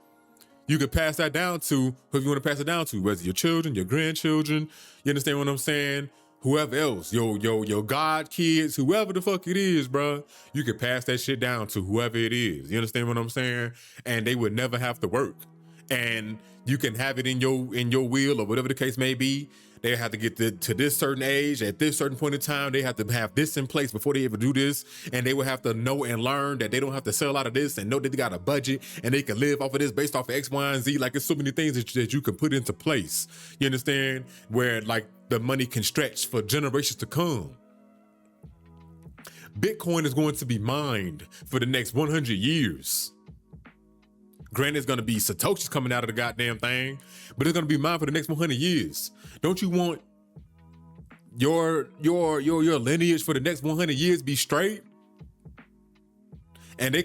you could pass that down to whoever you want to pass it down to, whether your children, your grandchildren. You understand what I'm saying? Whoever else, your god kids, whoever the fuck it is, bro, you can pass that shit down to whoever it is. You understand what I'm saying? And they would never have to work. And you can have it in your will or whatever the case may be. They have to get to this certain age at this certain point in time. They have to have this in place before they ever do this. And they will have to know and learn that they don't have to sell out of this, and know that they got a budget and they can live off of this based off of X, Y, and Z. Like, it's so many things that you can put into place. You understand? Where like the money can stretch for generations to come. Bitcoin is going to be mined for the next 100 years. Granted, it's gonna be Satoshi's coming out of the goddamn thing, but it's gonna be mine for the next 100 years. Don't you want your lineage for the next 100 years be straight? And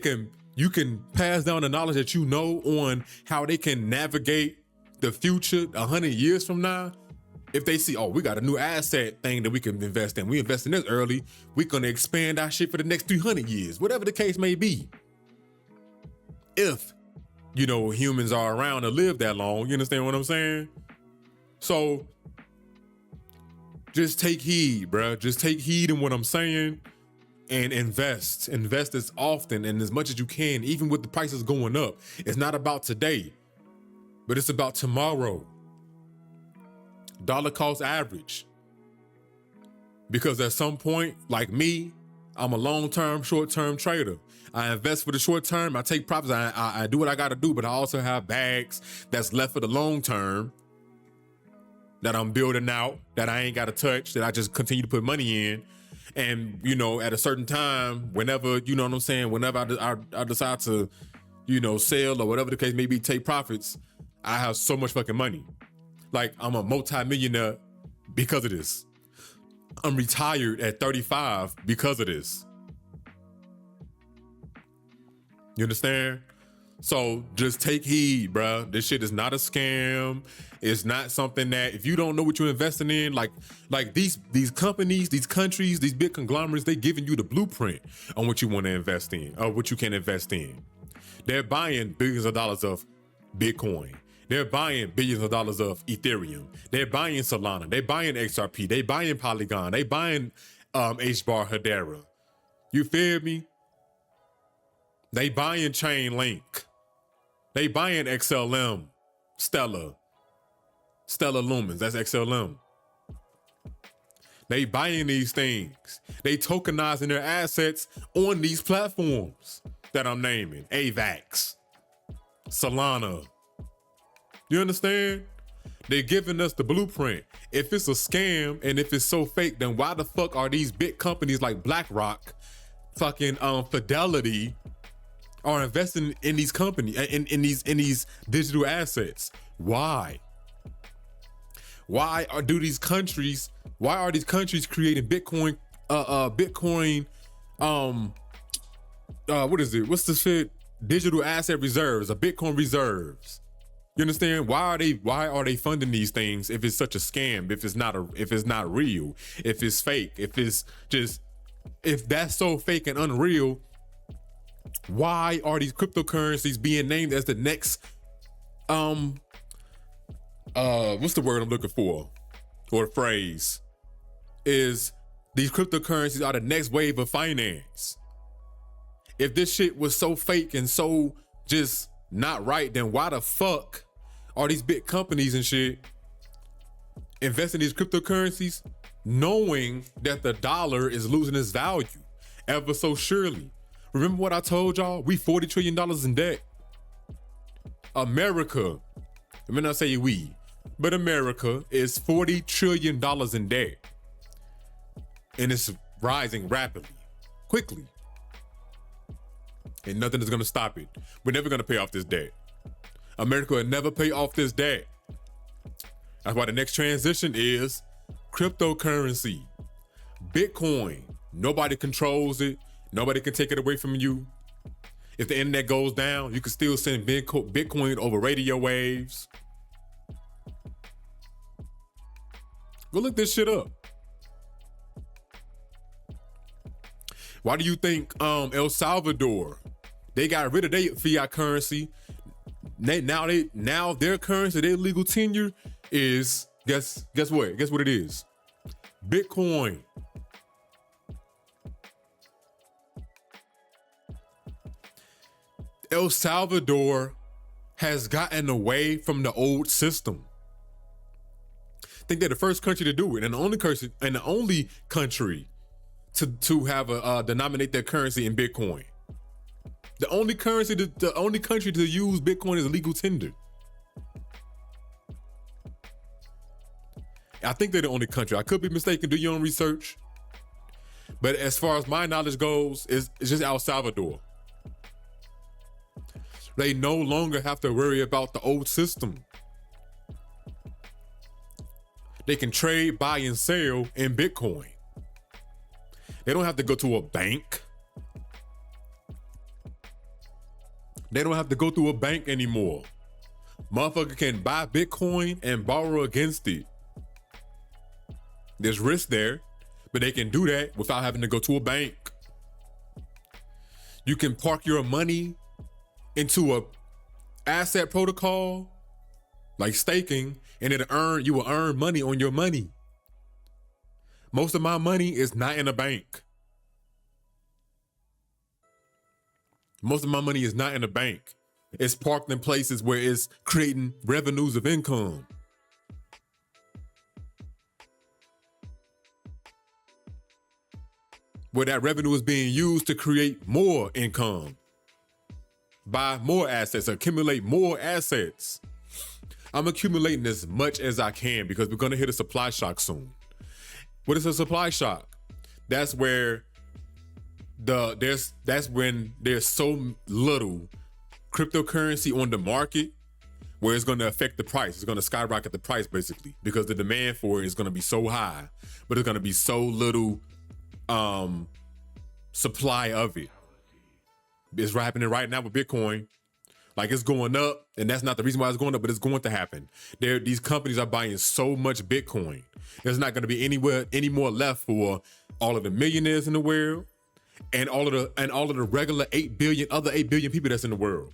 you can pass down the knowledge that you know on how they can navigate the future 100 years from now. If they see, oh, we got a new asset thing that we can invest in. We invest in this early. We're gonna expand our shit for the next 300 years, whatever the case may be. If humans are around to live that long. You understand what I'm saying? So just take heed, bro. Just take heed in what I'm saying and invest. Invest as often and as much as you can, even with the prices going up. It's not about today, but it's about tomorrow. Dollar cost average. Because at some point, like me, I'm a long-term, short-term trader. I invest for the short term. I take profits. I do what I got to do, but I also have bags that's left for the long term that I'm building out, that I ain't got to touch, that I just continue to put money in. And, at a certain time, whenever, you know what I'm saying, whenever I decide to, sell or whatever the case may be, take profits, I have so much fucking money. Like, I'm a multi-millionaire because of this. I'm retired at 35 because of this. You understand? So just take heed, bro. This shit is not a scam. It's not something that, if you don't know what you're investing in, like these companies, these countries, these big conglomerates, they giving you the blueprint on what you want to invest in or what you can invest in. They're buying billions of dollars of Bitcoin. They're buying billions of dollars of Ethereum. They're buying Solana. They're buying XRP. They buying Polygon. They buying HBAR Hedera. You feel me? They buying Chainlink. They buying XLM, Stellar Lumens. That's XLM. They buying these things. They tokenizing their assets on these platforms that I'm naming. AVAX, Solana. You understand? They're giving us the blueprint. If it's a scam and if it's so fake, then why the fuck are these big companies like BlackRock, fucking Fidelity, are investing in these companies, in these digital assets. Why? Why are these countries creating Bitcoin, what is it? What's the shit? Digital asset reserves, or Bitcoin reserves. You understand? Why are they funding these things if it's such a scam, if it's not real, if it's fake, if that's so fake and unreal, why are these cryptocurrencies being named as the next what's the word I'm looking for? Or the phrase is these cryptocurrencies are the next wave of finance. If this shit was so fake and so just not right, then why the fuck are these big companies and shit investing in these cryptocurrencies knowing that the dollar is losing its value ever so surely? Remember what I told y'all? We $40 trillion in debt. America, I mean, I say we, but America is $40 trillion in debt. And it's rising rapidly, quickly. And nothing is gonna stop it. We're never gonna pay off this debt. America will never pay off this debt. That's why the next transition is cryptocurrency. Bitcoin. Nobody controls it. Nobody can take it away from you. If the internet goes down, you can still send Bitcoin over radio waves. Go look this shit up. Why do you think El Salvador, they got rid of their fiat currency? Now their currency, their legal tenure is guess what? Guess what it is? Bitcoin. El Salvador has gotten away from the old system. I think they're the first country to do it, and the only country to have denominate their currency in Bitcoin. The only country to use Bitcoin as a legal tender. I think they're the only country. I could be mistaken. Do your own research. But as far as my knowledge goes, it's just El Salvador. They no longer have to worry about the old system. They can trade, buy, and sell in Bitcoin. They don't have to go to a bank. They don't have to go through a bank anymore. Motherfucker can buy Bitcoin and borrow against it. There's risk there, but they can do that without having to go to a bank. You can park your money into a asset protocol like staking, and you will earn money on your money. Most of my money is not in a bank. Most of my money is not in a bank. It's parked in places where it's creating revenues of income. Where that revenue is being used to create more income. Buy more assets, accumulate more assets. I'm accumulating as much as I can because we're gonna hit a supply shock soon. What is a supply shock? That's where that's when there's so little cryptocurrency on the market where it's gonna affect the price. It's gonna skyrocket the price basically because the demand for it is gonna be so high, but it's gonna be so little supply of it. It's happening right now with Bitcoin. Like it's going up, and that's not the reason why it's going up, but it's going to happen. These companies are buying so much Bitcoin. There's not going to be any more left for all of the millionaires in the world and all of the regular 8 billion people that's in the world.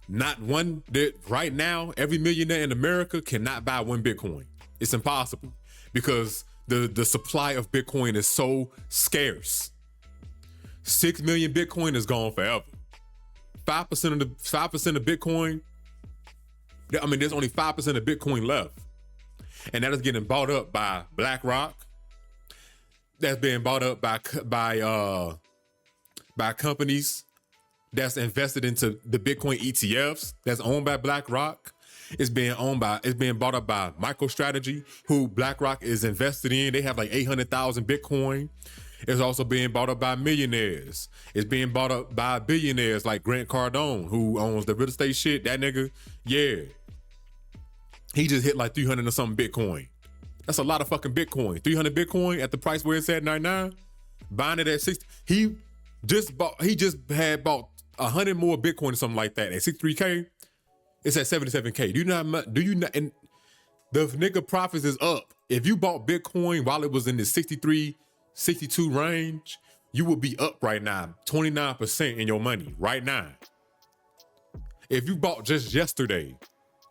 Not one that right now, every millionaire in America cannot buy one Bitcoin. It's impossible because the supply of Bitcoin is so scarce. 6 million Bitcoin is gone forever. 5% of Bitcoin, I mean, there's only 5% of Bitcoin left. And that is getting bought up by BlackRock. That's being bought up by companies that's invested into the Bitcoin ETFs that's owned by BlackRock. It's being bought up by MicroStrategy, who BlackRock is invested in. They have like 800,000 Bitcoin. It's also being bought up by millionaires. It's being bought up by billionaires like Grant Cardone, who owns the real estate shit. That nigga, yeah. He just hit like 300 or something Bitcoin. That's a lot of fucking Bitcoin. 300 Bitcoin at the price where it's at 99. Buying it at 60. He just had bought 100 more Bitcoin or something like that at 63K. It's at 77K. Do you not, and the nigga profits is up. If you bought Bitcoin while it was in the 63, 62 range, you will be up right now, 29% in your money right now. If you bought just yesterday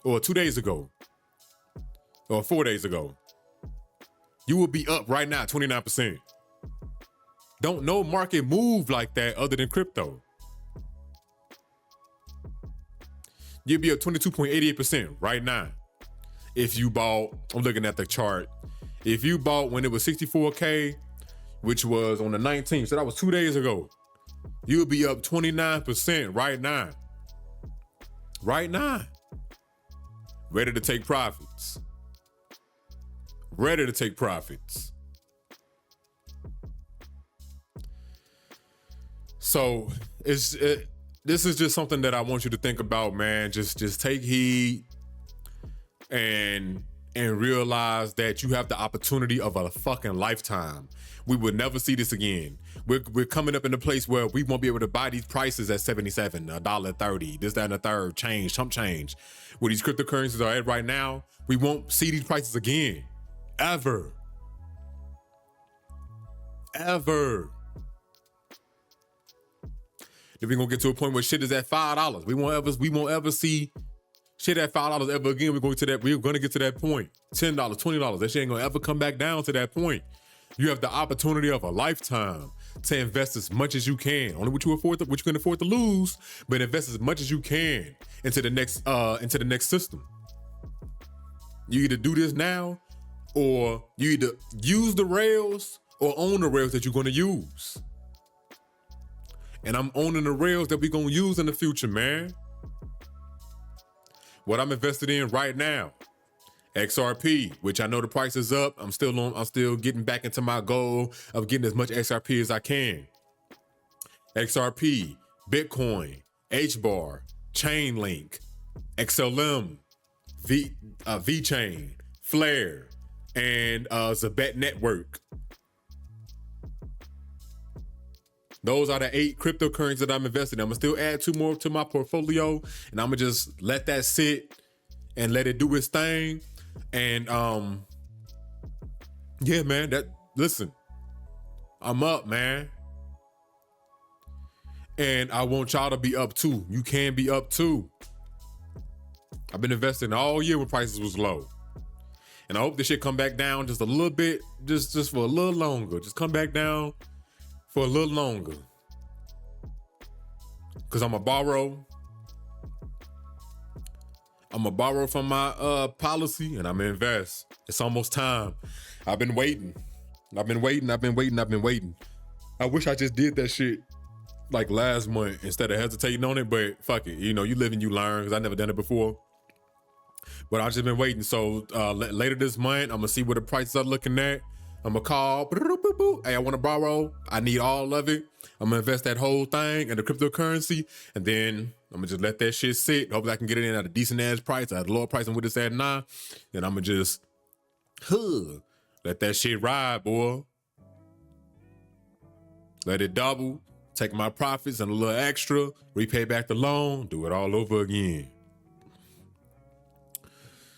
or 2 days ago or 4 days ago, you will be up right now, 29%. Don't no market move like that other than crypto. You'll be up 22.88% right now. If you bought, I'm looking at the chart. If you bought when it was 64K, which was on the 19th, so that was 2 days ago, you'll be up 29% right now. Right now. Ready to take profits. Ready to take profits. So this is just something that I want you to think about, man. Just take heed and realize that you have the opportunity of a fucking lifetime. We will never see this again. We're coming up in a place where we won't be able to buy these prices at $77, $1.30, this, that, and the third, chump change. Where these cryptocurrencies are at right now, we won't see these prices again. Ever. Ever. Then we're gonna get to a point where shit is at $5. We won't ever see shit at $5 ever again. We're gonna get to that point. $10, $20. That shit ain't gonna ever come back down to that point. You have the opportunity of a lifetime to invest as much as you can. Only what you can afford to lose, but invest as much as you can into the next system. You either do this now, or you either use the rails or own the rails that you're gonna use. And I'm owning the rails that we're gonna use in the future, man. What I'm invested in right now, XRP, which I know the price is up. I'm still getting back into my goal of getting as much XRP as I can. XRP, Bitcoin, HBAR, Chainlink, XLM, VChain, Flare, and Zabet Network. Those are the 8 cryptocurrencies that I'm invested in. I'm gonna still add 2 more to my portfolio, and I'm gonna just let that sit and let it do its thing. And yeah, man, listen, I'm up, man. And I want y'all to be up too. You can be up too. I've been investing all year when prices was low. And I hope this shit come back down just a little bit, just for a little longer. Just come back down for a little longer. Cause I'm gonna borrow from my policy, and I'm gonna invest. It's almost time. I've been waiting. I wish I just did that shit like last month instead of hesitating on it, but fuck it. You know, you live and you learn, because I never done it before. But I've just been waiting. So later this month, I'm gonna see what the prices are looking at. I'm gonna call, hey, I wanna borrow. I need all of it. I'm gonna invest that whole thing in the cryptocurrency, and then I'm gonna just let that shit sit. Hopefully I can get it in at a decent ass price, at a lower price than what it's at now. Then I'm gonna just let that shit ride, boy. Let it double, take my profits and a little extra, repay back the loan, do it all over again.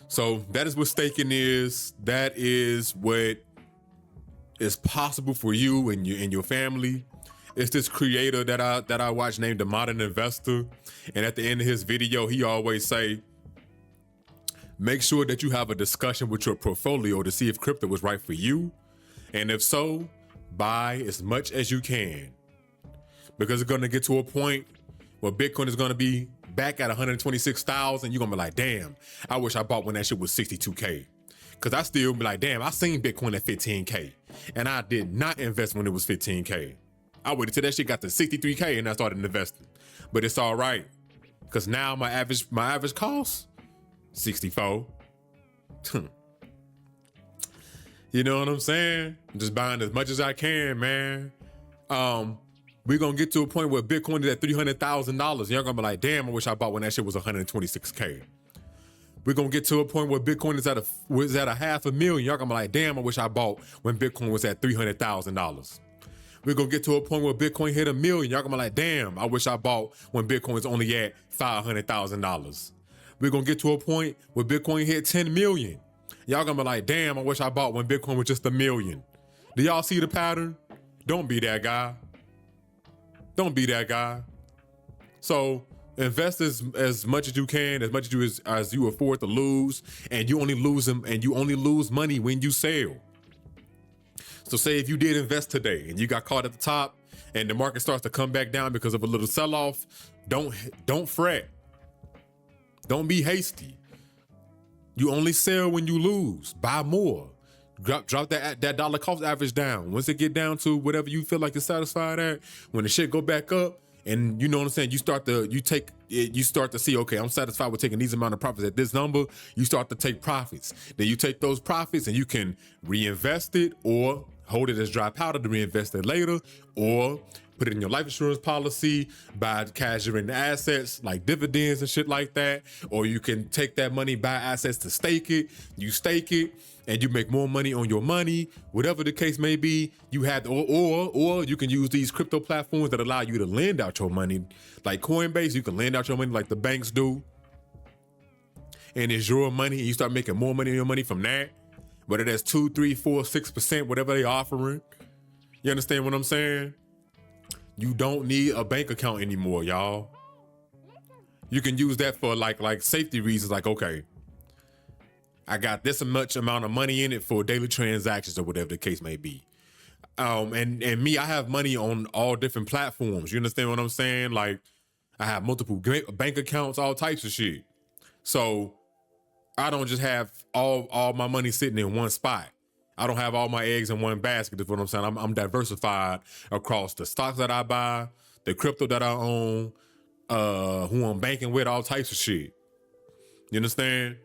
So that is what staking is. That is what is possible for you and your family. It's this creator that I watch named The Modern Investor. And at the end of his video, he always say, make sure that you have a discussion with your portfolio to see if crypto is right for you. And if so, buy as much as you can. Because it's gonna get to a point where Bitcoin is gonna be back at 126,000. You're gonna be like, damn, I wish I bought when that shit was 62K. Cause I still be like, damn, I seen Bitcoin at 15K. And I did not invest when it was 15K. I waited till that shit got to 63K and I started investing. But it's all right. Cause now my average cost, 64. Yeah, You know what I'm saying? I'm just buying as much as I can, man. We're gonna get to a point where Bitcoin is at $300,000. Y'all gonna be like, damn, I wish I bought when that shit was 126K. We're gonna get to a point where Bitcoin is at a $500,000. Y'all gonna be like, damn, I wish I bought when Bitcoin was at $300,000. We're gonna get to a point where Bitcoin hit 1 million. Y'all gonna be like, damn, I wish I bought when Bitcoin was only at $500,000. We're gonna get to a point where Bitcoin hit 10 million. Y'all gonna be like, damn, I wish I bought when Bitcoin was just 1 million. Do y'all see the pattern? Don't be that guy. Don't be that guy. So invest as much as you can, as much as you afford to lose, and you only lose money when you sell. So say if you did invest today and you got caught at the top and the market starts to come back down because of a little sell-off, don't fret. Don't be hasty. You only sell when you lose. Buy more. Drop that dollar cost average down. Once it get down to whatever you feel like you're satisfied at, when the shit go back up, and you know what I'm saying, you start to see, okay, I'm satisfied with taking these amount of profits at this number. You start to take profits. Then you take those profits and you can reinvest it or hold it as dry powder to reinvest it later, or put it in your life insurance policy, buy cash in assets like dividends and shit like that. Or you can take that money, buy assets to stake it. You stake it and you make more money on your money, whatever the case may be. You have, or you can use these crypto platforms that allow you to lend out your money. Like Coinbase, you can lend out your money like the banks do. And it's your money, and you start making more money on your money from that. Whether that's 2, 3, 4, 6%, whatever they offering. You understand what I'm saying? You don't need a bank account anymore, y'all. You can use that for like safety reasons. Like, okay, I got this much amount of money in it for daily transactions or whatever the case may be. And me, I have money on all different platforms. You understand what I'm saying? Like, I have multiple bank accounts, all types of shit. So I don't just have all my money sitting in one spot. I don't have all my eggs in one basket, is what I'm saying. I'm diversified across the stocks that I buy, the crypto that I own, who I'm banking with, all types of shit. You understand?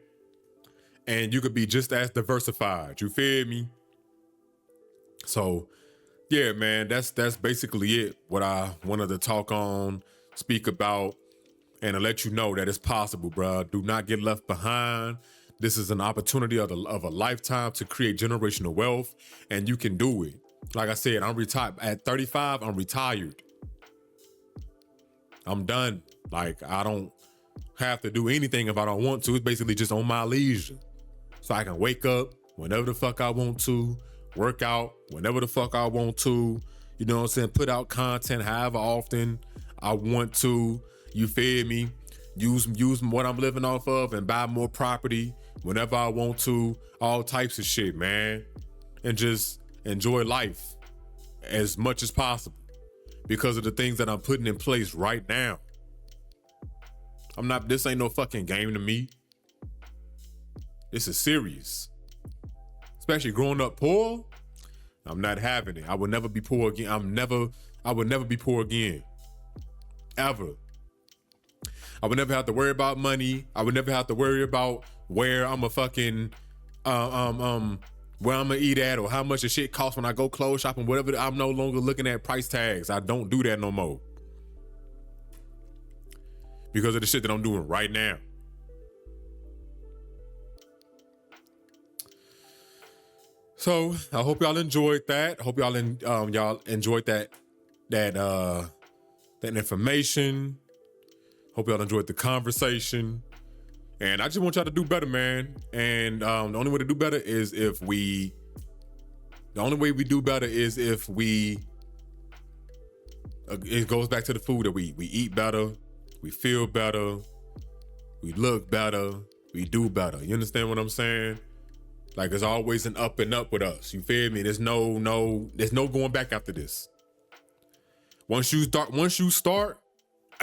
And you could be just as diversified. You feel me? So, yeah, man, that's basically it. What I wanted to talk on, speak about, and to let you know that it's possible, bro. Do not get left behind. This is an opportunity of a lifetime to create generational wealth, and you can do it. Like I said, I'm retired. At 35, I'm retired. I'm done. Like, I don't have to do anything if I don't want to. It's basically just on my leisure. So I can wake up whenever the fuck I want to, work out whenever the fuck I want to, you know what I'm saying? Put out content however often I want to, you feel me? Use what I'm living off of and buy more property whenever I want to, all types of shit, man. And just enjoy life as much as possible because of the things that I'm putting in place right now. This ain't no fucking game to me. This is serious. Especially growing up poor, I'm not having it. I would never be poor again. I would never be poor again. Ever. I would never have to worry about money. I would never have to worry about where I'm a fucking, where I'm gonna eat at or how much the shit costs when I go clothes shopping, whatever. I'm no longer looking at price tags. I don't do that no more. Because of the shit that I'm doing right now. So I hope y'all enjoyed that. I hope y'all enjoyed that information. Hope y'all enjoyed the conversation. And I just want y'all to do better, man. And the only way to do better is if we it goes back to the food that we eat better, we feel better, we look better, we do better. You understand what I'm saying? Like, there's always an up and up with us. You feel me? There's no going back after this. Once you start,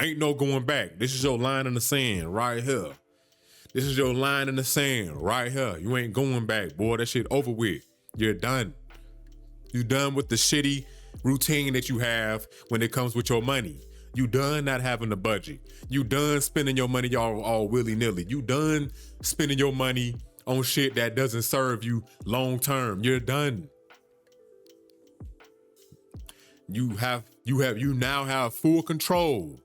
ain't no going back. This is your line in the sand right here. This is your line in the sand right here. You ain't going back, boy. That shit over with. You're done. You done with the shitty routine that you have when it comes with your money. You done not having a budget. You done spending your money all willy-nilly. You done spending your money on shit that doesn't serve you long term. You're done. You now have full control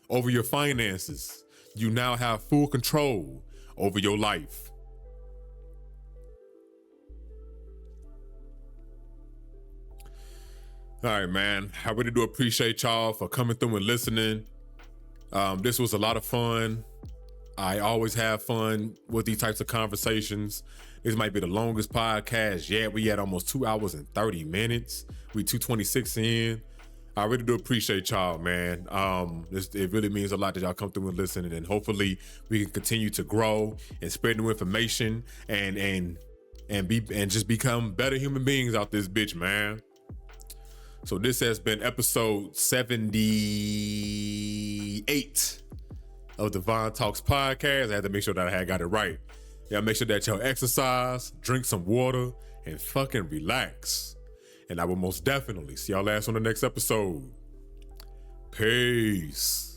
over your finances. You now have full control over your life. All right, man. I really do appreciate y'all for coming through and listening. This was a lot of fun. I always have fun with these types of conversations. This might be the longest podcast yet. We had almost 2 hours and 30 minutes. We 2:26 in. I really do appreciate y'all, man. It really means a lot that y'all come through and listen, and hopefully we can continue to grow and spread new information and just become better human beings out this bitch, man. So this has been episode 78 of the Von Talks podcast. I had to make sure that I got it right. Yeah, make sure that y'all exercise, drink some water, and fucking relax. And I will most definitely see y'all ass on the next episode. Peace.